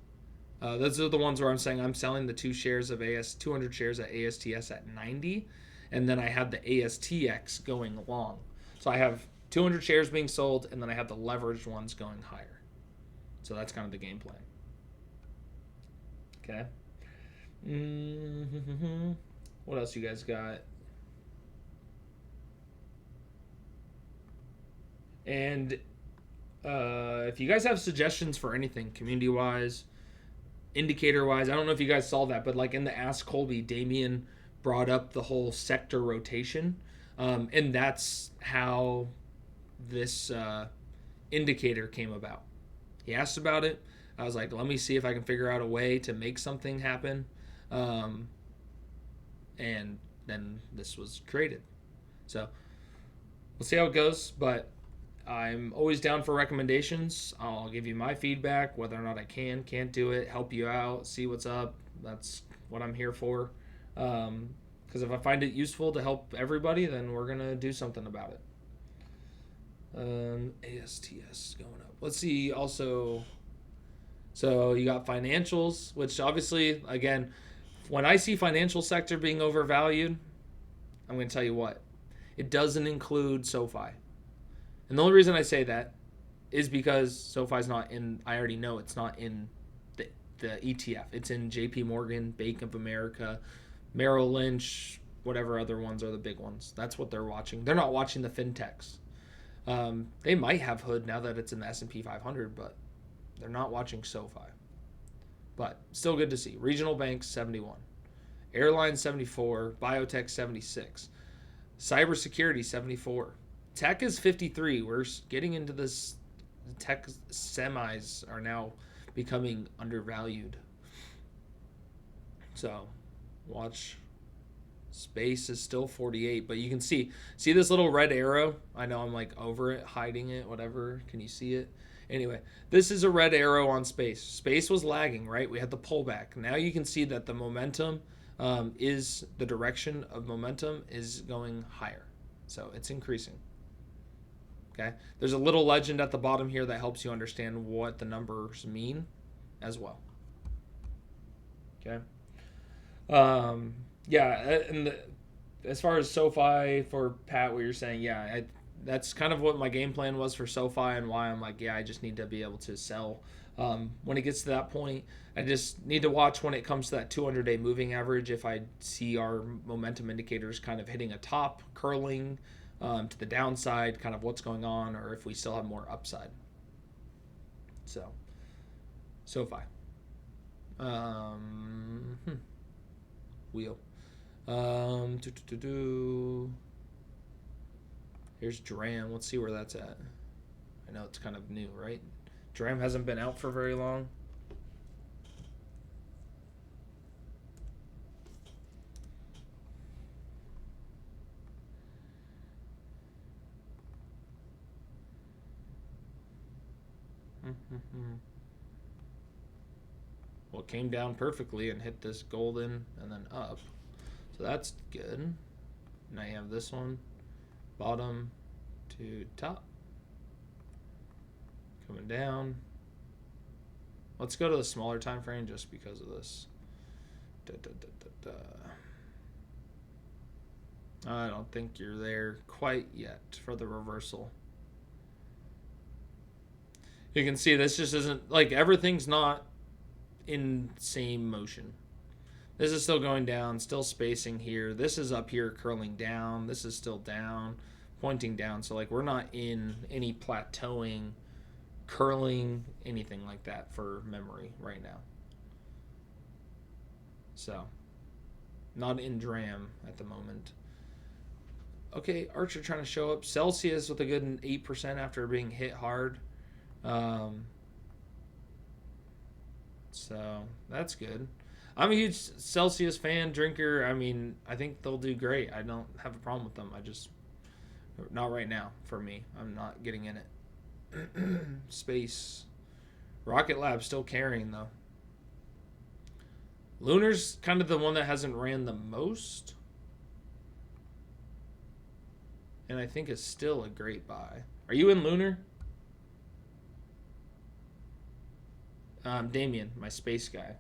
Those are the ones where I'm saying I'm selling the 200 shares of ASTS at 90, and then I have the ASTX going long. So I have 200 shares being sold, and then I have the leveraged ones going higher. So that's kind of the game plan. Okay. What else you guys got? And if you guys have suggestions for anything, community-wise, indicator-wise, I don't know if you guys saw that, but in the Ask Colby, Damien brought up the whole sector rotation, and that's how this indicator came about. He asked about it. I was like, let me see if I can figure out a way to make something happen. and then this was created. So we'll see how it goes, but I'm always down for recommendations. I'll give you my feedback, whether or not I can't do it, help you out, see what's up. That's what I'm here for. Because if I find it useful to help everybody, then we're going to do something about it. ASTS going up. Let's see also. So you got financials, which obviously, again, when I see financial sector being overvalued, I'm going to tell you what. It doesn't include SoFi. And the only reason I say that is because SoFi's not in, I already know it's not in the ETF. It's in JP Morgan, Bank of America, Merrill Lynch, whatever other ones are the big ones. That's what they're watching. They're not watching the fintechs. They might have Hood now that it's in the S&P 500, but they're not watching SoFi. But still good to see. Regional banks, 71. Airlines, 74. Biotech, 76. Cybersecurity, 74. Tech is 53. We're getting into this. Tech semis are now becoming undervalued. So, watch. Space is still 48, but you can see this little red arrow. I know I'm like over it, hiding it, whatever. Can you see it? Anyway, this is a red arrow on space. Space was lagging, right? We had the pullback. Now you can see that the momentum is the direction of momentum is going higher. So it's increasing. Okay. There's a little legend at the bottom here that helps you understand what the numbers mean as well. Okay. Yeah, and as far as SoFi for Pat, what you're saying, yeah, that's kind of what my game plan was for SoFi and why I'm like, yeah, I just need to be able to sell. When it gets to that point, I just need to watch when it comes to that 200-day moving average. If I see our momentum indicators kind of hitting a top, curling to the downside, kind of what's going on, or if we still have more upside. So, SoFi. Wheel. Here's DRAM. Let's see where that's at. I know it's kind of new, right? DRAM hasn't been out for very long. Well, it came down perfectly and hit this golden and then up. So that's good. Now you have this one, bottom to top, coming down. Let's go to the smaller time frame just because of this. I don't think you're there quite yet for the reversal. You can see this just isn't, like, everything's not in same motion. This is still going down, still spacing here. This is up here curling down. This is still down, pointing down. So, like, we're not in any plateauing, curling, anything like that for memory right now. So, not in DRAM at the moment. Okay, Archer trying to show up. Celsius with a good 8% after being hit hard. So, that's good. I'm a huge Celsius fan, drinker. I mean, I think they'll do great. I don't have a problem with them. I just, not right now for me. I'm not getting in it. Space. Rocket Lab still carrying, though. Lunar's kind of the one that hasn't ran the most. And I think is still a great buy. Are you in Lunar? Damien, my space guy.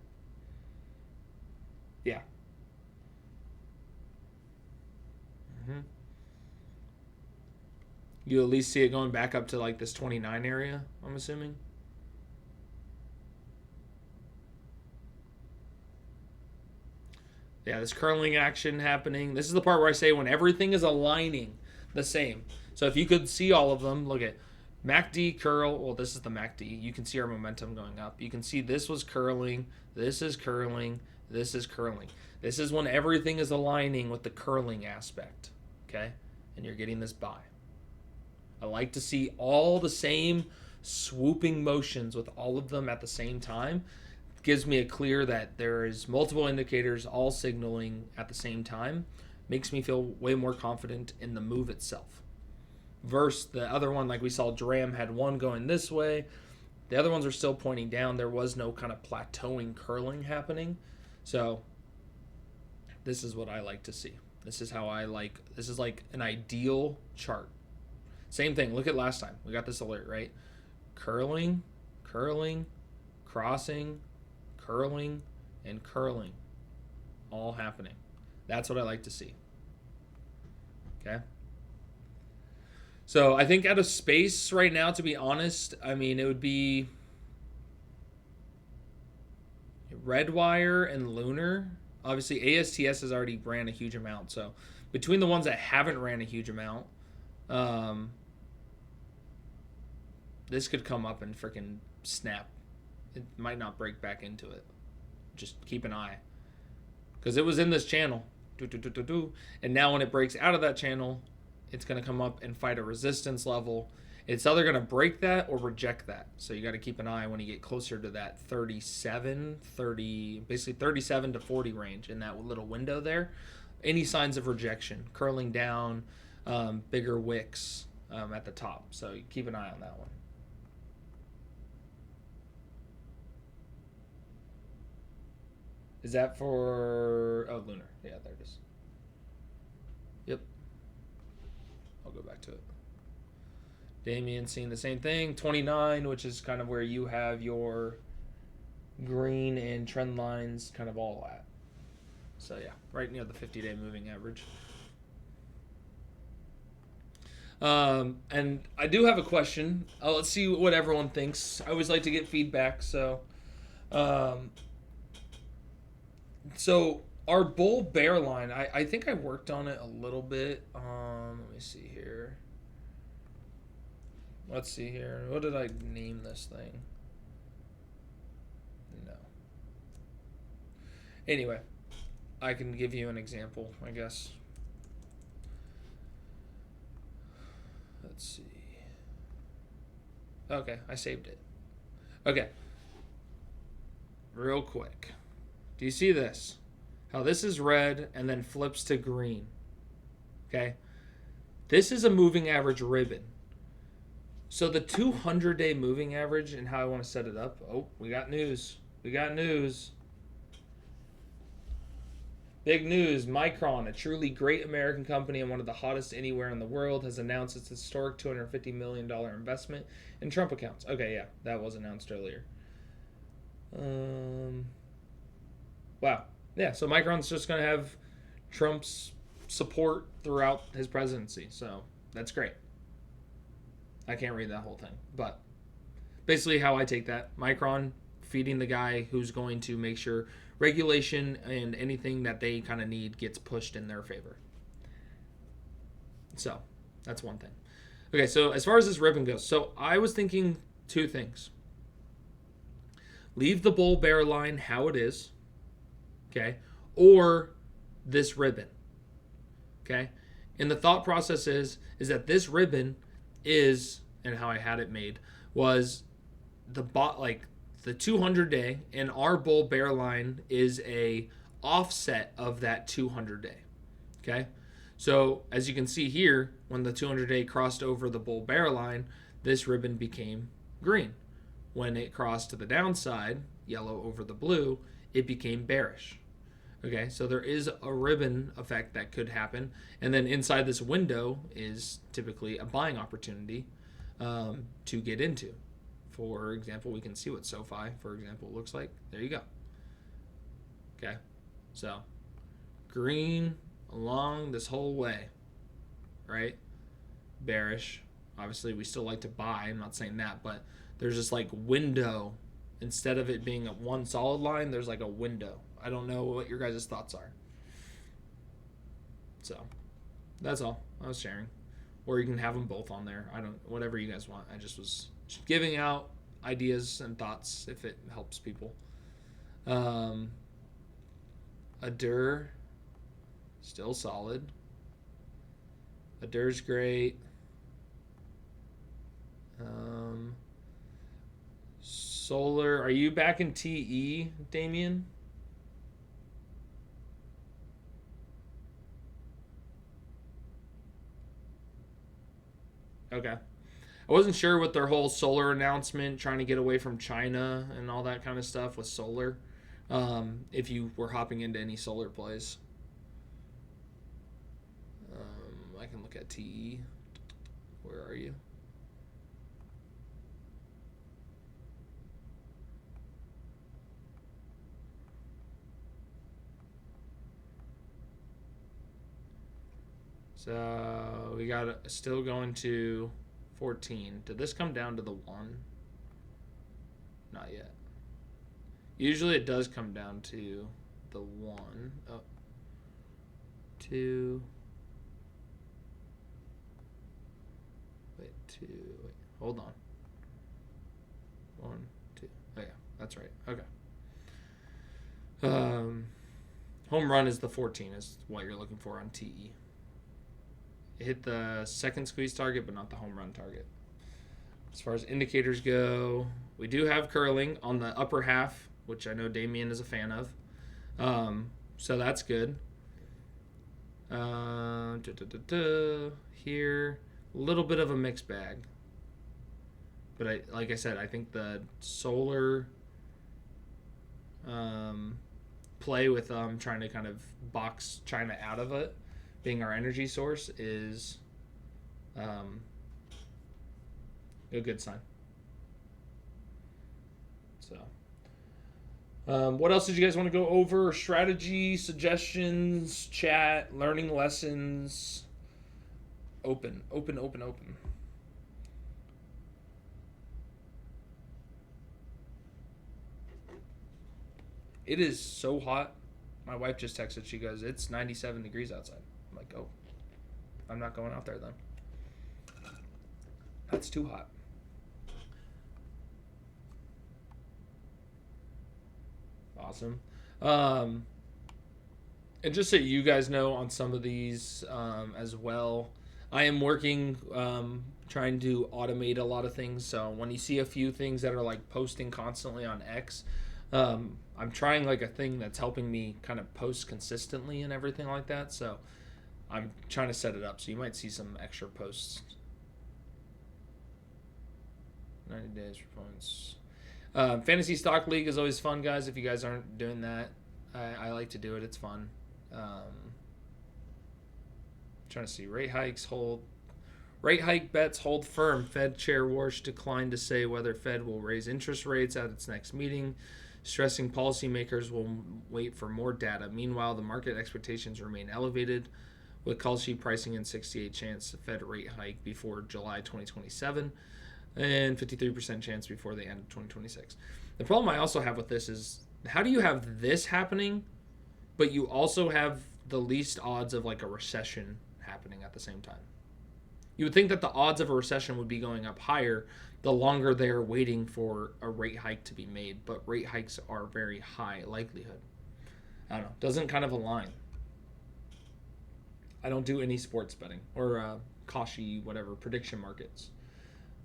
Yeah. You at least see it going back up to like this 29 area, I'm assuming. Yeah, this curling action happening. This is the part where I say when everything is aligning the same. So if you could see all of them, look at MACD curl. Well, this is the MACD. You can see our momentum going up. You can see this was curling. This is curling. This is curling. This is when everything is aligning with the curling aspect. Okay? And you're getting this buy. I like to see all the same swooping motions with all of them at the same time. gives me a clear that there is multiple indicators all signaling at the same time. Makes me feel way more confident in the move itself. Versus the other one, like we saw, Dram had one going this way. The other ones are still pointing down. There was no kind of plateauing curling happening. So this is what I like to see. This is like an ideal chart. Same thing. Look at last time. We got this alert, right? Curling, curling, crossing, curling, and curling. All happening. That's what I like to see. Okay? So I think out of space right now, to be honest, I mean, it would be Redwire and Lunar. Obviously, ASTS has already ran a huge amount. So between the ones that haven't ran a huge amount, this could come up and freaking snap. It might not break back into it. Just keep an eye. Because it was in this channel. And now when it breaks out of that channel, it's going to come up and fight a resistance level. It's either going to break that or reject that. So you got to keep an eye when you get closer to that 37 to 40 range in that little window there. Any signs of rejection, curling down, bigger wicks at the top. So you keep an eye on that one. Is that for... Oh, Lunar. Yeah, there it is. Yep. I'll go back to it. Damien seeing the same thing. 29, which is kind of where you have your green and trend lines kind of all at. So, yeah, right near the 50-day moving average. And I do have a question. Let's see what everyone thinks. I always like to get feedback, so... So our bull bear line, I think I worked on it a little bit. Let me see here. Let's see here. What did I name this thing? No. Anyway, I can give you an example, I guess. Let's see. Okay, I saved it. Okay. Real quick. Do you see this? How this is red and then flips to green. Okay? This is a moving average ribbon. So the 200-day moving average and how I want to set it up. Oh, we got news. We got news. Big news. Micron, a truly great American company and one of the hottest anywhere in the world, has announced its historic $250 million investment in Trump accounts. Okay, yeah, that was announced earlier. Wow. Yeah, so Micron's just going to have Trump's support throughout his presidency. So that's great. I can't read that whole thing. But basically how I take that, Micron feeding the guy who's going to make sure regulation and anything that they kind of need gets pushed in their favor. So that's one thing. Okay, so as far as this ribbon goes, so I was thinking two things. Leave the bull bear line how it is. Okay, or this ribbon. Okay, and the thought process is that this ribbon is, and how I had it made was the 200-day, and our bull bear line is a offset of that 200-day. Okay, so as you can see here, when the 200-day crossed over the bull bear line, this ribbon became green. When it crossed to the downside, yellow over the blue, it became bearish. Okay, so there is a ribbon effect that could happen. And then inside this window is typically a buying opportunity to get into. For example, we can see what SoFi, for example, looks like. There you go. Okay, so green along this whole way, right? Bearish. Obviously, we still like to buy. I'm not saying that, but there's this like window. Instead of it being a one solid line, there's like a window. I don't know what your guys' thoughts are. So, that's all I was sharing. Or you can have them both on there. Whatever you guys want. I just was giving out ideas and thoughts if it helps people. Adur, still solid. Adur's great. Solar. Are you back in TE, Damien? Okay. I wasn't sure with their whole solar announcement, trying to get away from China and all that kind of stuff with solar. If you were hopping into any solar plays, I can look at TE. Where are you? So we got still going to 14. Did this come down to the 1? Not yet. Usually it does come down to the 1. Oh. 2. Wait, 2. Wait, hold on. 1, 2. Oh, yeah, that's right. Okay. Home run is the 14, is what you're looking for on TE. It hit the second squeeze target, but not the home run target. As far as indicators go, we do have curling on the upper half, which I know Damien is a fan of. So that's good. Here, a little bit of a mixed bag. But like I said, I think the solar play with trying to kind of box China out of it, being our energy source, is a good sign. So, what else did you guys want to go over? Strategy, suggestions, chat, learning lessons. Open. It is so hot. My wife just texted. She goes, "It's 97 degrees outside." I'm like, "Oh, I'm not going out there then. That's too hot." Awesome. And just so you guys know, on some of these as well, I am working trying to automate a lot of things. So when you see a few things that are like posting constantly on X, I'm trying like a thing that's helping me kind of post consistently and everything like that. So I'm trying to set it up. So you might see some extra posts. 90 days for points. Fantasy Stock League is always fun, guys. If you guys aren't doing that, I like to do it. It's fun. Trying to see rate hike bets hold firm. Fed Chair Warsh declined to say whether Fed will raise interest rates at its next meeting, stressing policymakers will wait for more data. Meanwhile, the market expectations remain elevated, with Kalshi pricing in 68 chance Fed rate hike before July 2027 and 53% chance before the end of 2026. The problem I also have with this is, how do you have this happening, but you also have the least odds of like a recession happening at the same time? You would think that the odds of a recession would be going up higher the longer they're waiting for a rate hike to be made, but rate hikes are very high likelihood. I don't know. Doesn't kind of align. I don't do any sports betting or Kashi, whatever, prediction markets.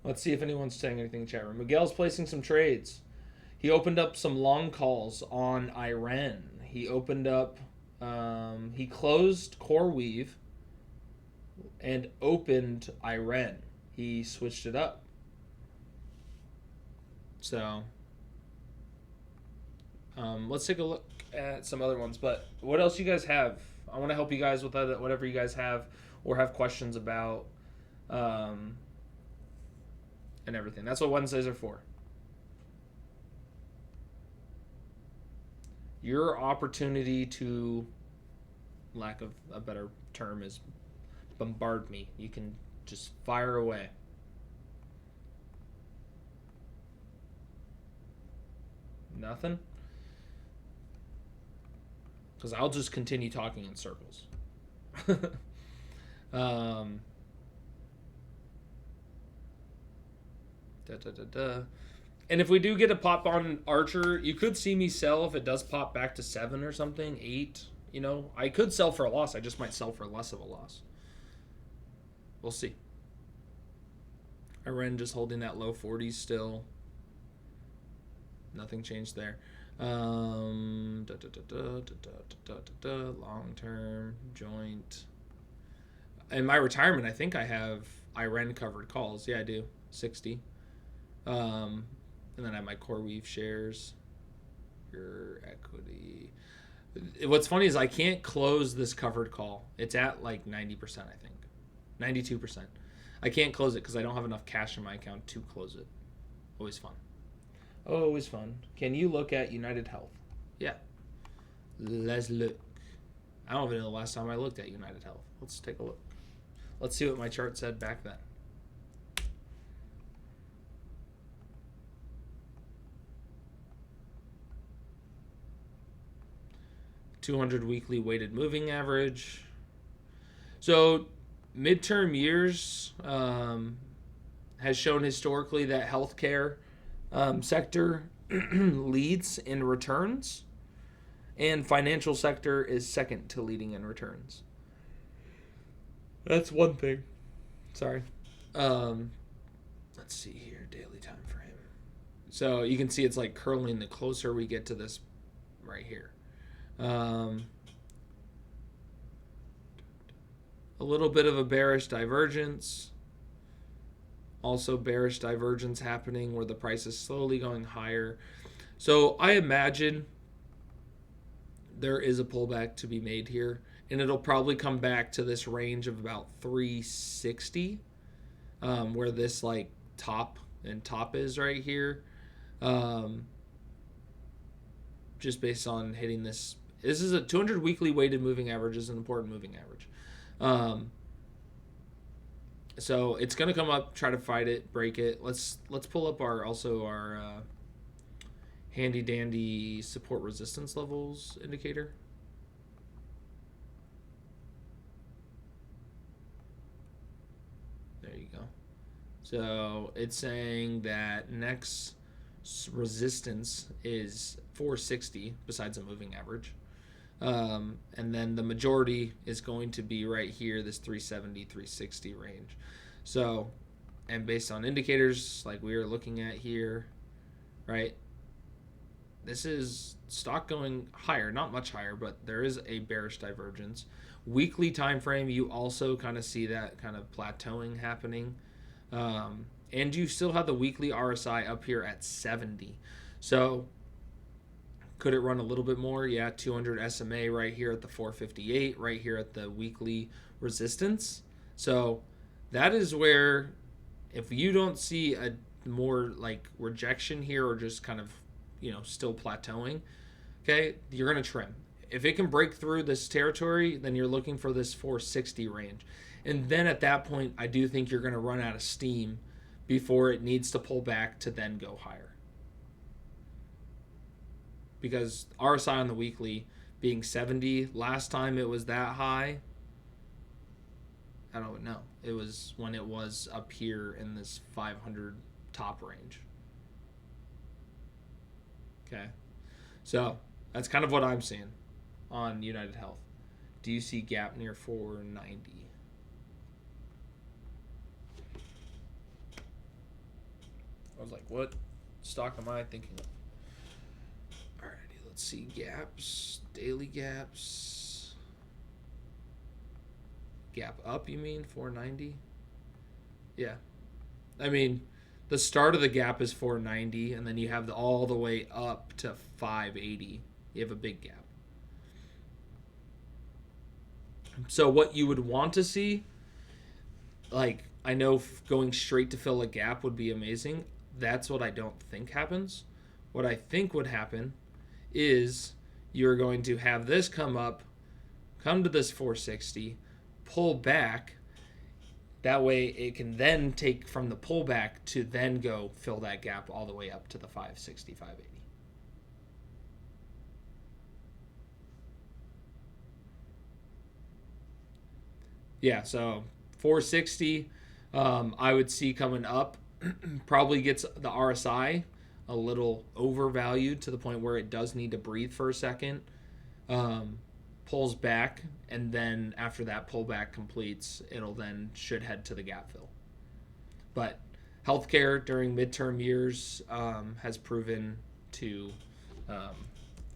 Let's see if anyone's saying anything in the chat room. Miguel's placing some trades. He opened up some long calls on Iran. He opened up, he closed CoreWeave and opened Iran. He switched it up. So, let's take a look at some other ones. But what else you guys have? I want to help you guys with whatever you guys have or have questions about. And everything. That's what Wednesdays are for. Your opportunity to, lack of a better term, is bombard me. You can just fire away. Nothing? Because I'll just continue talking in circles. And if we do get a pop on Archer, you could see me sell if it does pop back to 7 or something, 8. You know, I could sell for a loss. I just might sell for less of a loss. We'll see. Iran just holding that low 40s still. Nothing changed there. Long term joint. In my retirement, I think I have IREN covered calls. Yeah, I do. 60. And then I have my CoreWeave shares. Your equity. What's funny is I can't close this covered call. It's at like 90%, I think. 92%. I can't close it because I don't have enough cash in my account to close it. Always fun. Always fun. Can you look at United Health? Yeah. Let's look. I don't even know the last time I looked at United Health. Let's take a look. Let's see what my chart said back then. $200 weekly weighted moving average. So midterm years has shown historically that healthcare sector leads in returns, and financial sector is second to leading in returns. That's one thing. Sorry. Let's see here, daily time frame. So you can see it's like curling the closer we get to this right here. A little bit of a bearish divergence. Also bearish divergence happening where the price is slowly going higher. So I imagine there is a pullback to be made here, and it'll probably come back to this range of about 360, where this like top is right here. Just based on hitting this. This is a 200 weekly weighted moving average, is an important moving average. So it's gonna come up, try to fight it, break it. Let's pull up our handy dandy support resistance levels indicator. There you go. So it's saying that next resistance is 460 besides a moving average. And then the majority is going to be right here, this 370, 360 range. So, and based on indicators like we are looking at here, right? This is stock going higher, not much higher, but there is a bearish divergence. Weekly time frame, you also kind of see that kind of plateauing happening. And you still have the weekly RSI up here at 70. So could it run a little bit more? Yeah, 200 SMA right here at the 458, right here at the weekly resistance. So that is where, if you don't see a more like rejection here or just kind of, still plateauing, okay, you're going to trim. If it can break through this territory, then you're looking for this 460 range. And then at that point, I do think you're going to run out of steam before it needs to pull back to then go higher. Because RSI on the weekly being 70, last time it was that high, I don't know. It was when it was up here in this 500 top range. Okay. So that's kind of what I'm seeing on United Health. Do you see gap near 490? I was like, what stock am I thinking of? Alrighty, let's see gaps, daily gaps. Gap up, you mean 490? Yeah. I mean, the start of the gap is 490, and then you have all the way up to 580. You have a big gap. So what you would want to see, like, I know going straight to fill a gap would be amazing. That's what I don't think happens. What I think would happen is you're going to have this come up, come to this 460, pull back. That way it can then take from the pullback to then go fill that gap all the way up to the 560, 580. Yeah, so 460, I would see coming up. Probably gets the RSI a little overvalued to the point where it does need to breathe for a second. Pulls back, and then after that pullback completes, it'll then should head to the gap fill. But healthcare during midterm years has proven to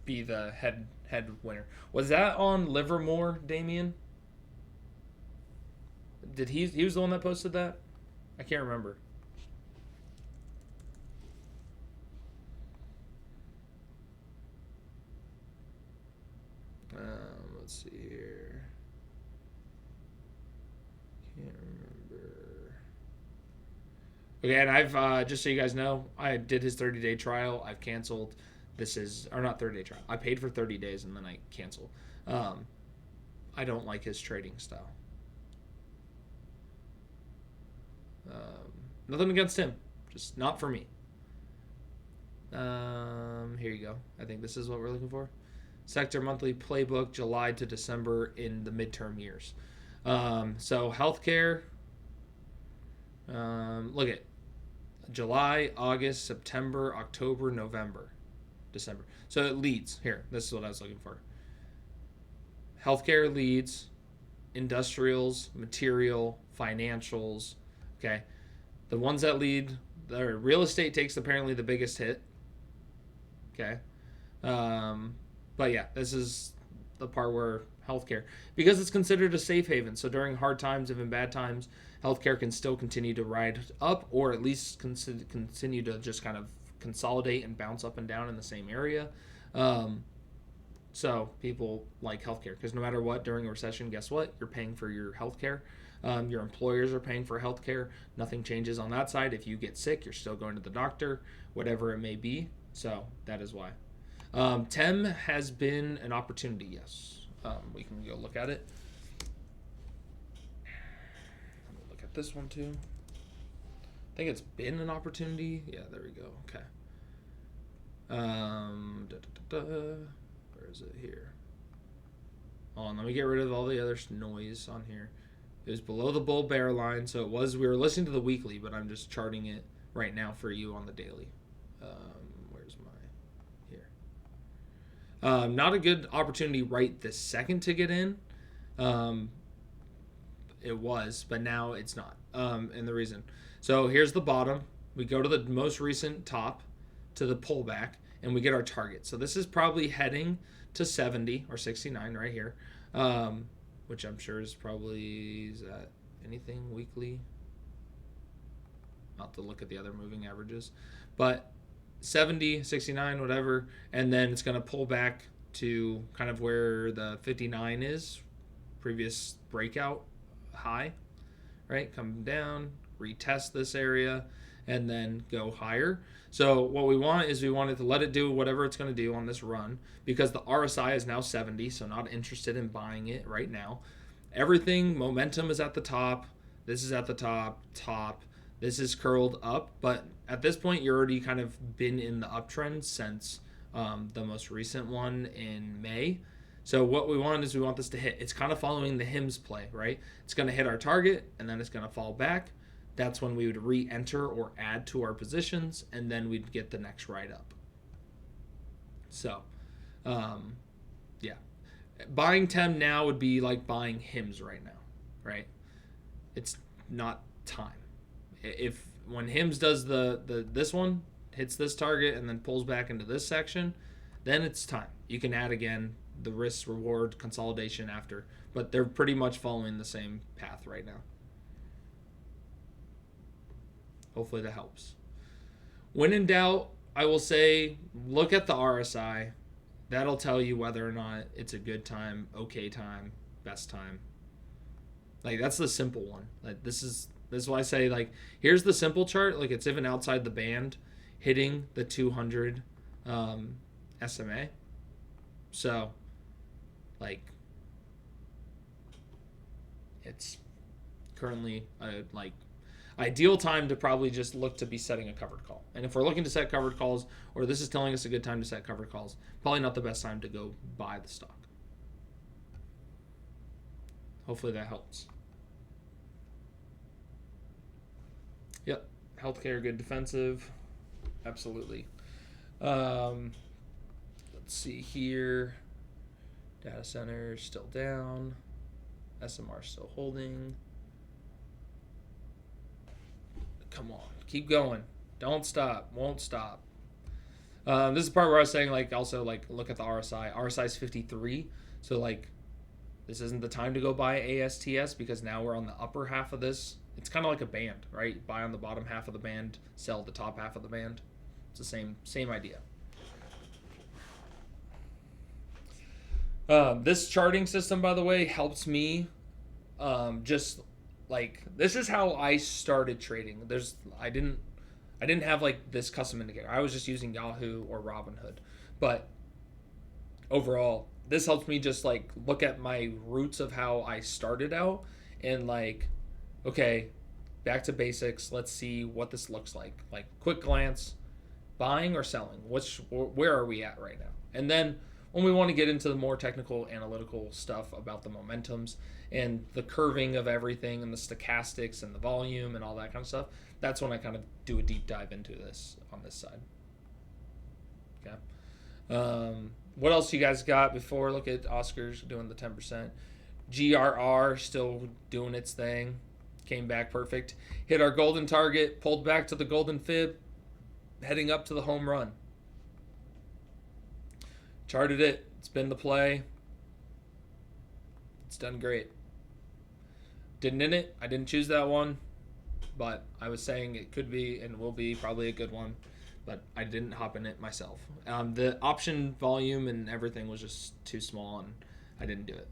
be the head winner. Was that on Livermore, Damien? Did he was the one that posted that? I can't remember. Let's see here. Can't remember. Okay, and I've just so you guys know, I did his 30-day trial. I've canceled. This is, or not 30-day trial. I paid for 30 days and then I cancel. I don't like his trading style. Nothing against him, just not for me. Here you go. I think this is what we're looking for. Sector monthly playbook, July to December in the midterm years. So healthcare. Look at July, August, September, October, November, December. So it leads here. This is what I was looking for. Healthcare leads, industrials, material, financials. Okay, the ones that lead, the real estate takes apparently the biggest hit. Okay, but yeah, this is the part where healthcare, because it's considered a safe haven. So during hard times, even bad times, healthcare can still continue to ride up, or at least continue to just kind of consolidate and bounce up and down in the same area. So people like healthcare because no matter what, during a recession, guess what? You're paying for your healthcare. Your employers are paying for healthcare. Nothing changes on that side. If you get sick, you're still going to the doctor, whatever it may be. So that is why. TEM has been an opportunity, yes. We can go look at it. Look at this one too. I think it's been an opportunity. Yeah, there we go. Okay. Where is it here? Oh, and let me get rid of all the other noise on here. It was below the bull bear line, so it was. We were listening to the weekly, but I'm just charting it right now for you on the daily. Where's my here? Not a good opportunity right this second to get in. It was, but now it's not. And the reason. So here's the bottom. We go to the most recent top to the pullback, and we get our target. So this is probably heading to 70 or 69 right here, which I'm sure is probably, is that anything weekly? I'll have to look at the other moving averages. But 70, 69, whatever, and then it's going to pull back to kind of where the 59 is, previous breakout high, right? Come down, retest this area, and then go higher. So what we want is we want it to let it do whatever it's going to do on this run, because the RSI is now 70, so not interested in buying it right now. Everything, momentum is at the top. This is at the top. This is curled up, but at this point, you're already kind of been in the uptrend since the most recent one in May. So what we want is we want this to hit. It's kind of following the HIMS play, right? It's going to hit our target, and then it's going to fall back. That's when we would re-enter or add to our positions, and then we'd get the next ride up. So, yeah. Buying TEM now would be like buying HIMS right now, right? It's not time. If when HIMS does this one, hits this target, and then pulls back into this section, then it's time. You can add again the risk reward consolidation after, but they're pretty much following the same path right now. Hopefully that helps. When in doubt, I will say look at the RSI. That'll tell you whether or not it's a good time, okay time, best time. Like that's the simple one. Like this is why I say like here's the simple chart. Like it's even outside the band, hitting the 200 SMA. So like it's currently like ideal time to probably just look to be setting a covered call. And if we're looking to set covered calls, or this is telling us a good time to set covered calls, probably not the best time to go buy the stock. Hopefully that helps. Yep, healthcare, good defensive. Absolutely. Let's see here. Data centers still down. SMR still holding. Come on, keep going. Don't stop. Won't stop. This is the part where I was saying, like, also, like, look at the RSI. RSI is 53. So, like, this isn't the time to go buy ASTS because now we're on the upper half of this. It's kind of like a band, right? Buy on the bottom half of the band, sell the top half of the band. It's the same idea. This charting system, by the way, helps me. Just like this is how I started trading. I didn't have like this custom indicator. I was just using Yahoo or Robinhood, but overall, this helps me just like look at my roots of how I started out and like, okay, back to basics. Let's see what this looks like. Like quick glance, buying or selling. Where are we at right now? And then when we want to get into the more technical analytical stuff about the momentums and the curving of everything and the stochastics and the volume and all that kind of stuff, that's when I kind of do a deep dive into this on this side. Okay. What else you guys got before? Look at Oscar's doing the 10%. GRR still doing its thing. Came back perfect. Hit our golden target. Pulled back to the golden fib. Heading up to the home run. Charted it. It's been the play. It's done great. Didn't in it. I didn't choose that one. But I was saying it could be and will be probably a good one. But I didn't hop in it myself. The option volume and everything was just too small and I didn't do it.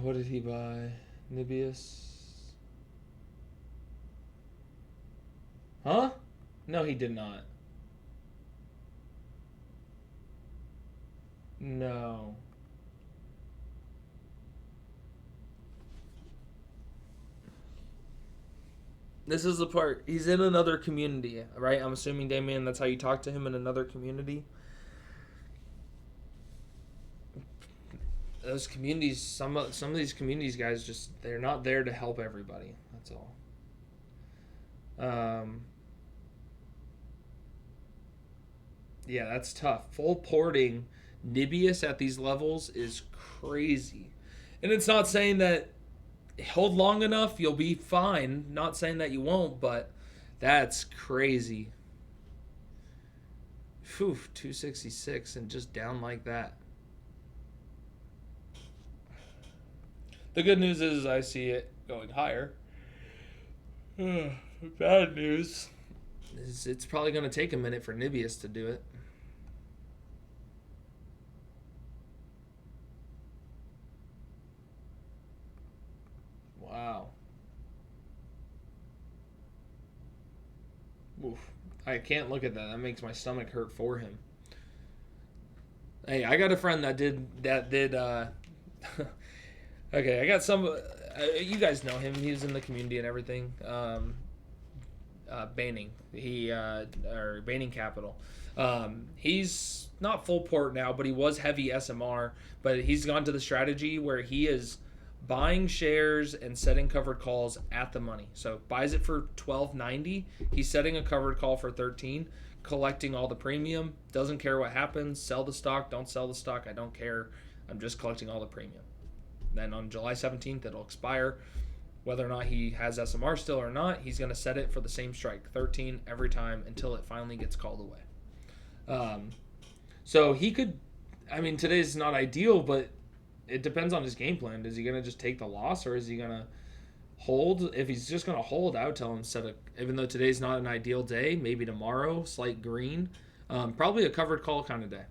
What did he buy? Nibius? Huh? No, he did not. No. This is the part. He's in another community, right? I'm assuming, Damien, that's how you talk to him in another community. Those communities, some of these communities, guys, just they're not there to help everybody. That's all. Yeah, that's tough. Full porting Nibius at these levels is crazy, and it's not saying that hold long enough you'll be fine. Not saying that you won't, but that's crazy. Phew, 266 and just down like that. The good news is I see it going higher. Bad news is it's probably going to take a minute for Nibius to do it. Wow. Oof. I can't look at that. That makes my stomach hurt for him. Hey, I got a friend that did okay, I got some. You guys know him. He was in the community and everything. Banning. Or Banning Capital. He's not full port now, but he was heavy SMR. But he's gone to the strategy where he is buying shares and setting covered calls at the money. So buys it for $12.90. He's setting a covered call for $13, collecting all the premium. Doesn't care what happens. Sell the stock. Don't sell the stock. I don't care. I'm just collecting all the premium. Then on July 17th, it'll expire. Whether or not he has SMR still or not, he's going to set it for the same strike, 13 every time until it finally gets called away. So he could, I mean, today's not ideal, but it depends on his game plan. Is he going to just take the loss or is he going to hold? If he's just going to hold, I would tell him even though today's not an ideal day, maybe tomorrow, slight green, probably a covered call kind of day.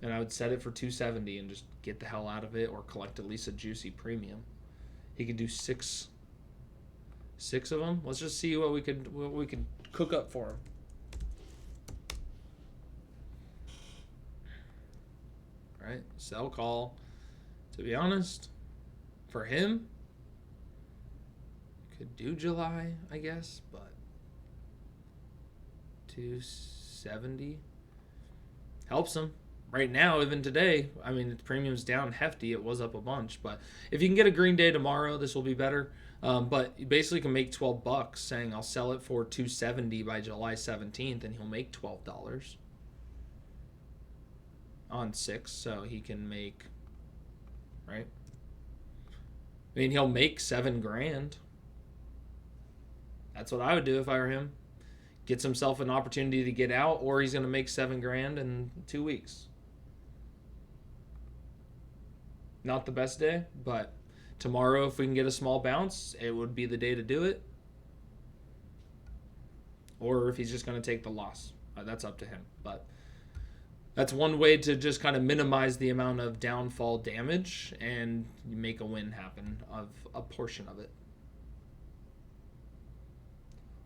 And I would set it for 270 and just get the hell out of it or collect at least a juicy premium. He could do six of them. Let's just see what we could cook up for him. All right, sell call. To be honest, for him, could do July, I guess, but 270 helps him. Right now, even today, I mean, the premium's down hefty. It was up a bunch. But if you can get a green day tomorrow, this will be better. But you basically can make $12 saying I'll sell it for $270 by July 17th, and he'll make $12 on 6. So he can make right? I mean, he'll make $7,000. That's what I would do if I were him. Gets himself an opportunity to get out, or he's going to make $7,000 in 2 weeks. Not the best day, but tomorrow, if we can get a small bounce, it would be the day to do it. Or if he's just going to take the loss, that's up to him. But that's one way to just kind of minimize the amount of downfall damage and make a win happen of a portion of it.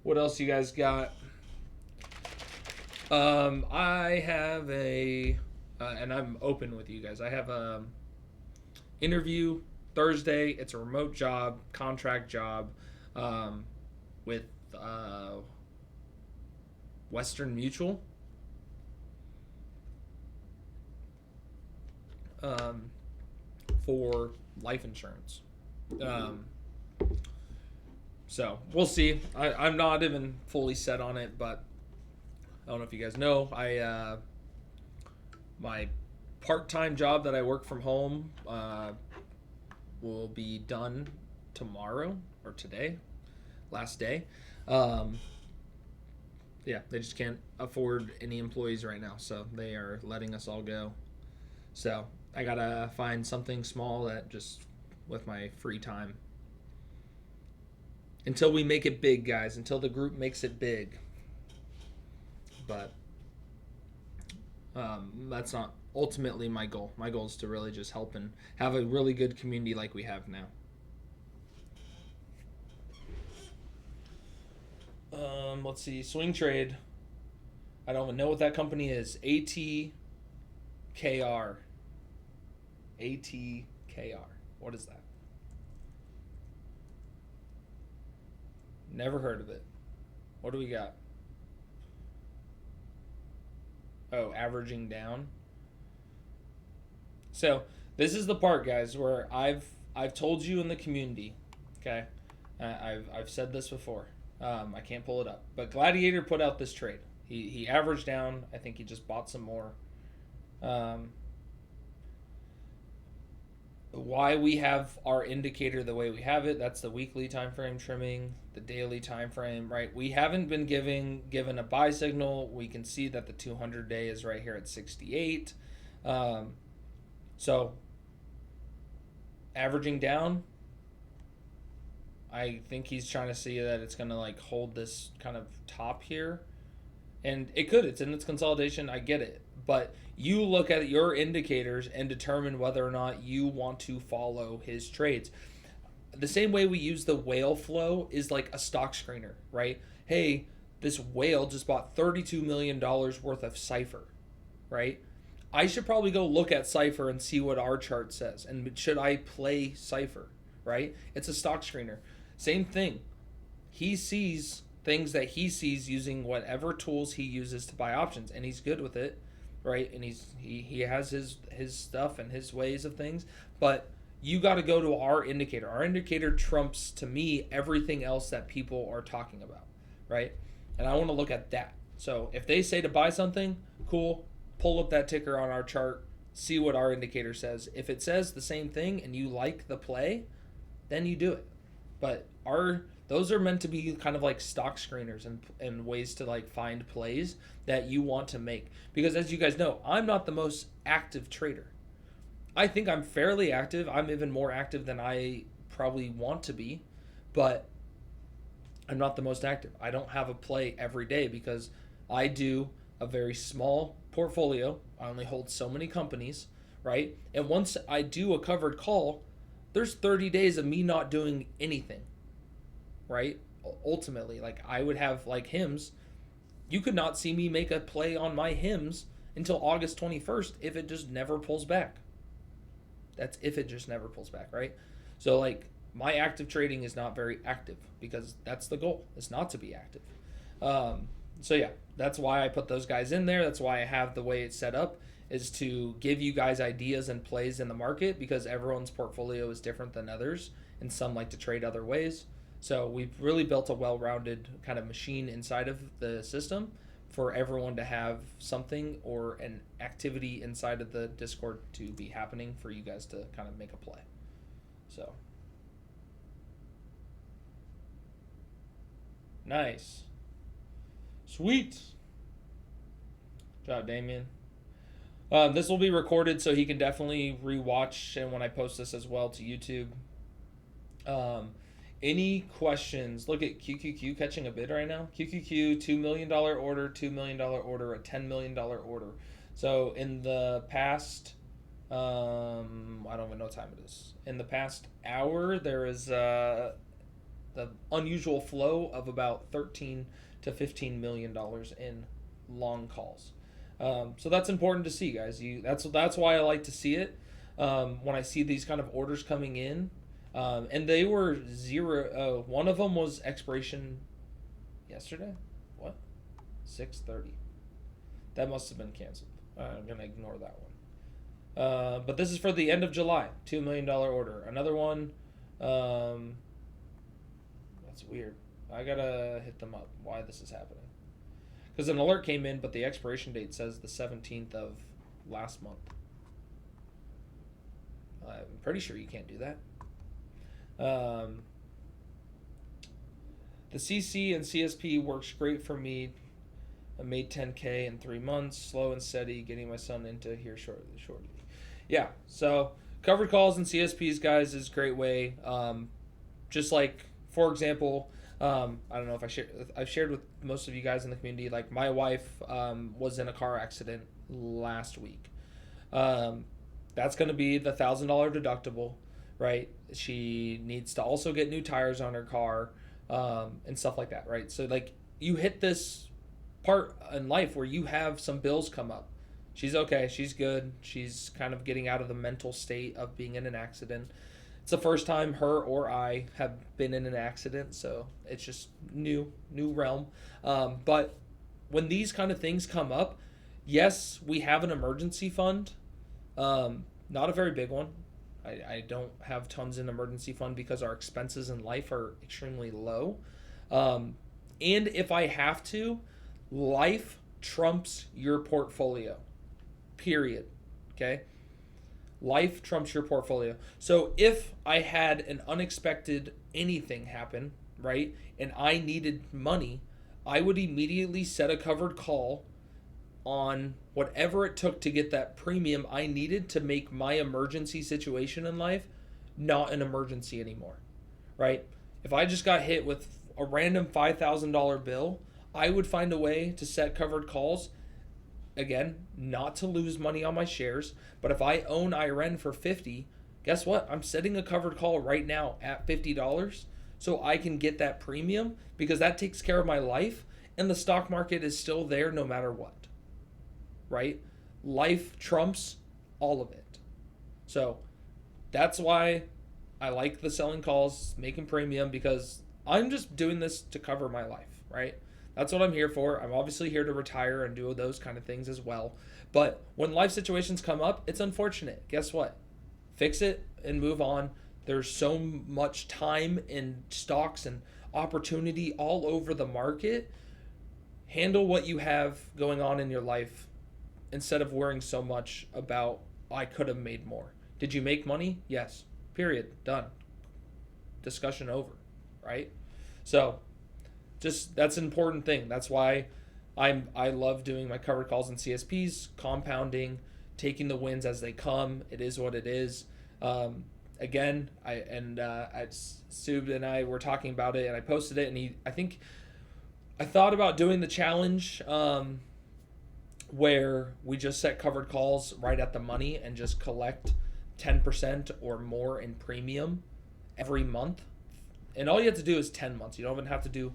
What else you guys got? I have and I'm open with you guys. I have a interview Thursday. It's a remote job, contract job, with Western Mutual. For life insurance. So we'll see. I'm not even fully set on it, but I don't know if you guys know. My part-time job that I work from home will be done tomorrow or today, last day. Yeah, they just can't afford any employees right now, so they are letting us all go. So I gotta find something small that just with my free time. Until we make it big, guys. Until the group makes it big. But that's not ultimately my goal. My goal is to really just help and have a really good community like we have now. Let's see. Swing trade. I don't even know what that company is. ATKR. ATKR. What is that? Never heard of it. What do we got? Oh, averaging down. So this is the part, guys, where I've told you in the community. Okay, I've said this before. I can't pull it up, but Gladiator put out this trade. He averaged down. I think he just bought some more. Why we have our indicator the way we have it, that's the weekly time frame trimming, the daily time frame, right? We haven't been given a buy signal. We can see that the 200-day is right here at 68. So averaging down, I think he's trying to see that it's going to like hold this kind of top here. And it could. It's in its consolidation. I get it. But you look at your indicators and determine whether or not you want to follow his trades. The same way we use the whale flow is like a stock screener, right? Hey, this whale just bought $32 million worth of Cypher, right? I should probably go look at Cypher and see what our chart says. And should I play Cypher, right? It's a stock screener. Same thing. He sees things that he sees using whatever tools he uses to buy options, and he's good with it, right? And he has his stuff and his ways of things, but you got to go to our indicator. Our indicator trumps, to me, everything else that people are talking about, right? And I want to look at that. So if they say to buy something, cool, pull up that ticker on our chart, see what our indicator says. If it says the same thing and you like the play, then you do it. But those are meant to be kind of like stock screeners and ways to like find plays that you want to make. Because as you guys know, I'm not the most active trader. I think I'm fairly active. I'm even more active than I probably want to be, but I'm not the most active. I don't have a play every day because I do a very small portfolio. I only hold so many companies, right? And once I do a covered call, there's 30 days of me not doing anything, right? Ultimately, like I would have like hymns. You could not see me make a play on my hymns until August 21st if it just never pulls back. That's if it just never pulls back, right? So like my active trading is not very active because that's the goal. It's not to be active. So yeah, that's why I put those guys in there. That's why I have the way it's set up, is to give you guys ideas and plays in the market, because everyone's portfolio is different than others and some like to trade other ways. So we've really built a well-rounded kind of machine inside of the system, for everyone to have something or an activity inside of the Discord to be happening for you guys to kind of make a play. So nice. Sweet. Good job, Damien. This will be recorded, so he can definitely rewatch, and when I post this as well to YouTube. Any questions? Look at QQQ catching a bid right now. QQQ, $2 million order, $2 million order, a $10 million order. So in the past, I don't even know what time it is. In the past hour, there is the unusual flow of about $13 to $15 million in long calls. So that's important to see, guys. That's why I like to see it. When I see these kind of orders coming in, and they were zero. One of them was expiration yesterday. What? 6:30. That must have been canceled. I'm gonna ignore that one. But this is for the end of July. $2 million order. Another one. That's weird. I gotta hit them up. Why this is happening? Because an alert came in, but the expiration date says the 17th of last month. I'm pretty sure you can't do that. The CC and CSP works great for me. I made 10K in 3 months, slow and steady, getting my son into here shortly. Yeah, so covered calls and CSPs, guys, is a great way. Just like, for example, I don't know if I've shared with most of you guys in the community, like my wife was in a car accident last week. That's going to be the $1,000 deductible, right? She needs to also get new tires on her car, and stuff like that, right? So like you hit this part in life where you have some bills come up. She's okay. She's good. She's kind of getting out of the mental state of being in an accident. It's the first time her or I have been in an accident, so it's just new realm. But when these kind of things come up, yes, we have an emergency fund. Not a very big one. I don't have tons in emergency fund because our expenses in life are extremely low. And if I have to, life trumps your portfolio. Period. Okay? Life trumps your portfolio. So if I had an unexpected anything happen, right, and I needed money, I would immediately set a covered call on whatever it took to get that premium I needed to make my emergency situation in life not an emergency anymore, right? If I just got hit with a random $5,000 bill, I would find a way to set covered calls, again, not to lose money on my shares, but if I own IREN for 50, guess what? I'm setting a covered call right now at $50 so I can get that premium because that takes care of my life and the stock market is still there no matter what. Right? Life trumps all of it. So that's why I like the selling calls, making premium, because I'm just doing this to cover my life, right? That's what I'm here for. I'm obviously here to retire and do those kind of things as well. But when life situations come up, it's unfortunate. Guess what? Fix it and move on. There's so much time in stocks and opportunity all over the market. Handle what you have going on in your life instead of worrying so much about, I could have made more. Did you make money? Yes. Period. Done. Discussion over. Right? So, just that's an important thing. That's why I love doing my covered calls and CSPs, compounding, taking the wins as they come. It is what it is. Again, Sub and I were talking about it, and I posted it, and I thought about doing the challenge, where we just set covered calls right at the money and just collect 10% or more in premium every month. And all you have to do is 10 months. You don't even have to do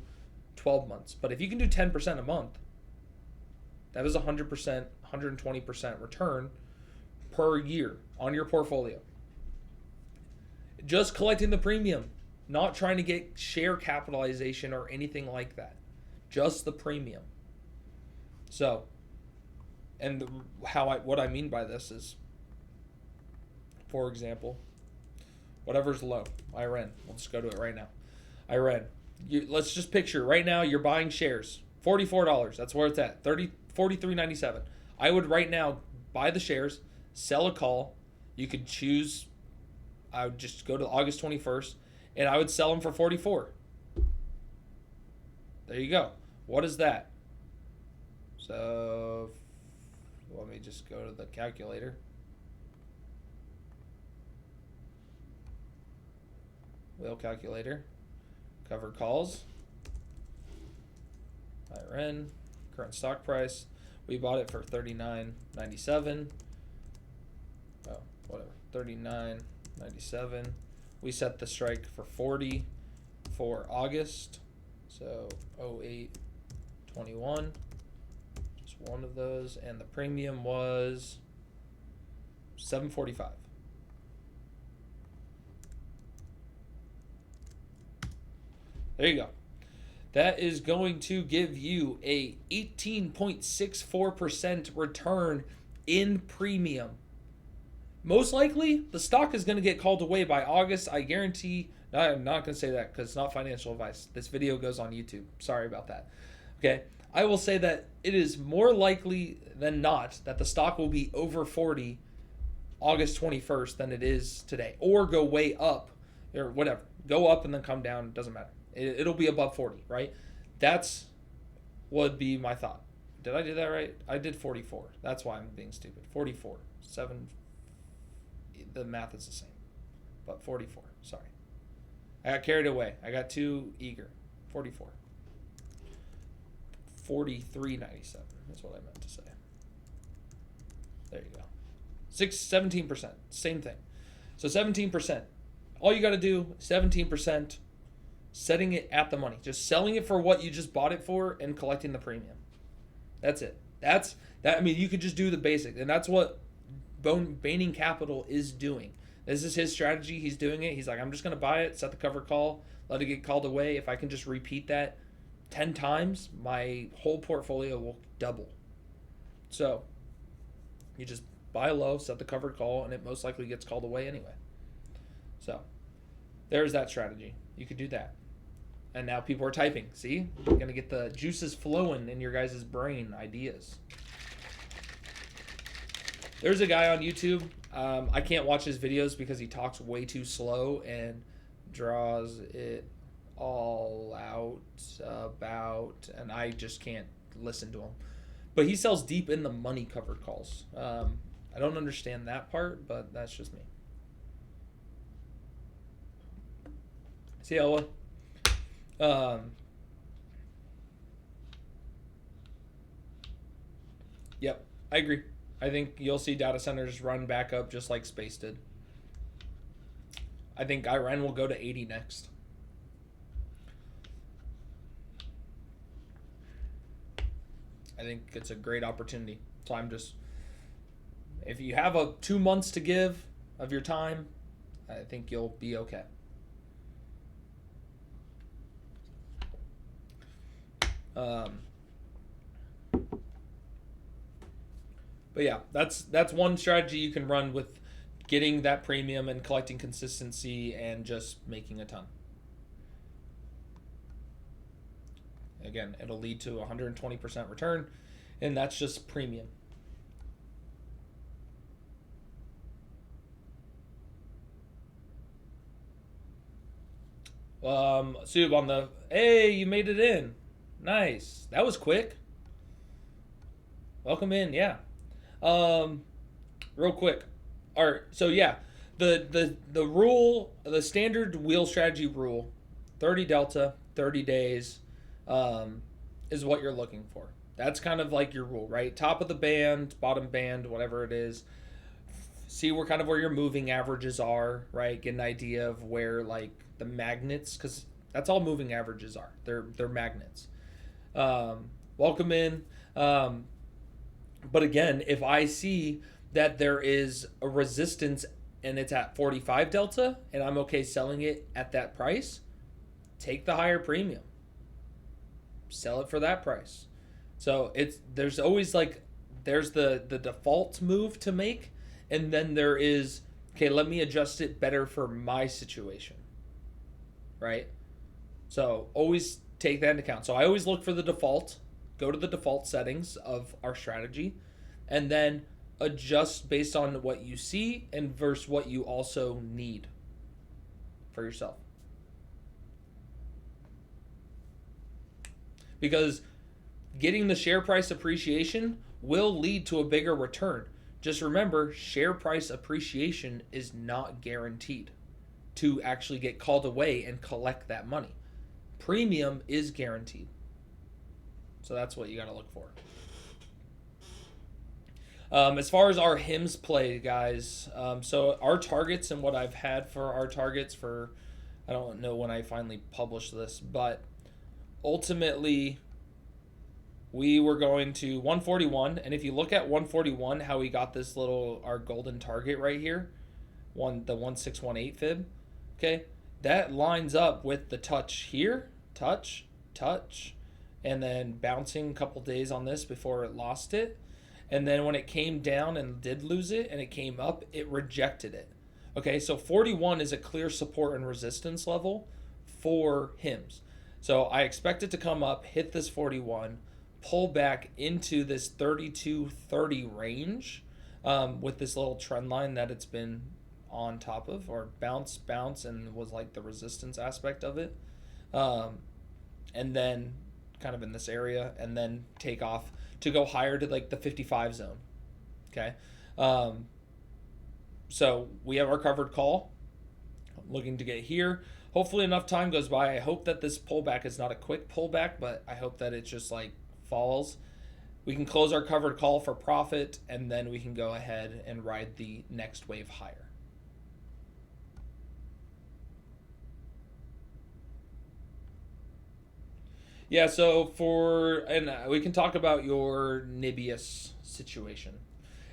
12 months. But if you can do 10% a month, that is 100%, 120% return per year on your portfolio. Just collecting the premium, not trying to get share capitalization or anything like that. Just the premium. So, and what I mean by this is, for example, whatever's low, IREN. We'll just go to it right now. IREN. Let's just picture right now you're buying shares $44. That's where it's at. 43.97. I would right now buy the shares, sell a call. You could choose. I would just go to August 21st, and I would sell them for 44. There you go. What is that? So let me just go to the calculator. Wheel calculator. Cover calls. IRN. Current stock price. We bought it for $39.97. Oh, whatever. $39.97. We set the strike for 40 for August. So 0821. Just one of those. And the premium was $7.45. There you go. That is going to give you a 18.64% return in premium. Most likely, the stock is going to get called away by August. I guarantee. No, I'm not going to say that because it's not financial advice. This video goes on YouTube. Sorry about that. Okay. I will say that it is more likely than not that the stock will be over 40 August 21st than it is today. Or go way up or whatever. Go up and then come down. Doesn't matter. It'll be above 40, right? That's would be my thought. Did I do that right? I did 44. That's why I'm being stupid. 44. 7. The math is the same. But 44. Sorry. I got carried away. I got too eager. 44. 43.97 is what I meant to say. There you go. 17%. Same thing. So 17%. All you got to do, 17%. Setting it at the money. Just selling it for what you just bought it for and collecting the premium. That's it. That's that. I mean, you could just do the basic. And that's what Baning Capital is doing. This is his strategy. He's doing it. He's like, I'm just going to buy it, set the cover call, let it get called away. If I can just repeat that 10 times, my whole portfolio will double. So you just buy low, set the covered call, and it most likely gets called away anyway. So there's that strategy. You could do that. And now people are typing. See? You're going to get the juices flowing in your guys' brain ideas. There's a guy on YouTube. I can't watch his videos because he talks way too slow and draws it all out about, and I just can't listen to him. But he sells deep in the money covered calls. I don't understand that part, but that's just me. See, Ella? Yep, I agree. I think you'll see data centers run back up just like space did. I think IRN will go to 80 next. I think it's a great opportunity. So I'm just, if you have 2 months to give of your time, I think you'll be okay. But yeah, that's one strategy you can run with getting that premium and collecting consistency and just making a ton. Again, it'll lead to 120% return, and that's just premium. Sub on the, hey, you made it in. Nice. That was quick. Welcome in, yeah. Real quick. All right, so yeah, the rule, the standard wheel strategy rule, 30 delta, 30 days, is what you're looking for. That's kind of like your rule, right? Top of the band, bottom band, whatever it is. See where your moving averages are, right? Get an idea of where like the magnets, because that's all moving averages are. They're magnets. Welcome in. But again, if I see that there is a resistance and it's at 45 delta and I'm okay selling it at that price, take the higher premium. Sell it for that price. So there's always like, there's the default move to make, and then there is, okay, let me adjust it better for my situation, right? So always take that into account. So I always look for the default, go to the default settings of our strategy, and then adjust based on what you see and versus what you also need for yourself. Because getting the share price appreciation will lead to a bigger return. Just remember, share price appreciation is not guaranteed to actually get called away and collect that money. Premium is guaranteed. So that's what you got to look for. As far as our HIMS play, guys, so our targets and what I've had for our targets for, I don't know when I finally published this, but ultimately we were going to 141. And if you look at 141, how we got this little, our golden target right here, the 1618 fib, okay, that lines up with the touch here, touch, and then bouncing a couple days on this before it lost it. And then when it came down and did lose it and it came up, it rejected it. Okay, so 41 is a clear support and resistance level for HIMS. So I expect it to come up, hit this 41, pull back into this 32-30 range with this little trend line that it's been on top of, or bounce, and was like the resistance aspect of it. And then kind of in this area, and then take off to go higher to like the 55 zone. Okay. So we have our covered call. I'm looking to get here. Hopefully enough time goes by. I hope that this pullback is not a quick pullback, but I hope that it just like falls. We can close our covered call for profit, and then we can go ahead and ride the next wave higher. Yeah, so we can talk about your Nibius situation.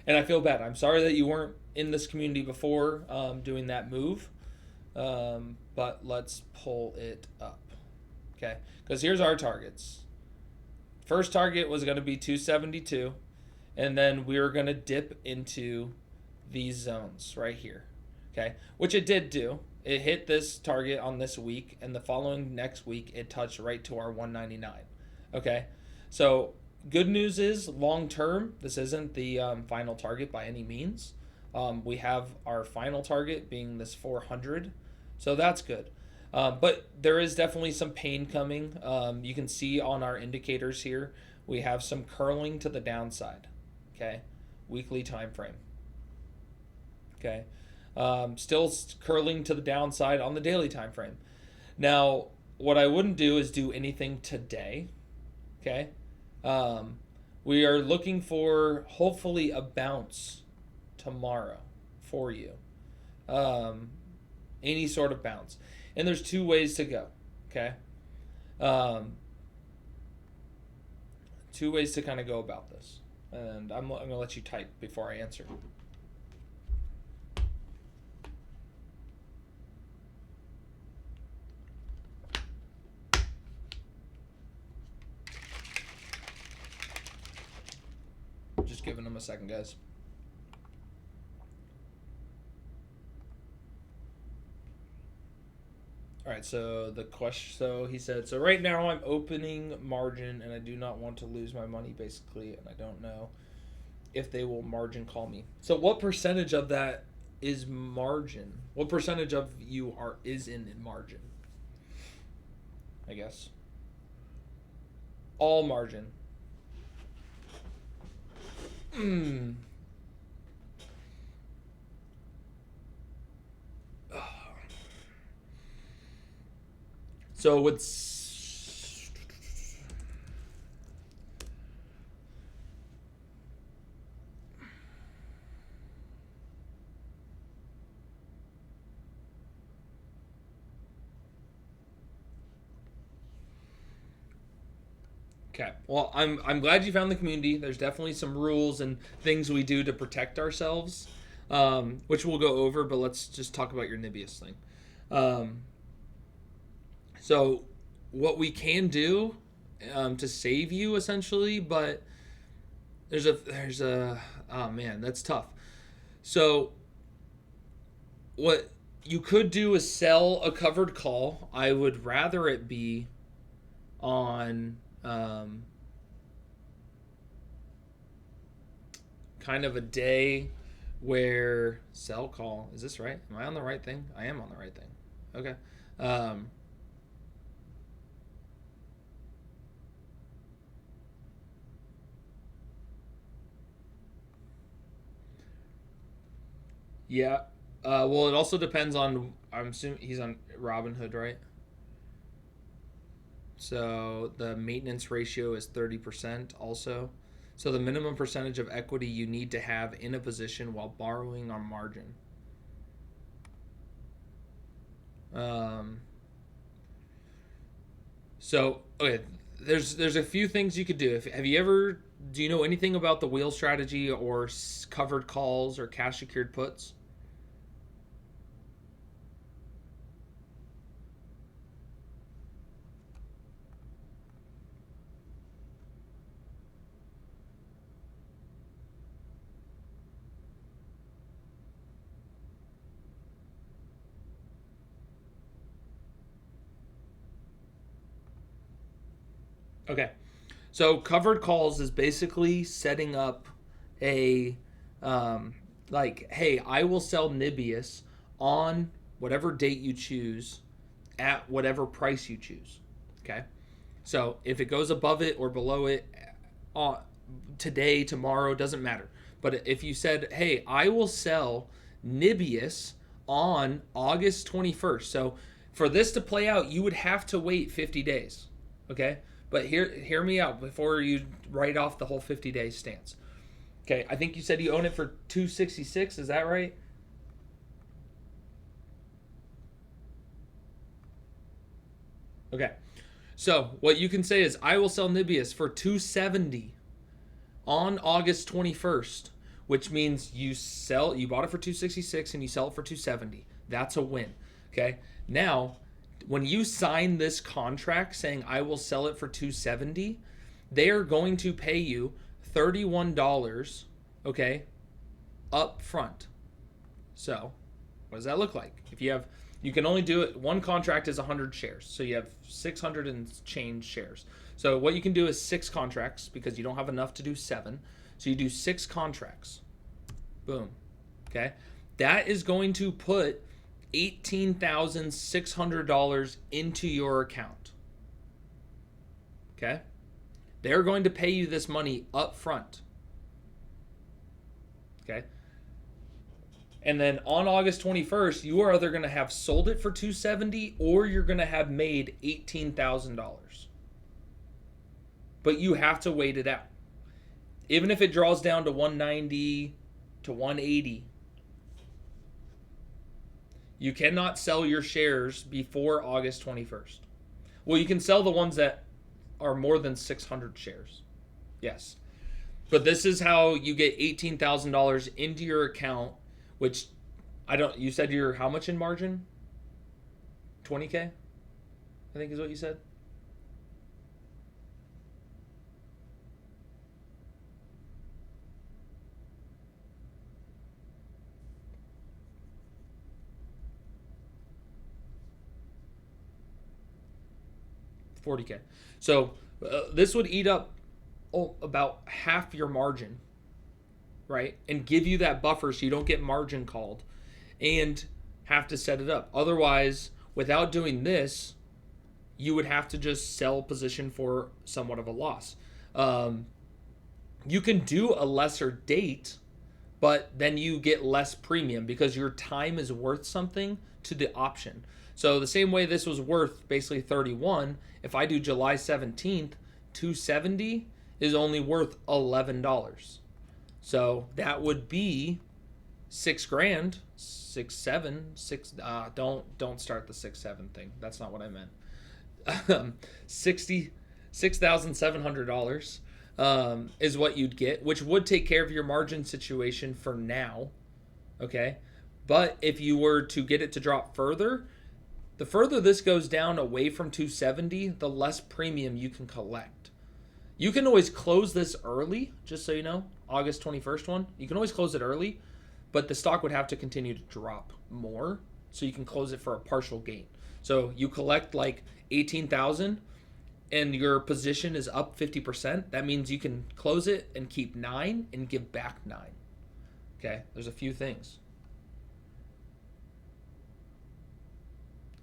And I feel bad. I'm sorry that you weren't in this community before doing that move. But let's pull it up. Okay, because here's our targets. First target was going to be 272. And then we were going to dip into these zones right here. Okay, which it did do. It hit this target on this week, and the following next week, it touched right to our 199. Okay, so good news is long term, this isn't the final target by any means. We have our final target being this 400, so that's good. But there is definitely some pain coming. You can see on our indicators here, we have some curling to the downside. Okay, weekly time frame. Okay. Still curling to the downside on the daily time frame. Now, what I wouldn't do is do anything today. Okay. We are looking for hopefully a bounce tomorrow for you. Any sort of bounce. And there's two ways to go. Okay. Two ways to kind of go about this. And I'm going to let you type before I answer. Just giving them a second, guys. All right, so the question, so he said, so right now I'm opening margin and I do not want to lose my money basically, and I don't know if they will margin call me. So what percentage of that is margin? What percentage of you is in margin? I guess. All margin. So it's okay. Well, I'm glad you found the community. There's definitely some rules and things we do to protect ourselves, which we'll go over. But let's just talk about your Nibius thing. So what we can do to save you essentially, but there's a oh man, that's tough. So what you could do is sell a covered call. I would rather it be on kind of a day where sell call. Is this right? Am I on the right thing? I am on the right thing. Okay. Um, yeah. Well, it also depends on. I'm assuming he's on Robinhood, right? So the maintenance ratio is 30% also. So the minimum percentage of equity you need to have in a position while borrowing on margin. Um, so okay, there's a few things you could do. Have you ever do you know anything about the wheel strategy or covered calls or cash secured puts? Okay. So covered calls is basically setting up a like, hey, I will sell Nibius on whatever date you choose at whatever price you choose. Okay. So if it goes above it or below it, uh, today, tomorrow, doesn't matter. But if you said, hey, I will sell Nibius on August 21st. So for this to play out, you would have to wait 50 days. Okay? But hear me out before you write off the whole 50-day stance. Okay, I think you said you own it for 266, is that right? Okay. So, what you can say is I will sell Nibius for 270 on August 21st, which means you bought it for 266 and you sell it for 270. That's a win. Okay? Now, when you sign this contract saying I will sell it for 270, they are going to pay you $31, okay, up front. So, what does that look like? If you can only do it, one contract is 100 shares. So you have 600 and change shares. So what you can do is 6 contracts because you don't have enough to do 7. So you do 6 contracts. Boom. Okay? That is going to put $18,600 into your account. Okay? They're going to pay you this money up front. Okay? And then on August 21st, you are either going to have sold it for 270 or you're going to have made $18,000. But you have to wait it out. Even if it draws down to 190 to 180, you cannot sell your shares before August 21st. Well, you can sell the ones that are more than 600 shares. Yes. But this is how you get $18,000 into your account, which you said you're how much in margin? 20K? I think is what you said. $40K. So this would eat up about half your margin, right? And give you that buffer so you don't get margin called and have to set it up. Otherwise, without doing this, you would have to just sell position for somewhat of a loss. You can do a lesser date, but then you get less premium because your time is worth something to the option. So the same way this was worth basically 31, if I do July 17th, 270 is only worth $11. So that would be 6 grand, 6, 7, 6. Don't start the 6, 7 thing. That's not what I meant. $66,700 is what you'd get, which would take care of your margin situation for now. Okay, but if you were to get it to drop further, the further this goes down away from 270, the less premium you can collect. You can always close this early, just so you know, August 21st one. You can always close it early, but the stock would have to continue to drop more, so you can close it for a partial gain. So you collect like 18,000, and your position is up 50%, that means you can close it and keep 9 and give back 9. Okay, there's a few things.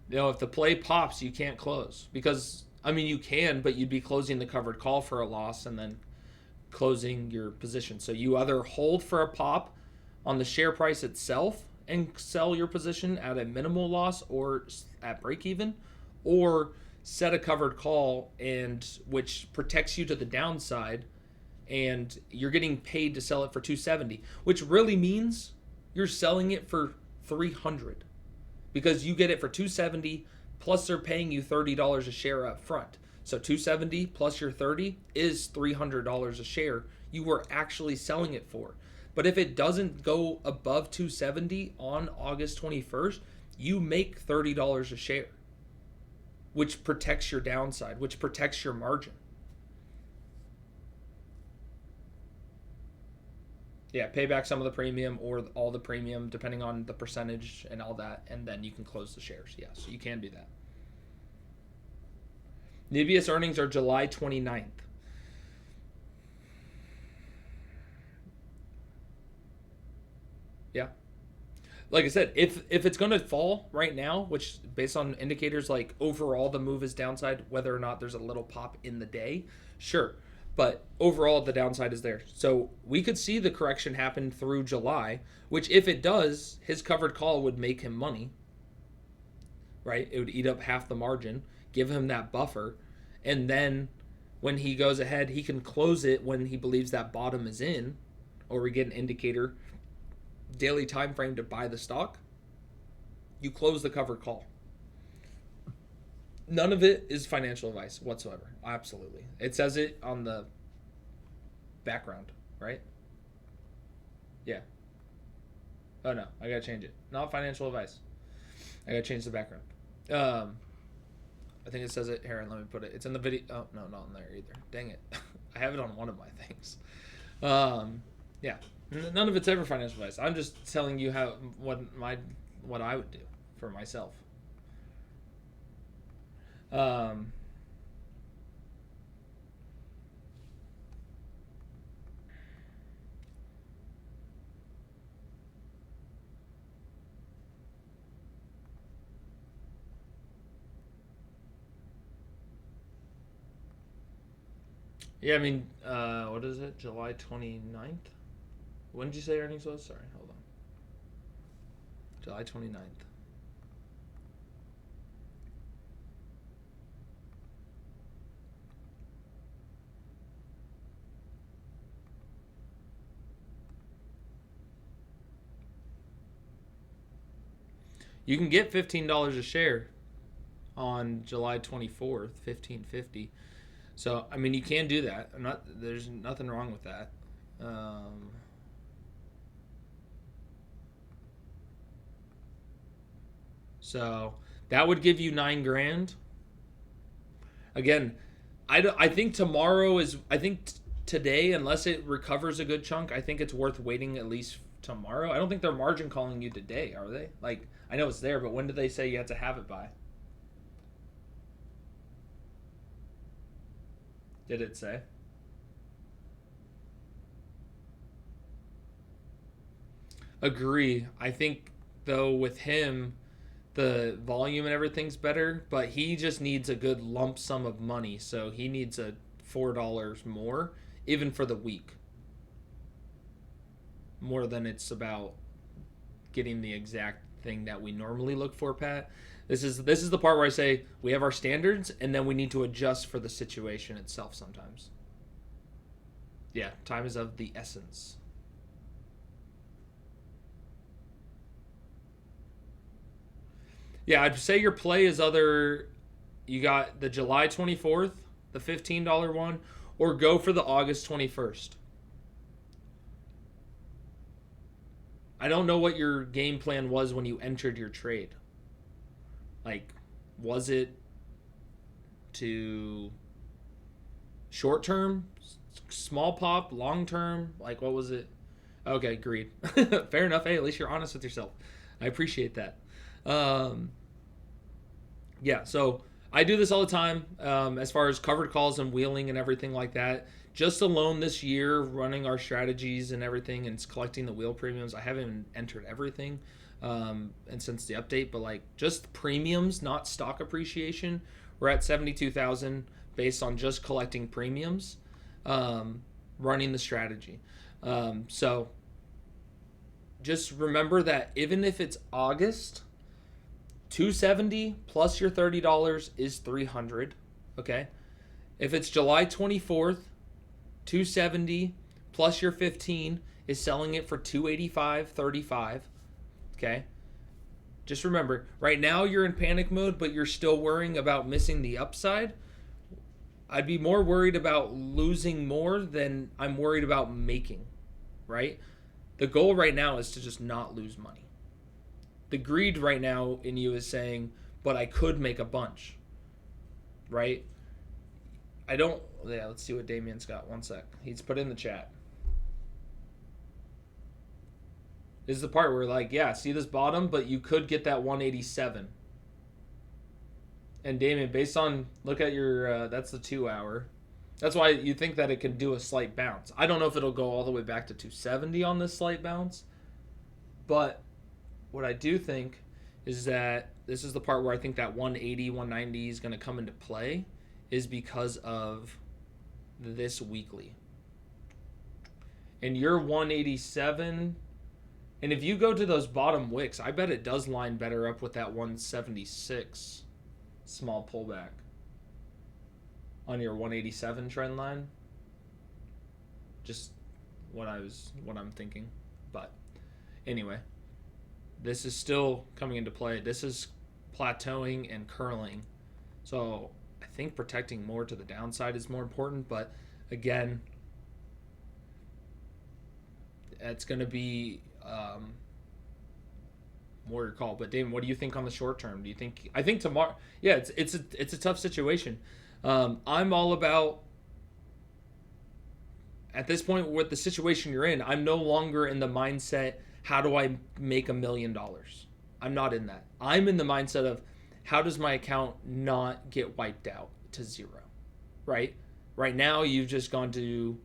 If the play pops, you can't close because, I mean, you can, but you'd be closing the covered call for a loss and then closing your position. So you either hold for a pop on the share price itself and sell your position at a minimal loss or at break even, or set a covered call and which protects you to the downside, and you're getting paid to sell it for 270, which really means you're selling it for 300 because you get it for 270 plus they're paying you $30 a share up front. So 270 plus your 30 is $300 a share you were actually selling it for. But if it doesn't go above 270 on August 21st, you make $30 a share, which protects your downside, which protects your margin. Yeah, pay back some of the premium or all the premium, depending on the percentage and all that, and then you can close the shares. Yeah, so you can do that. Nibius earnings are July 29th. Yeah. Like I said, if it's going to fall right now, which based on indicators like overall the move is downside, whether or not there's a little pop in the day, sure. But overall, the downside is there. So we could see the correction happen through July, which if it does, his covered call would make him money, right? It would eat up half the margin, give him that buffer. And then when he goes ahead, he can close it when he believes that bottom is in, or we get an indicator, daily time frame to buy the stock. You close the covered call. None of it is financial advice whatsoever. Absolutely. It says it on the background, right? Yeah. Oh, no. I got to change it. Not financial advice. I got to change the background. I think it says it here, and let me put it. It's in the video. Oh, no, not in there either. Dang it. I have it on one of my things. Yeah. None of it's ever financial advice. I'm just telling you what I would do for myself. Yeah, I mean, what is it? July 29th? When did you say earnings was? Sorry, hold on. July 29th. You can get $15 a share on July 24th, $15.50. So, I mean, you can do that. There's nothing wrong with that. So that would give you $9,000. Again, I think tomorrow is. I think today, unless it recovers a good chunk, I think it's worth waiting at least tomorrow. I don't think they're margin calling you today, are they? Like, I know it's there, but when did they say you have to have it by? Did it say? Agree. I think though with him, the volume and everything's better, but he just needs a good lump sum of money. So he needs a $4 more, even for the week. More than it's about getting the exact thing that we normally look for, Pat. This is the part where I say we have our standards and then we need to adjust for the situation itself sometimes. Yeah, time is of the essence. Yeah, I'd say your play is you got the July 24th, the $15 one, or go for the August 21st. I don't know what your game plan was when you entered your trade. Like, was it to short term, small pop, long term? Like, what was it? Okay, agreed. Fair enough. Hey, at least you're honest with yourself. I appreciate that. Yeah, so I do this all the time, as far as covered calls and wheeling and everything like that. Just alone this year, running our strategies and everything, and collecting the wheel premiums. I haven't entered everything, and since the update, but like just premiums, not stock appreciation, we're at 72,000 based on just collecting premiums, running the strategy. So just remember that even if it's August, 270 plus your $30 is 300. Okay. If it's July 24th, 270 plus your 15 is selling it for 285.35. Okay. Just remember, right now you're in panic mode, but you're still worrying about missing the upside. I'd be more worried about losing more than I'm worried about making, right? The goal right now is to just not lose money. The greed right now in you is saying, but I could make a bunch, right? I don't, yeah, let's see what Damien's got. One sec. He's put in the chat. This is the part where like, yeah, see this bottom, but you could get that 187. And Damien, based on, look at your, that's the 2 hour. That's why you think that it can do a slight bounce. I don't know if it'll go all the way back to 270 on this slight bounce. But what I do think is that this is the part where I think that 180, 190 is going to come into play, is because of this weekly. And your 187, and if you go to those bottom wicks, I bet it does line better up with that 176 small pullback on your 187 trend line. Just what I'm thinking. But anyway, this is still coming into play. This is plateauing and curling. So I think protecting more to the downside is more important. But again, it's going to be more your call. But Damon, what do you think on the short term? Do you think? I think tomorrow. Yeah, it's a tough situation. I'm all about, at this point with the situation you're in, I'm no longer in the mindset, how do I make $1 million? I'm not in that. I'm in the mindset of, how does my account not get wiped out to zero, right? Right now, you've just gone to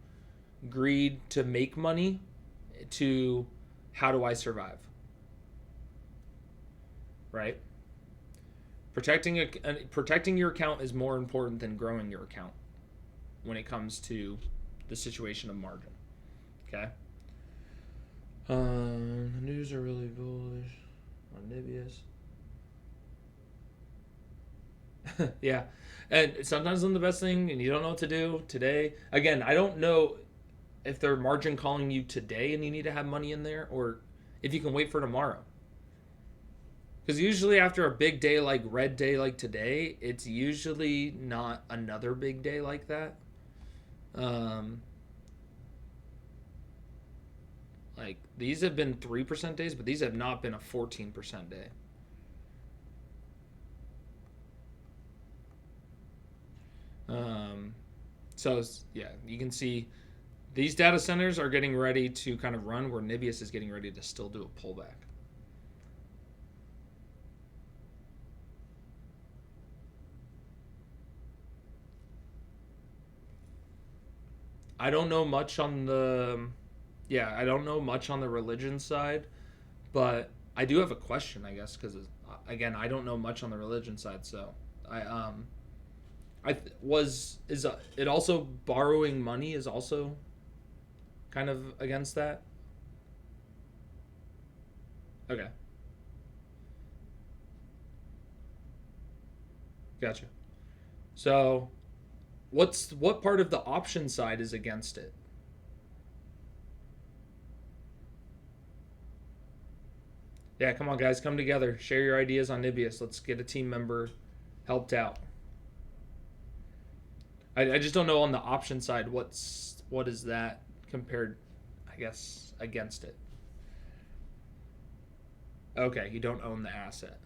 greed to make money to how do I survive, right? Protecting your account is more important than growing your account when it comes to the situation of margin. Okay. The news are really bullish on Nibius. Yeah, and sometimes I'm the best thing, and you don't know what to do today. Again, I don't know if they're margin calling you today and you need to have money in there, or if you can wait for tomorrow. Because usually after a big day like red day like today, it's usually not another big day like that. Like these have been 3% days, but these have not been a 14% day. So yeah, you can see these data centers are getting ready to kind of run where Nibius is getting ready to still do a pullback. I don't know much on the, yeah, I don't know much on the religion side, but I do have a question, I guess, because again, I don't know much on the religion side, so is it also borrowing money is also kind of against that? Okay. Gotcha. So what part of the option side is against it? Yeah, come on guys, come together. Share your ideas on Nibius. Let's get a team member helped out. I just don't know on the option side what is that compared, I guess, against it. Okay, you don't own the asset.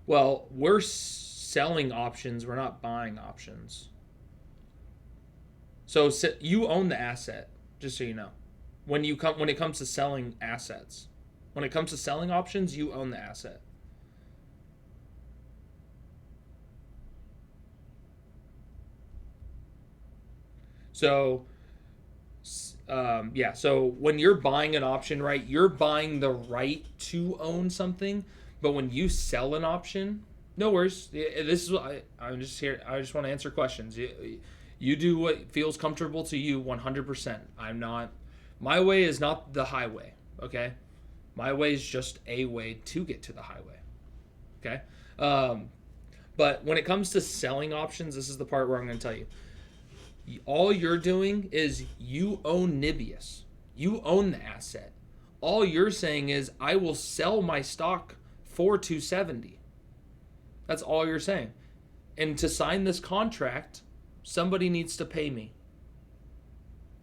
Well, we're selling options, we're not buying options. So you own the asset, just so you know. When it comes to selling assets. When it comes to selling options, you own the asset. So yeah, so when you're buying an option, right, you're buying the right to own something. But when you sell an option, no worries. This is what I'm just here. I just want to answer questions. You do what feels comfortable to you 100%. I'm not, my way is not the highway, okay? My way is just a way to get to the highway, okay? Um, but when it comes to selling options, this is the part where I'm going to tell you. All you're doing is you own Nibius. You own the asset. All you're saying is I will sell my stock for 270. That's all you're saying. And to sign this contract, somebody needs to pay me.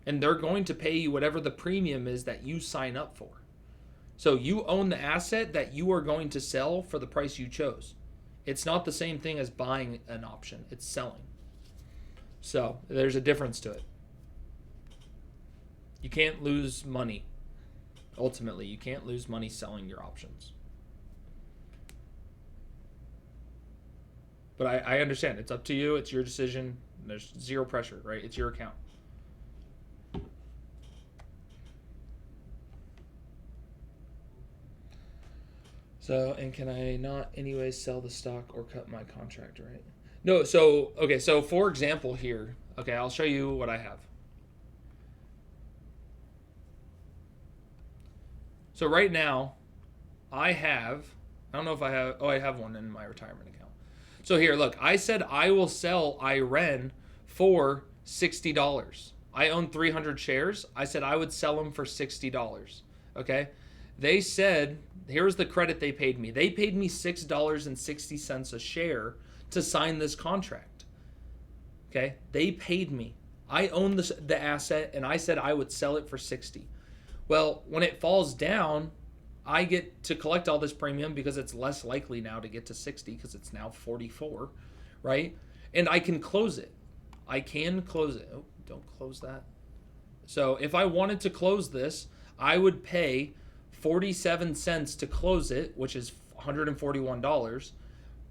And they're going to pay you whatever the premium is that you sign up for. So you own the asset that you are going to sell for the price you chose. It's not the same thing as buying an option. It's selling. So there's a difference to it. You can't lose money. Ultimately, you can't lose money selling your options. But I understand. It's up to you. It's your decision. There's zero pressure, right? It's your account. So, and can I not anyways sell the stock or cut my contract, right? No, so, okay, so for example here, okay, I'll show you what I have. So right now, I don't know if I have, I have one in my retirement account. So here, look, I said I will sell IREN for $60. I own 300 shares. I said I would sell them for $60, okay? They said, here's the credit they paid me. They paid me $6.60 a share to sign this contract. Okay? They paid me. I own the asset, and I said I would sell it for 60. Well, when it falls down, I get to collect all this premium because it's less likely now to get to 60 because it's now 44, right? And I can close it. I can close it. Oh, don't close that. So if I wanted to close this, I would pay 47 cents to close it, which is $141,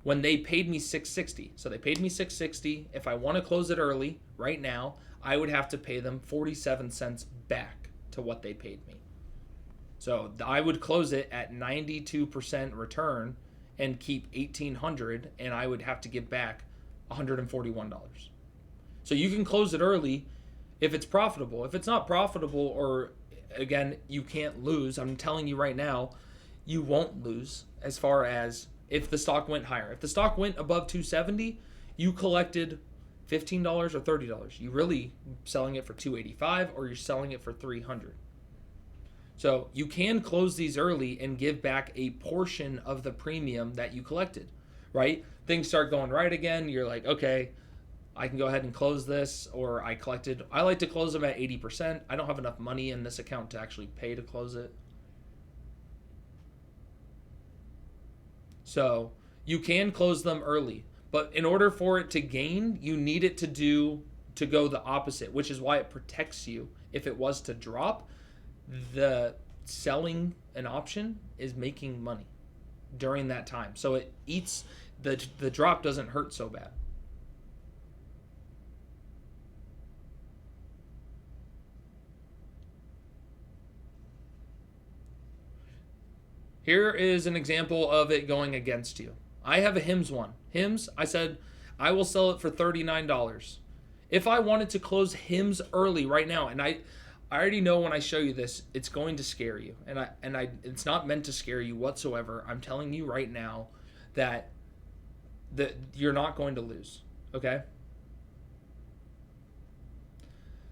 when they paid me $660. So they paid me $660. If I want to close it early right now, I would have to pay them 47 cents back to what they paid me. So I would close it at 92% return and keep $1,800, and I would have to give back $141. So you can close it early if it's profitable. If it's not profitable, or again, you can't lose, I'm telling you right now, you won't lose as far as if the stock went higher. If the stock went above 270, you collected $15 or $30. You really selling it for $285, or you're selling it for $300. So you can close these early and give back a portion of the premium that you collected, right? Things start going right again. You're like, okay, I can go ahead and close this, or I like to close them at 80%. I don't have enough money in this account to actually pay to close it. So you can close them early, but in order for it to gain, you need it to go the opposite, which is why it protects you. If it was to drop, the selling an option is making money during that time. So it eats, the drop doesn't hurt so bad. Here is an example of it going against you. I have a HIMS one. HIMS, I said I will sell it for $39. If I wanted to close HIMS early right now, and I already know when I show you this, it's going to scare you. And it's not meant to scare you whatsoever. I'm telling you right now that you're not going to lose, okay?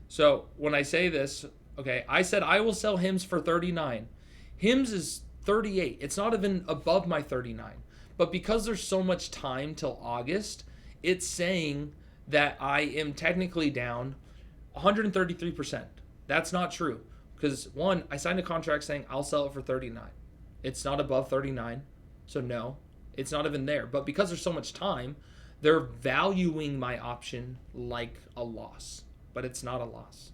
So when I say this, okay, I said I will sell HIMS for $39. HIMS is $38. It's not even above my $39. But because there's so much time till August, it's saying that I am technically down 133%. That's not true. Because one, I signed a contract saying I'll sell it for $39. It's not above $39. So no, it's not even there. But because there's so much time, they're valuing my option like a loss. But it's not a loss.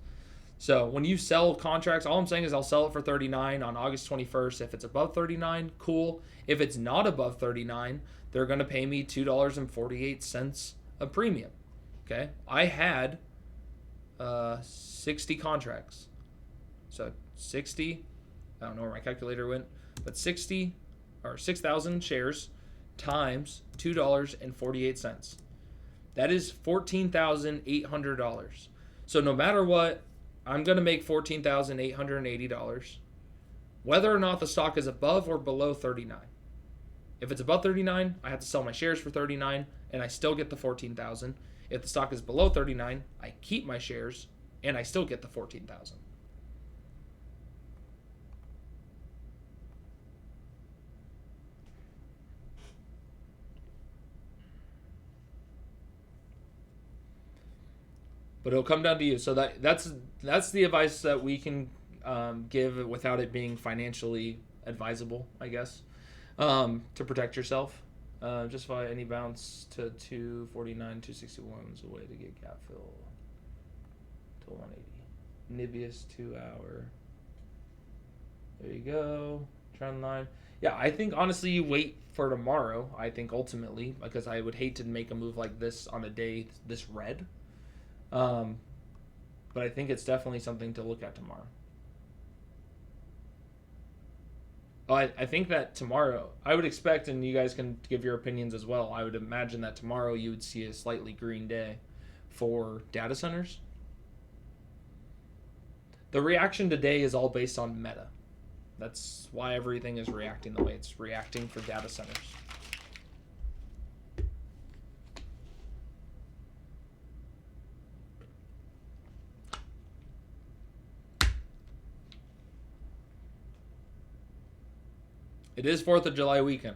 So when you sell contracts, all I'm saying is I'll sell it for $39 on August 21st. If it's above $39, cool. If it's not above $39, they're going to pay me $2.48 a premium. Okay? I had 60 contracts. So 60, I don't know where my calculator went, but 60 or 6,000 shares times $2.48. That is $14,800. So no matter what, I'm going to make $14,880, whether or not the stock is above or below 39. If it's above 39, I have to sell my shares for 39 and I still get the 14,000. If the stock is below 39, I keep my shares and I still get the 14,000. But it'll come down to you. So that's the advice that we can give without it being financially advisable, I guess, to protect yourself. Justify any bounce to 249, 261 is a way to get gap fill to 180. Nibius 2 hour. There you go. Trend line. Yeah, I think honestly you wait for tomorrow. I think ultimately, because I would hate to make a move like this on a day this red. But I think it's definitely something to look at tomorrow. Oh, I think that tomorrow, I would expect, and you guys can give your opinions as well, I would imagine that tomorrow you would see a slightly green day for data centers. The reaction today is all based on Meta. That's why everything is reacting the way it's reacting for data centers. It is 4th of July weekend.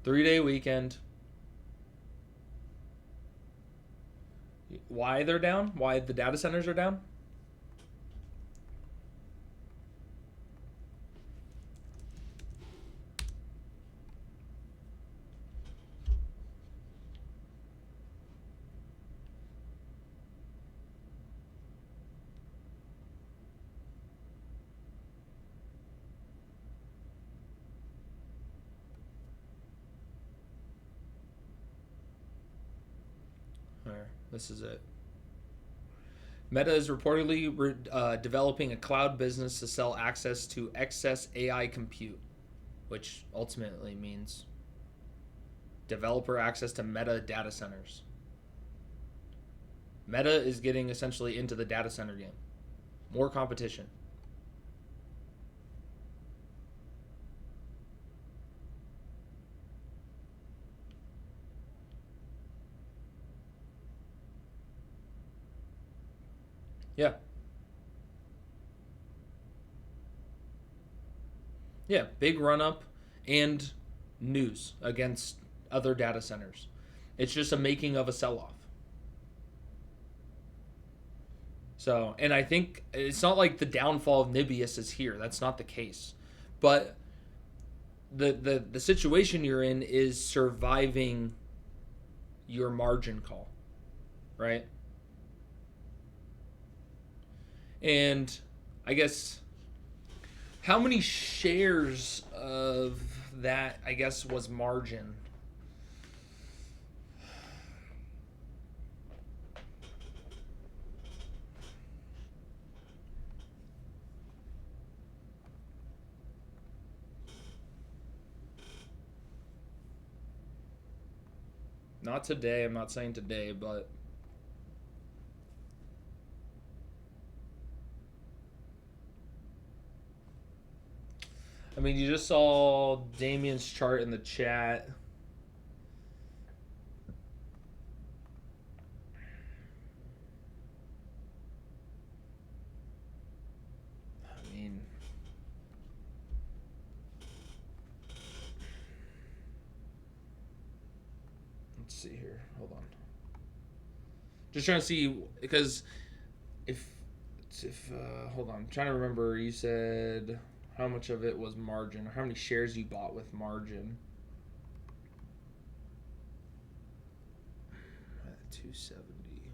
3-day weekend. Why they're down? Why the data centers are down? This is it. Meta is reportedly developing a cloud business to sell access to excess AI compute, which ultimately means developer access to Meta data centers. Meta is getting essentially into the data center game. More competition. Yeah. Yeah, big run up and news against other data centers. It's just a making of a sell off. So, and I think it's not like the downfall of Nibius is here. That's not the case. But the situation you're in is surviving your margin call, right? And I guess how many shares of that, I guess, was margin? Not today. I'm not saying today, but I mean, you just saw Damien's chart in the chat. I mean, let's see here. Hold on. Just trying to see, because if hold on, I'm trying to remember. You said how much of it was margin, or how many shares you bought with margin. 270.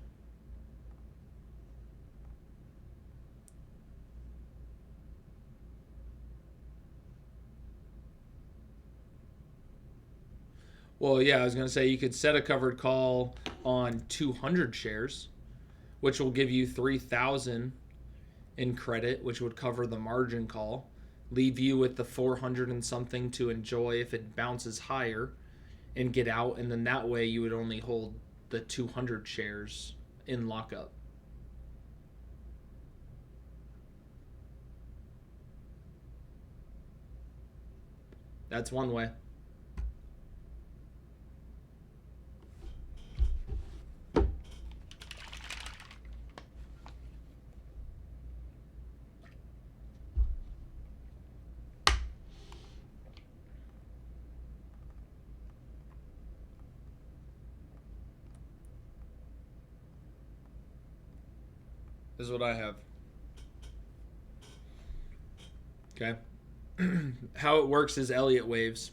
Well, yeah, I was going to say you could set a covered call on 200 shares, which will give you 3,000 in credit, which would cover the margin call, leave you with the 400 and something to enjoy if it bounces higher and get out. And then that way you would only hold the 200 shares in lockup. That's one way. This is what I have. Okay. How it works is Elliott waves.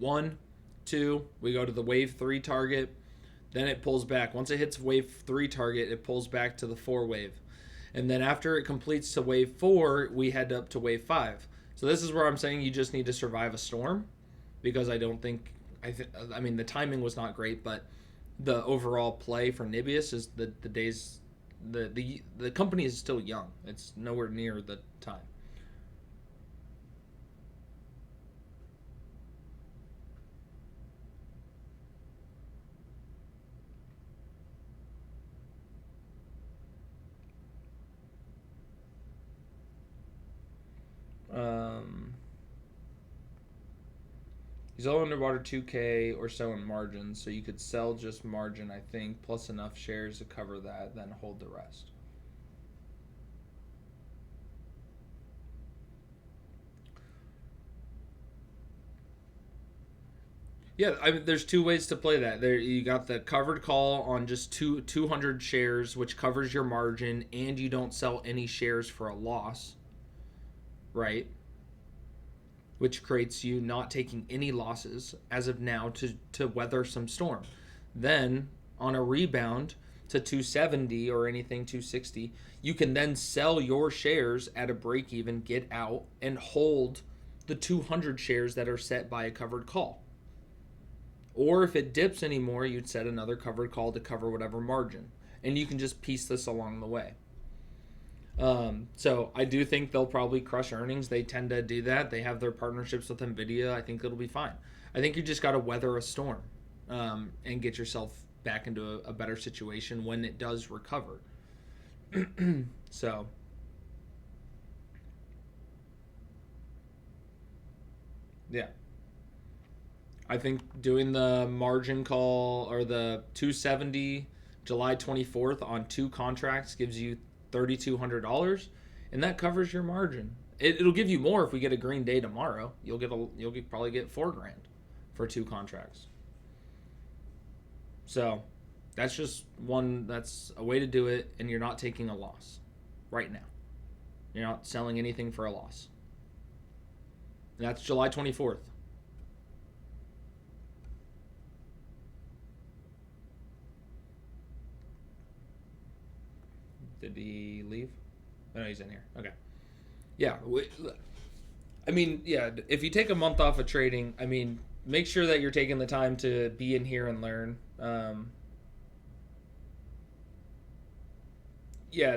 1, 2, we go to the wave 3 target, then it pulls back. Once it hits wave 3 target, it pulls back to the 4 wave. And then after it completes to wave 4, we head up to wave 5. So this is where I'm saying you just need to survive a storm, because I don't think, I mean, the timing was not great, but the overall play for Nibius is the days, the company is still young. It's nowhere near the time. He's all underwater 2K or so in margin, so you could sell just margin, I think, plus enough shares to cover that, then hold the rest. Yeah, there's two ways to play that. There, you got the covered call on just 200 shares, which covers your margin, and you don't sell any shares for a loss, right? Which creates you not taking any losses as of now to weather some storm. Then on a rebound to 270 or anything 260, you can then sell your shares at a break even, get out, and hold the 200 shares that are set by a covered call. Or if it dips anymore, you'd set another covered call to cover whatever margin. And you can just piece this along the way. So I do think they'll probably crush earnings. They tend to do that. They have their partnerships with NVIDIA. I think it'll be fine. I think you just got to weather a storm and get yourself back into a better situation when it does recover. So, yeah. I think doing the margin call or the 270 July 24th on 2 contracts gives you $3,200, and that covers your margin. It'll give you more if we get a green day tomorrow. You'll probably get $4,000 for 2 contracts. So that's just one. That's a way to do it, and you're not taking a loss right now. You're not selling anything for a loss. And that's July 24th. Did he leave? Oh, no, he's in here. Okay. Yeah. I mean, yeah, if you take a month off of trading, I mean, make sure that you're taking the time to be in here and learn. Yeah,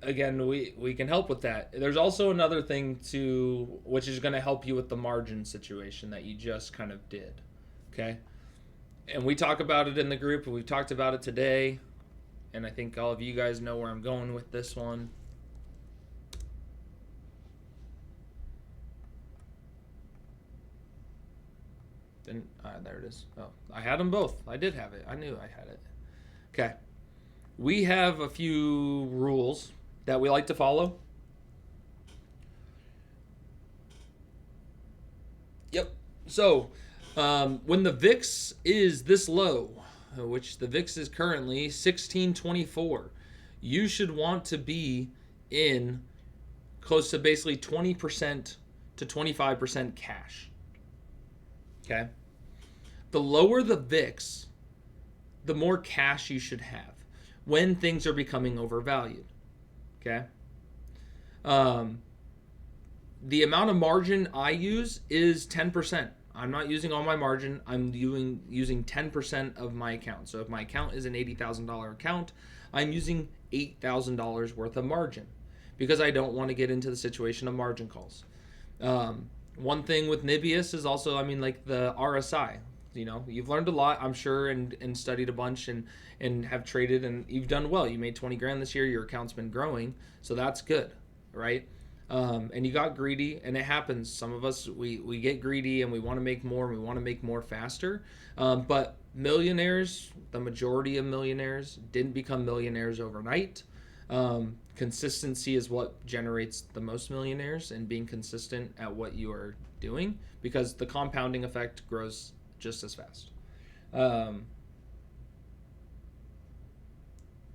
again, we can help with that. There's also another thing too, which is going to help you with the margin situation that you just kind of did. Okay? And we talk about it in the group, and we've talked about it today. And I think all of you guys know where I'm going with this one. Then there it is. Oh, I had them both. I did have it. I knew I had it. Okay. We have a few rules that we like to follow. Yep. So, when the VIX is this low, which the VIX is currently 1624, you should want to be in close to basically 20% to 25% cash. Okay? The lower the VIX, the more cash you should have when things are becoming overvalued. Okay? The amount of margin I use is 10%. I'm not using all my margin. I'm using 10% of my account. So if my account is an $80,000 account, I'm using $8,000 worth of margin because I don't want to get into the situation of margin calls. One thing with Nibius is also, I mean, like the RSI. You know, you've learned a lot, I'm sure, and studied a bunch and have traded, and you've done well. You made 20 grand this year. Your account's been growing, so that's good, right? And you got greedy, and it happens. Some of us, we get greedy and we want to make more, and we want to make more faster. But millionaires, the majority of millionaires, didn't become millionaires overnight. Consistency is what generates the most millionaires, and being consistent at what you are doing, because the compounding effect grows just as fast.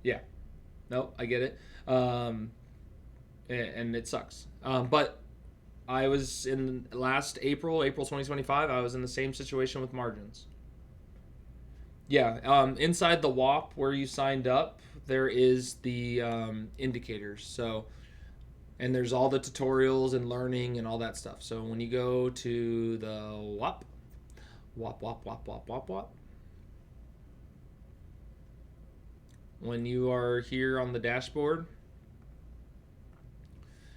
Yeah, no, I get it. And it sucks. But I was in last April 2025, I was in the same situation with margins. Yeah, inside the WAP where you signed up, there is the indicators. So, and there's all the tutorials and learning and all that stuff. So when you go to the WAP, when you are here on the dashboard,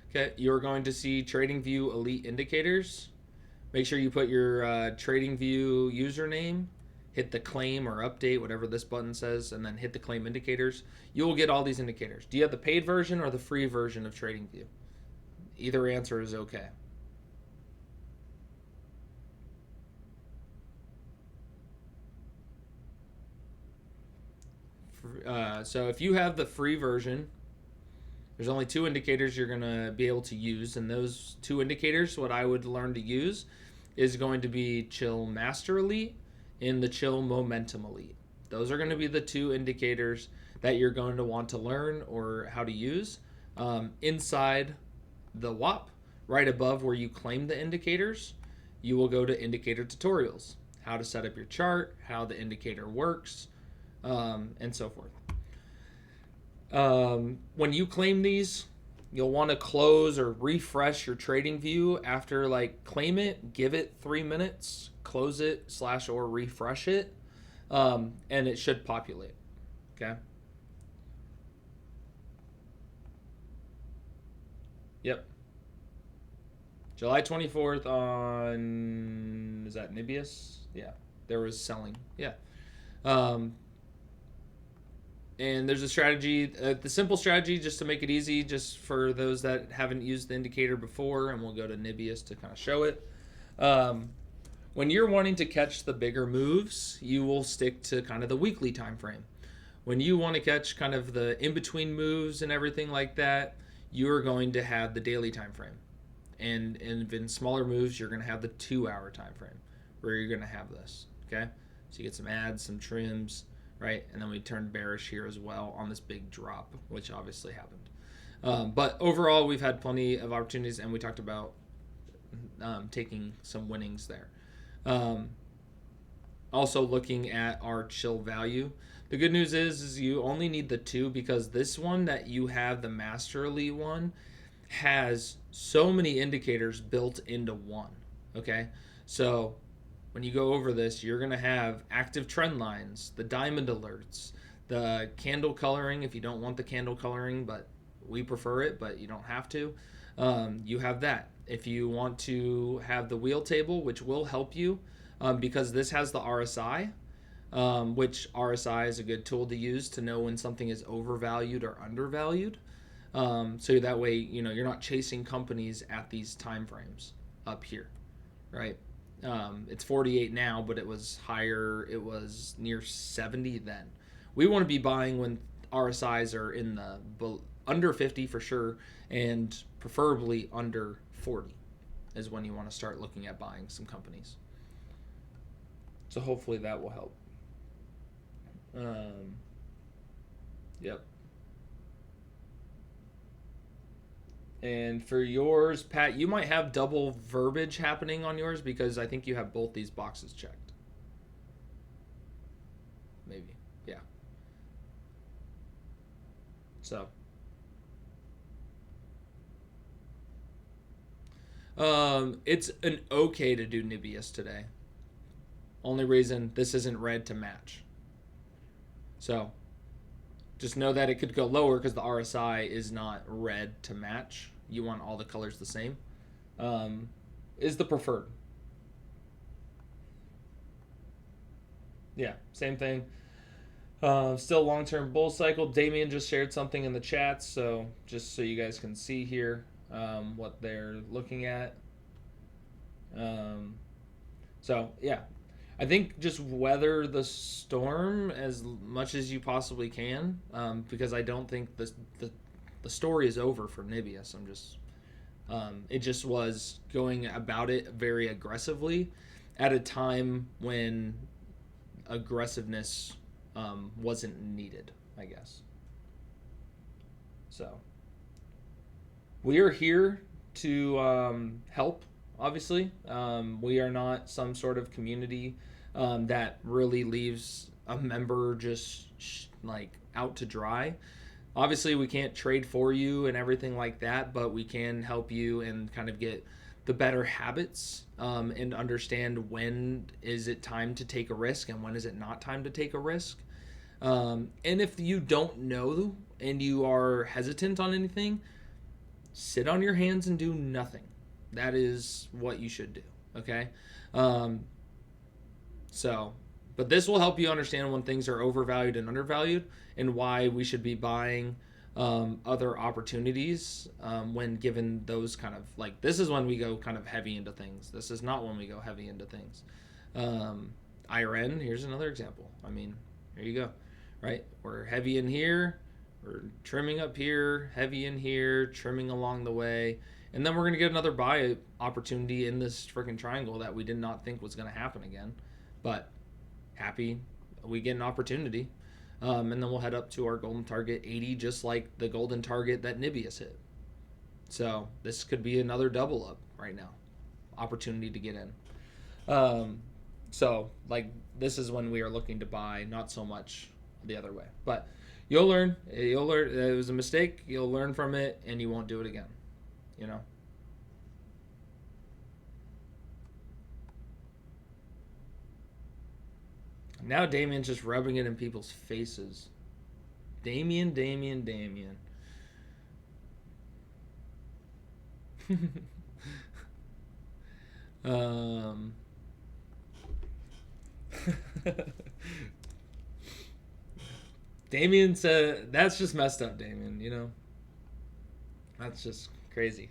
okay, you're going to see TradingView Elite Indicators. Make sure you put your TradingView username, hit the claim or update, whatever this button says, and then hit the claim indicators. You will get all these indicators. Do you have the paid version or the free version of TradingView? Either answer is okay. So if you have the free version, there's only two indicators you're going to be able to use, and those two indicators, what I would learn to use is going to be Chill Master Elite and the Chill Momentum Elite. Those are going to be the two indicators that you're going to want to learn or how to use. Inside the WAP, right above where you claim the indicators, you will go to indicator tutorials, how to set up your chart, how the indicator works, and so forth. When you claim these, you'll want to close or refresh your TradingView after, like, claim it, give it 3 minutes, close it / or refresh it, and it should populate. Okay. Yep. July 24th on, is that Nibius? Yeah, there was selling. Yeah. And there's a strategy, the simple strategy, just to make it easy, just for those that haven't used the indicator before, and we'll go to Nibius to kind of show it. When you're wanting to catch the bigger moves, you will stick to kind of the weekly time frame. When you want to catch kind of the in-between moves and everything like that, you're going to have the daily time frame. And in smaller moves, you're going to have the 2-hour time frame where you're going to have this. Okay, so you get some ads, some trims, right? And then we turned bearish here as well on this big drop, which obviously happened. But overall, we've had plenty of opportunities, and we talked about taking some winnings there. Also looking at our chill value. The good news is you only need the 2, because this one that you have, the Master Elite one, has so many indicators built into one. Okay, so when you go over this, you're going to have active trend lines, the diamond alerts, the candle coloring if you don't want the candle coloring, but we prefer it, but you don't have to. You have that. If you want to have the wheel table, which will help you, because this has the RSI, which RSI is a good tool to use to know when something is overvalued or undervalued. So that way, you know, you're not chasing companies at these time frames up here, right? It's 48 now, but it was higher. It was near 70 then. We want to be buying when RSIs are in the under 50 for sure, and preferably under 40 is when you want to start looking at buying some companies. So hopefully that will help. Yep. And for yours, Pat, you might have double verbiage happening on yours, because I think you have both these boxes checked. Maybe. Yeah. So. It's an okay to do Nibius today. Only reason this isn't red to match. So just know that it could go lower because the RSI is not red to match. You want all the colors the same. Is the preferred. Yeah, same thing. Still long-term bull cycle. Damien just shared something in the chat, so just so you guys can see here what they're looking at. So yeah, I think just weather the storm as much as you possibly can, because I don't think the story is over for Nibius. It just was going about it very aggressively at a time when aggressiveness wasn't needed, I guess. So we are here to help. Obviously, we are not some sort of community that really leaves a member just like out to dry. Obviously, we can't trade for you and everything like that, but we can help you and kind of get the better habits and understand when is it time to take a risk and when is it not time to take a risk. And if you don't know and you are hesitant on anything, sit on your hands and do nothing. That is what you should do. Okay. But this will help you understand when things are overvalued and undervalued and why we should be buying other opportunities when given those kind of like, this is when we go kind of heavy into things. This is not when we go heavy into things. IRN, here's another example. I mean, here you go. Right? We're heavy in here. We're trimming up here, heavy in here, trimming along the way. And then we're going to get another buy opportunity in this freaking triangle that we did not think was going to happen again. But happy we get an opportunity. And then we'll head up to our golden target 80, just like the golden target that Nibius hit. So this could be another double up right now. Opportunity to get in. So like this is when we are looking to buy, not so much the other way. But you'll learn. It was a mistake. You'll learn from it, and you won't do it again. You know. Now Damien's just rubbing it in people's faces. Damien. Damien said, that's just messed up, Damien, you know? That's just crazy.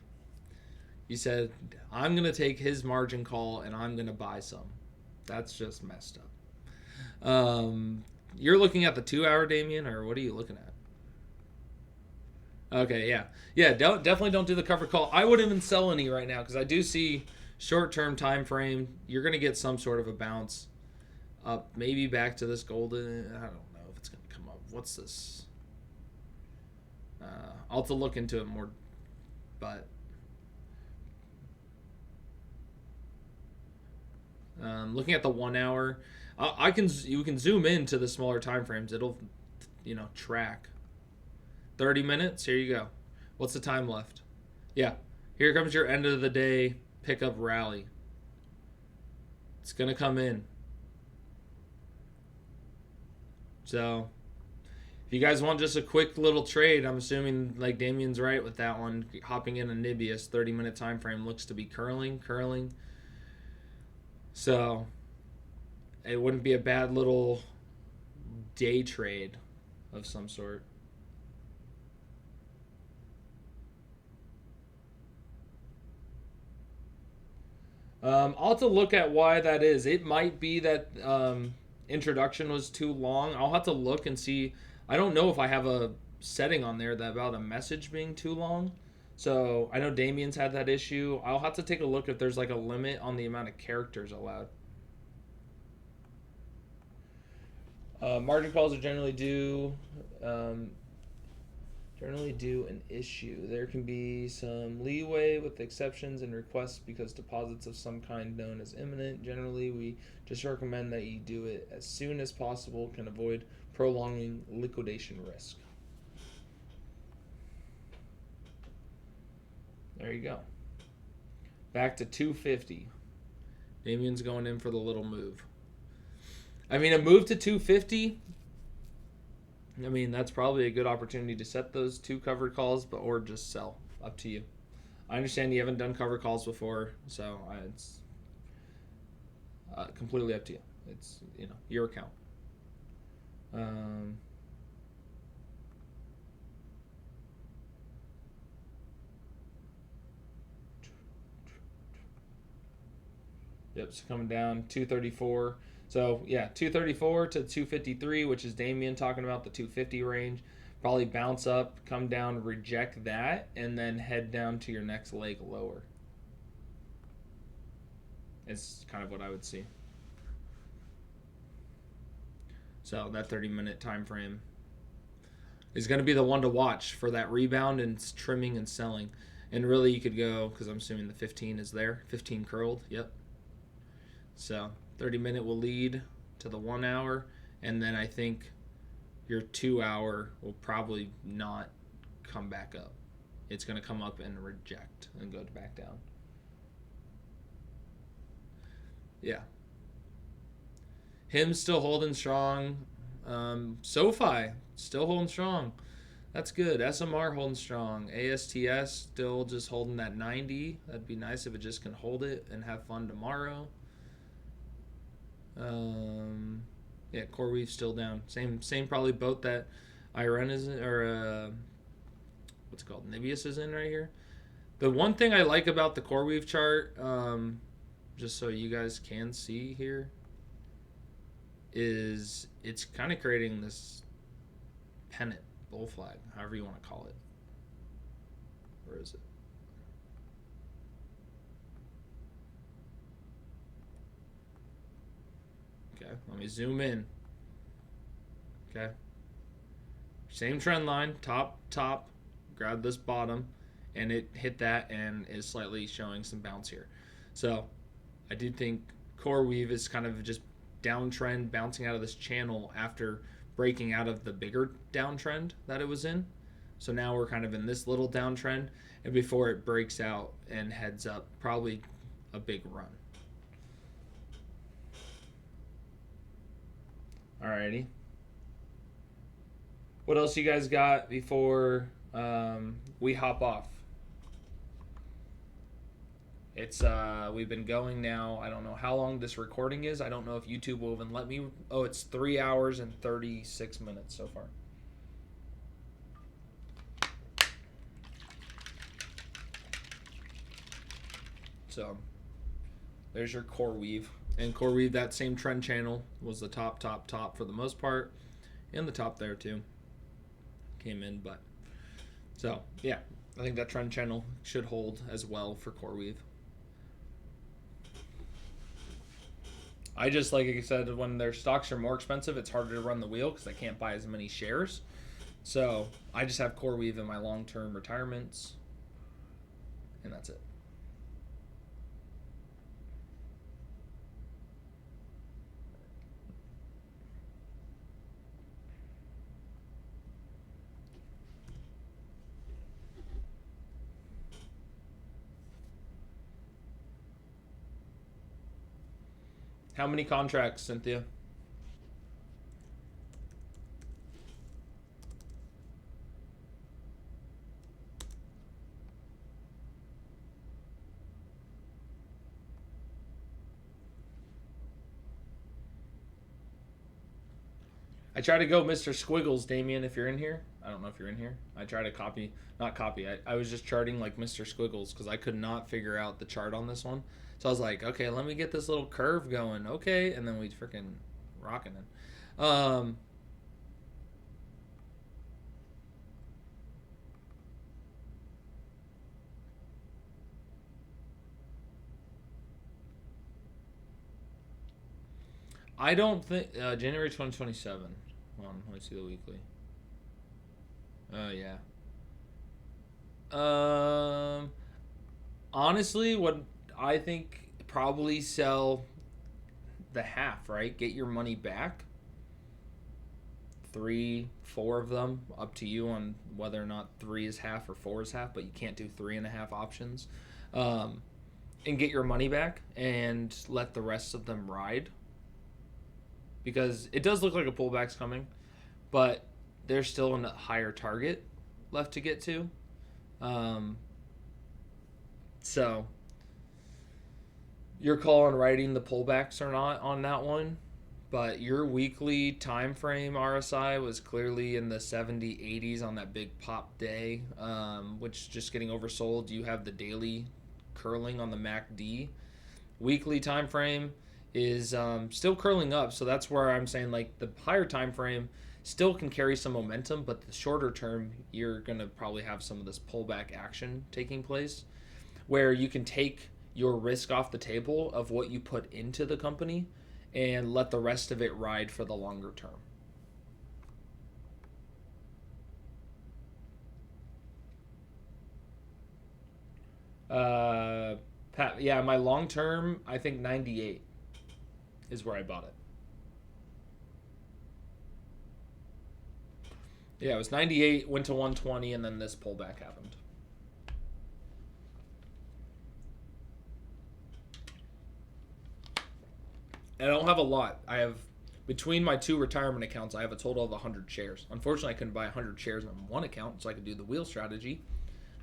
You said, I'm going to take his margin call and I'm going to buy some. That's just messed up. You're looking at the 2 hour, Damien, or what are you looking at? Okay, yeah. Yeah, definitely don't do the cover call. I wouldn't even sell any right now because I do see short-term time frame. You're going to get some sort of a bounce up, maybe back to this golden. I don't know if it's going to come up. What's this? I'll have to look into it more, but looking at the 1 hour, you can zoom into the smaller time frames. It'll, track. 30 minutes. Here you go. What's the time left? Yeah, here comes your end of the day pickup rally. It's gonna come in. So if you guys want just a quick little trade, I'm assuming like Damien's right with that one. Hopping in a Nibius, 30-minute time frame looks to be curling. So it wouldn't be a bad little day trade of some sort. I'll have to look at why that is. It might be that introduction was too long. I'll have to look and see. I don't know if I have a setting on there that about a message being too long. So I know Damien's had that issue. I'll have to take a look if there's like a limit on the amount of characters allowed. Margin calls are generally due an issue. There can be some leeway with exceptions and requests because deposits of some kind known as imminent. Generally, we just recommend that you do it as soon as possible, can avoid prolonging liquidation risk. There you go. back to 250. Damien's going in for the little move. I mean, a move to 250, I mean, that's probably a good opportunity to set those 2 covered calls, or just sell. Up to you. I understand you haven't done covered calls before, so it's completely up to you. It's, your account. Yep, so coming down 234. So, yeah, 234 to 253, which is Damien talking about the 250 range. Probably bounce up, come down, reject that, and then head down to your next leg lower. It's kind of what I would see. So that 30-minute time frame is going to be the one to watch for that rebound and trimming and selling. And really you could go, because I'm assuming the 15 is there. 15 curled, yep. So 30-minute will lead to the 1 hour, and then I think your 2 hour will probably not come back up. It's going to come up and reject and go back down. Yeah. Him still holding strong. SoFi still holding strong. That's good. SMR holding strong. ASTS still just holding that 90. That'd be nice if it just can hold it and have fun tomorrow. Yeah, CoreWeave still down. Same probably boat that Iran is in, or what's it called? Nibius is in right here. The one thing I like about the CoreWeave chart, just so you guys can see here, is it's kind of creating this pennant bull flag, however you want to call it. Where is it? Okay, let me zoom in. Okay. Same trend line, top, grab this bottom, and it hit that and is slightly showing some bounce here. So I do think CoreWeave is kind of just downtrend, bouncing out of this channel after breaking out of the bigger downtrend that it was in. So now we're kind of in this little downtrend, and before it breaks out and heads up, probably a big run. Alrighty. What else you guys got before we hop off? It's we've been going now. I don't know how long this recording is. I don't know if YouTube will even let me. Oh, it's 3 hours and 36 minutes so far. So there's your CoreWeave. And CoreWeave, that same trend channel was the top for the most part. And the top there too. Came in, but so yeah, I think that trend channel should hold as well for CoreWeave. I just, like I said, when their stocks are more expensive, it's harder to run the wheel because I can't buy as many shares. So I just have CoreWeave in my long-term retirements, and that's it. How many contracts, Cynthia? I try to go Mr. Squiggles, Damien, if you're in here. I don't know if you're in here. I try to copy, not copy. I was just charting like Mr. Squiggles because I could not figure out the chart on this one. So I was like, okay, let me get this little curve going. Okay, and then we freaking rocking it. I don't think January 2027. Hold on, let me see the weekly. Oh yeah. Honestly, what I think, probably sell the half, right? Get your money back. 3, 4 of them, up to you on whether or not 3 is half or 4 is half, but you can't do 3.5 options. and get your money back and let the rest of them ride, because it does look like a pullback's coming, but there's still a higher target left to get to. So your call on riding the pullbacks or not on that one, but your weekly time frame RSI was clearly in the 70 80s on that big pop day, which just getting oversold. You have the daily curling on the MACD. Weekly time frame is still curling up, so that's where I'm saying like the higher time frame still can carry some momentum, but the shorter term you're gonna probably have some of this pullback action taking place, where you can take your risk off the table of what you put into the company and let the rest of it ride for the longer term. Pat, yeah, my long term, I think 98 is where I bought it. Yeah, it was 98, went to 120, and then this pullback happened. And I don't have a lot. I have, between my two retirement accounts, I have a total of 100 shares. Unfortunately, I couldn't buy 100 shares on one account, so I could do the wheel strategy.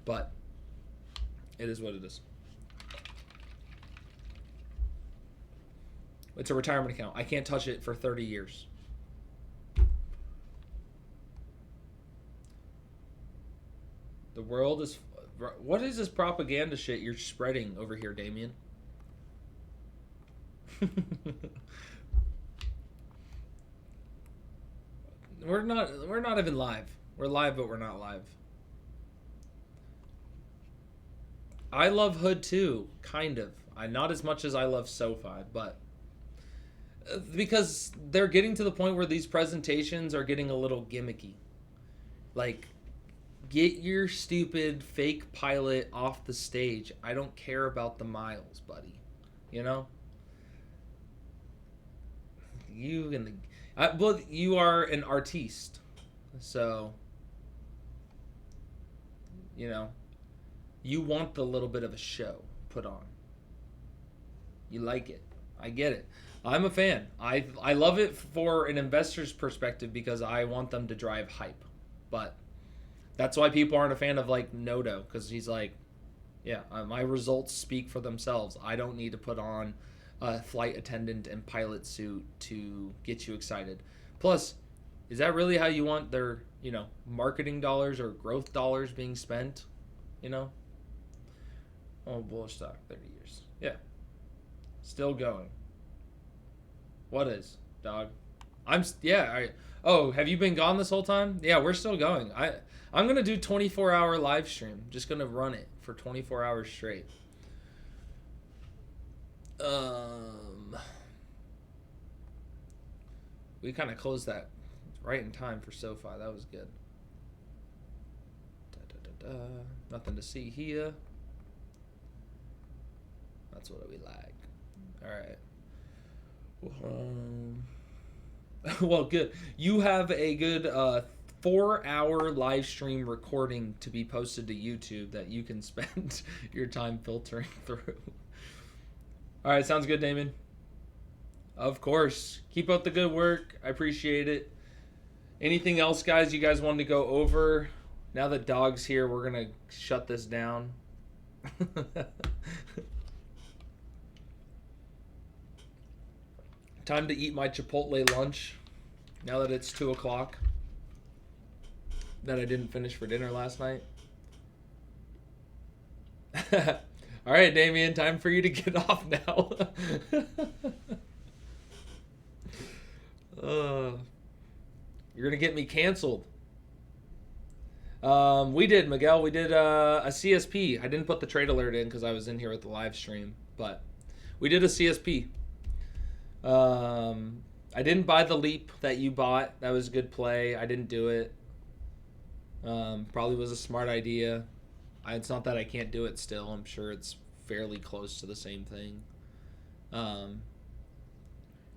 But it is what it is. It's a retirement account. I can't touch it for 30 years. The world is... What is this propaganda shit you're spreading over here, Damien? We're not even live. We're live, but we're not live. I love Hood too, kind of. Not as much as I love SoFi, but because they're getting to the point where these presentations are getting a little gimmicky. Like, get your stupid fake pilot off the stage. I don't care about the miles, buddy. You know? Well, you are an artiste, so you know you want the little bit of a show put on. You like it. I get it. I'm a fan. I love it for an investor's perspective because I want them to drive hype, but that's why people aren't a fan of like Noto, because he's like, yeah, my results speak for themselves. I don't need to put on a flight attendant and pilot suit to get you excited. Plus, is that really how you want their, marketing dollars or growth dollars being spent? Oh, bullish stock, 30 years. Yeah. Still going. What is, dog? Have you been gone this whole time? Yeah, we're still going. I'm going to do 24-hour live stream. Just going to run it for 24 hours straight. We kind of closed that right in time for SoFi. That was good. Nothing to see here. That's what we like. All right. Well, good. You have a good 4-hour live stream recording to be posted to YouTube that you can spend your time filtering through. All right, sounds good, Damon. Of course. Keep up the good work. I appreciate it. Anything else, guys, you guys wanted to go over? Now that Dog's here, we're going to shut this down. Time to eat my Chipotle lunch now that it's 2 o'clock that I didn't finish for dinner last night. All right, Damien, time for you to get off now. You're going to get me canceled. We did, Miguel. We did a CSP. I didn't put the trade alert in because I was in here with the live stream, but we did a CSP. I didn't buy the leap that you bought. That was a good play. I didn't do it. Probably was a smart idea. It's not that I can't do it still. I'm sure it's fairly close to the same thing.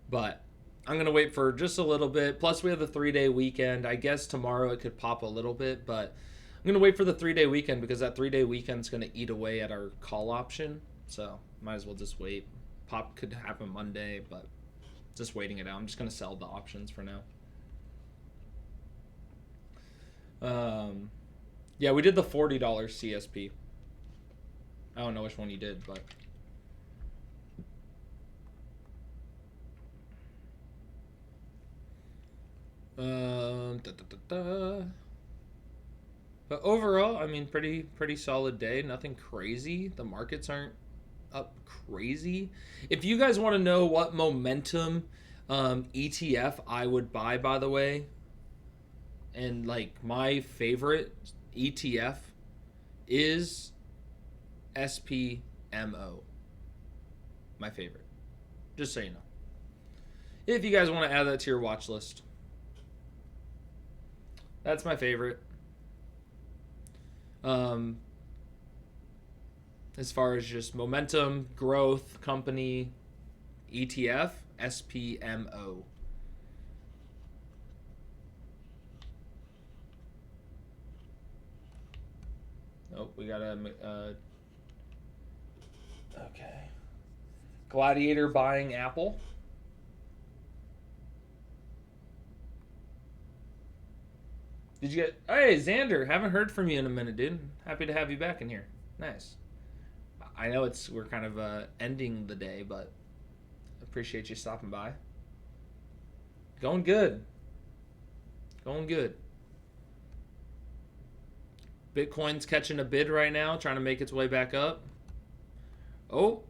But I'm going to wait for just a little bit. Plus, we have the 3-day weekend. I guess tomorrow it could pop a little bit, but I'm going to wait for the 3-day weekend because that 3-day weekend is going to eat away at our call option. So might as well just wait. Pop could happen Monday, but just waiting it out. I'm just going to sell the options for now. Yeah, we did the $40 CSP. I don't know which one you did, but... But overall, I mean, pretty solid day. Nothing crazy. The markets aren't up crazy. If you guys want to know what momentum ETF I would buy, by the way, and like my favorite ETF is SPMO. My favorite. Just so you know. If you guys want to add that to your watch list. That's my favorite. As far as just momentum, growth, company, ETF, SPMO. Oh, we got a... okay. Gladiator buying Apple. Did you get... Hey, Xander, haven't heard from you in a minute, dude. Happy to have you back in here. Nice. I know we're kind of ending the day, but appreciate you stopping by. Going good. Going good. Bitcoin's catching a bid right now, trying to make its way back up. Oh,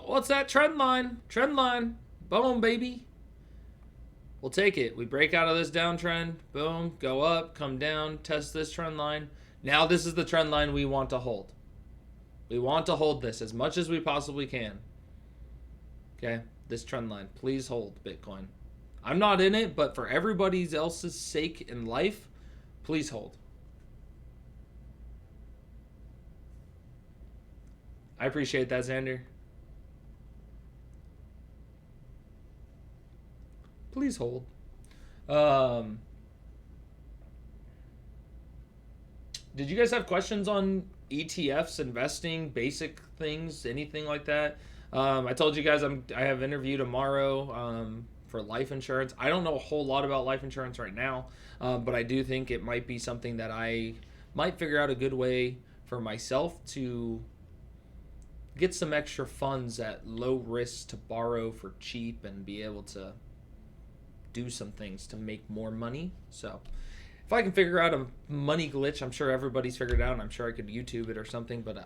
what's that trend line? Trend line. Boom, baby. We'll take it. We break out of this downtrend. Boom. Go up. Come down. Test this trend line. Now this is the trend line we want to hold. We want to hold this as much as we possibly can. Okay? This trend line. Please hold Bitcoin. I'm not in it, but for everybody else's sake in life, please hold. I appreciate that, Xander. Please hold. Did you guys have questions on ETFs, investing, basic things, anything like that? I told you guys I have an interview tomorrow for life insurance. I don't know a whole lot about life insurance right now, but I do think it might be something that I might figure out a good way for myself to get some extra funds at low risk to borrow for cheap and be able to do some things to make more money. So if I can figure out a money glitch, I'm sure everybody's figured it out, and I'm sure I could YouTube it or something, but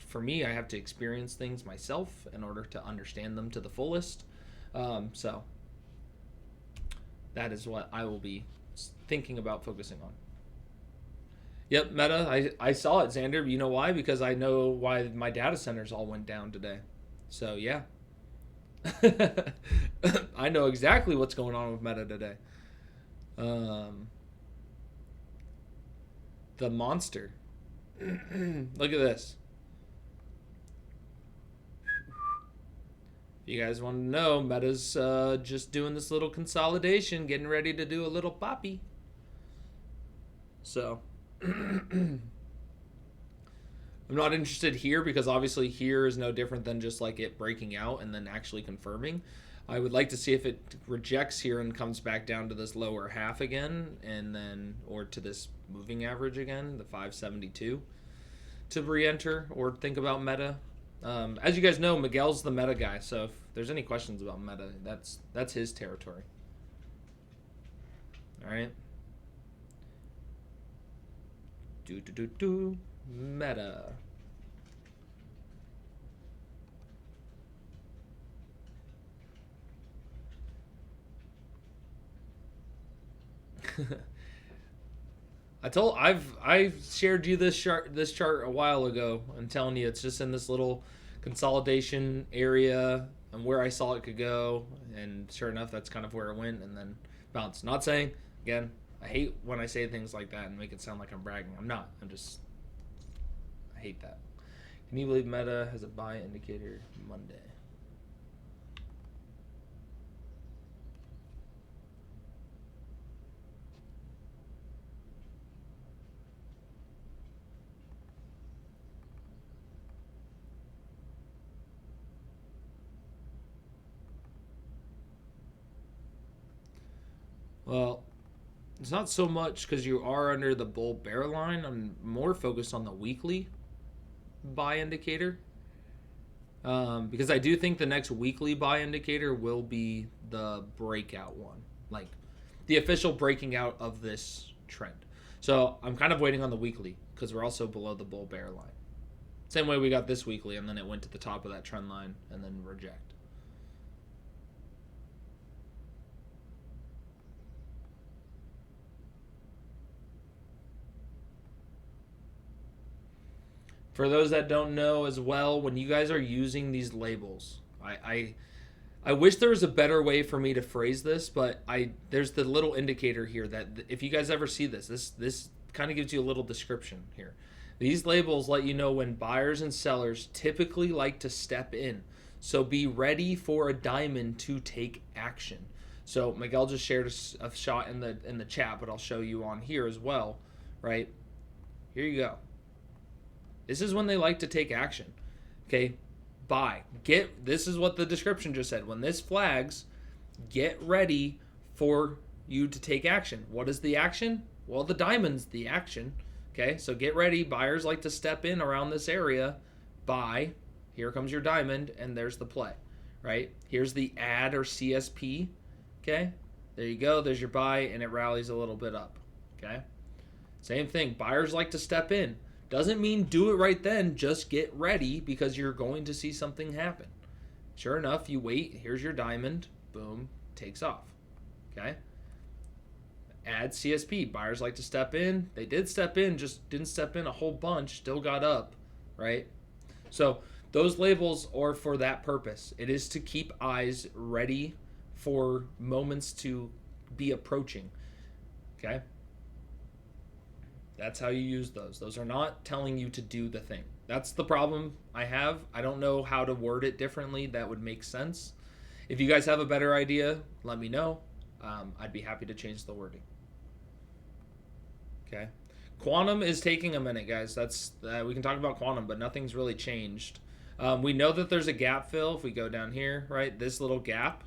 for me, I have to experience things myself in order to understand them to the fullest. So that is what I will be thinking about focusing on. Yep, Meta, I saw it, Xander. You know why? Because I know why my data centers all went down today. So yeah. I know exactly what's going on with Meta today. The monster. Look at this. If you guys want to know, Meta's just doing this little consolidation, getting ready to do a little poppy. So I'm not interested here because obviously here is no different than just like it breaking out and then actually confirming. I would like to see if it rejects here and comes back down to this lower half again, and then or to this moving average again, the 572, to re-enter or think about Meta. As you guys know, Miguel's the Meta guy, so if there's any questions about Meta, that's his territory. All right. Meta. I've shared you this chart a while ago. I'm telling you, it's just in this little consolidation area and where I saw it could go, and sure enough, that's kind of where it went and then bounced. Not saying, again, I hate when I say things like that and make it sound like I'm bragging. I'm not. I hate that. Can you believe Meta has a buy indicator Monday? Well, it's not so much because you are under the bull bear line. I'm more focused on the weekly buy indicator. Because I do think the next weekly buy indicator will be the breakout one, like the official breaking out of this trend. So I'm kind of waiting on the weekly because we're also below the bull bear line. Same way we got this weekly, and then it went to the top of that trend line and then reject. For those that don't know as well, when you guys are using these labels, I wish there was a better way for me to phrase this, but there's the little indicator here that if you guys ever see this kind of gives you a little description here. These labels let you know when buyers and sellers typically like to step in. So be ready for a diamond to take action. So Miguel just shared a shot in the chat, but I'll show you on here as well, right? Here you go. This is when they like to take action. Okay, buy. This is what the description just said. When this flags, get ready for you to take action. What is the action? Well, the diamond's the action. Okay, so get ready. Buyers like to step in around this area. Buy. Here comes your diamond, and there's the play, right? Here's the add or CSP. Okay, there you go. There's your buy, and it rallies a little bit up. Okay, same thing. Buyers like to step in. Doesn't mean do it right then. Just get ready because you're going to see something happen. Sure enough, you wait. Here's your diamond. Boom. Takes off. Okay. Add CSP. Buyers like to step in. They did step in, just didn't step in a whole bunch. Still got up. Right? So those labels are for that purpose. It is to keep eyes ready for moments to be approaching. Okay. That's how you use those. Those are not telling you to do the thing. That's the problem I have. I don't know how to word it differently that would make sense. If you guys have a better idea, let me know. I'd be happy to change the wording. Okay. Quantum is taking a minute, guys. We can talk about quantum, but nothing's really changed. We know that there's a gap fill. If we go down here, right, this little gap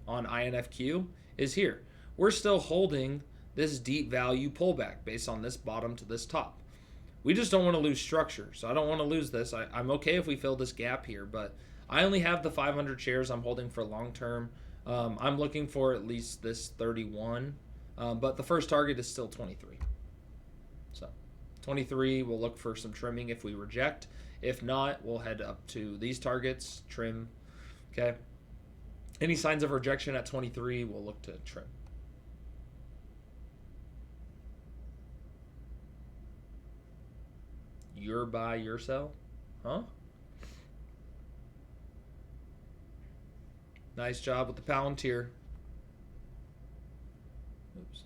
on INFQ is here. We're still holding this deep value pullback based on this bottom to this top. We just don't want to lose structure, so I don't want to lose this. I'm okay if we fill this gap here, but I only have the 500 shares I'm holding for long term. I'm looking for at least this 31, but the first target is still 23. So 23, we'll look for some trimming if we reject. If not, we'll head up to these targets, trim. Okay. Any signs of rejection at 23, we'll look to trim. Your buy, your sell? Huh? Nice job with the Palantir. Oops.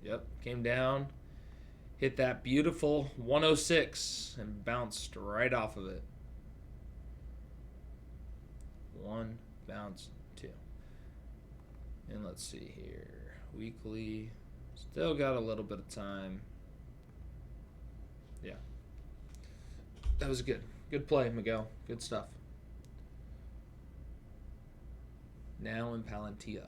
Yep, came down, hit that beautiful 106 and bounced right off of it. One, bounce, two. And let's see here. Weekly. Still got a little bit of time. Yeah. That was good. Good play, Miguel. Good stuff. Now in Palantir.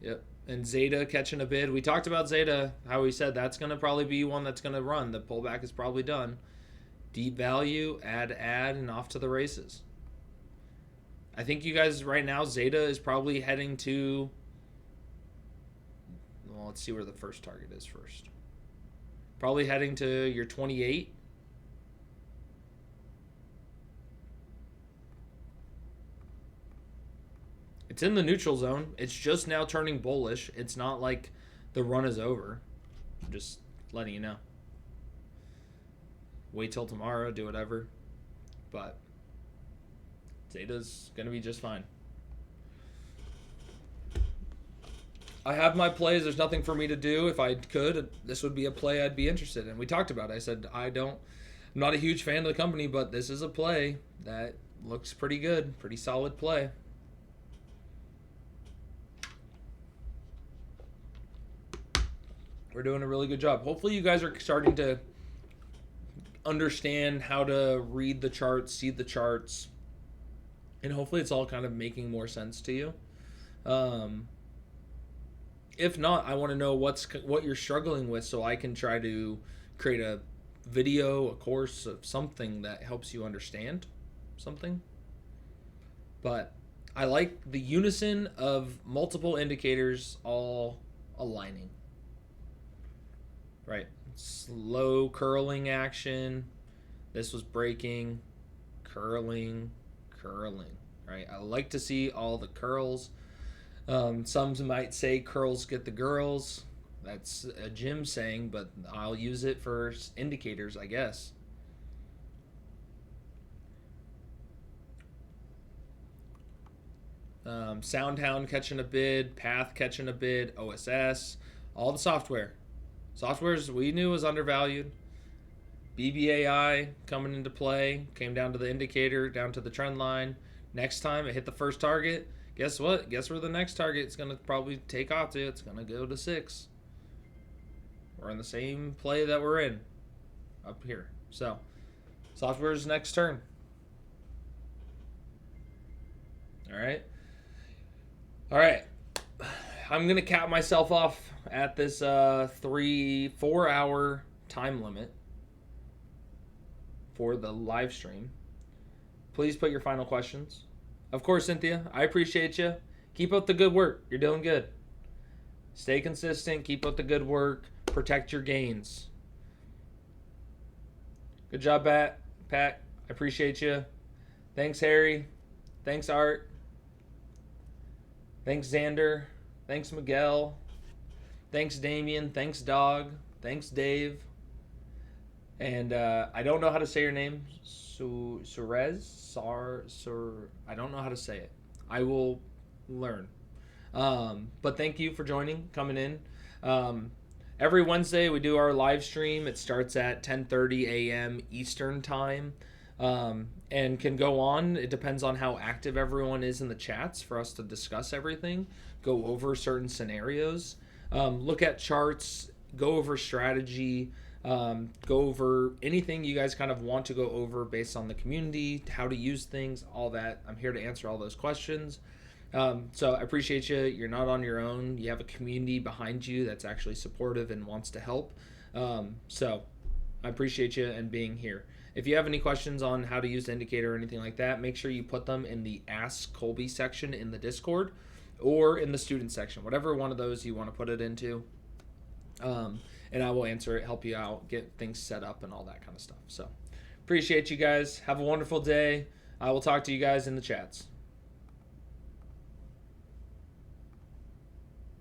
Yep. And Zeta catching a bid. We talked about Zeta, how we said that's going to probably be one that's going to run. The pullback is probably done. Deep value, add, and off to the races. I think you guys right now, Zeta is probably heading to, well, let's see where the first target is first. Probably heading to your 28. It's in the neutral zone. It's just now turning bullish. It's not like the run is over. I'm just letting you know. Wait till tomorrow, do whatever. But Zeta's going to be just fine. I have my plays. There's nothing for me to do. If I could, this would be a play I'd be interested in. We talked about it. I said I'm not a huge fan of the company, but this is a play that looks pretty good. Pretty solid play. We're doing a really good job. Hopefully you guys are starting to understand how to read the charts, see the charts, and hopefully it's all kind of making more sense to you. If not, I want to know what you're struggling with so I can try to create a video, a course of something that helps you understand something. But I like the unison of multiple indicators all aligning. Right. Slow curling action. This was breaking, curling, curling. Right. I like to see all the curls. Some might say curls get the girls. That's a gym saying, but I'll use it for indicators, I guess. Soundhound catching a bid, Path catching a bid, OSS, all the software. Softwares we knew was undervalued. BBAI coming into play, came down to the indicator, down to the trend line. Next time it hit the first target, guess what? Guess where the next target is going to probably take off to? It's going to go to 6. We're in the same play that we're in up here. So, software's next turn. All right. All right. I'm going to cap myself off at this 4 hour time limit for the live stream. Please put your final questions. Of course, Cynthia, I appreciate you. Keep up the good work. You're doing good. Stay consistent. Keep up the good work. Protect your gains. Good job, Pat. I appreciate you. Thanks, Harry. Thanks, Art. Thanks, Xander. Thanks, Miguel. Thanks, Damien. Thanks, Dog. Thanks, Dave. And I don't know how to say your name. Surez? I don't know how to say it. I will learn. But thank you for coming in. Every Wednesday we do our live stream. It starts at 10:30 a.m. Eastern time. And can go on. It depends on how active everyone is in the chats for us to discuss everything, go over certain scenarios, look at charts, go over strategy, go over anything you guys kind of want to go over based on the community, how to use things, all that. I'm here to answer all those questions. So I appreciate you. You're not on your own. You have a community behind you that's actually supportive and wants to help. So I appreciate you and being here. If you have any questions on how to use the indicator or anything like that, make sure you put them in the Ask Colby section in the Discord or in the student section, whatever one of those you want to put it into. And I will answer it, help you out, get things set up and all that kind of stuff. So appreciate you guys. Have a wonderful day. I will talk to you guys in the chats.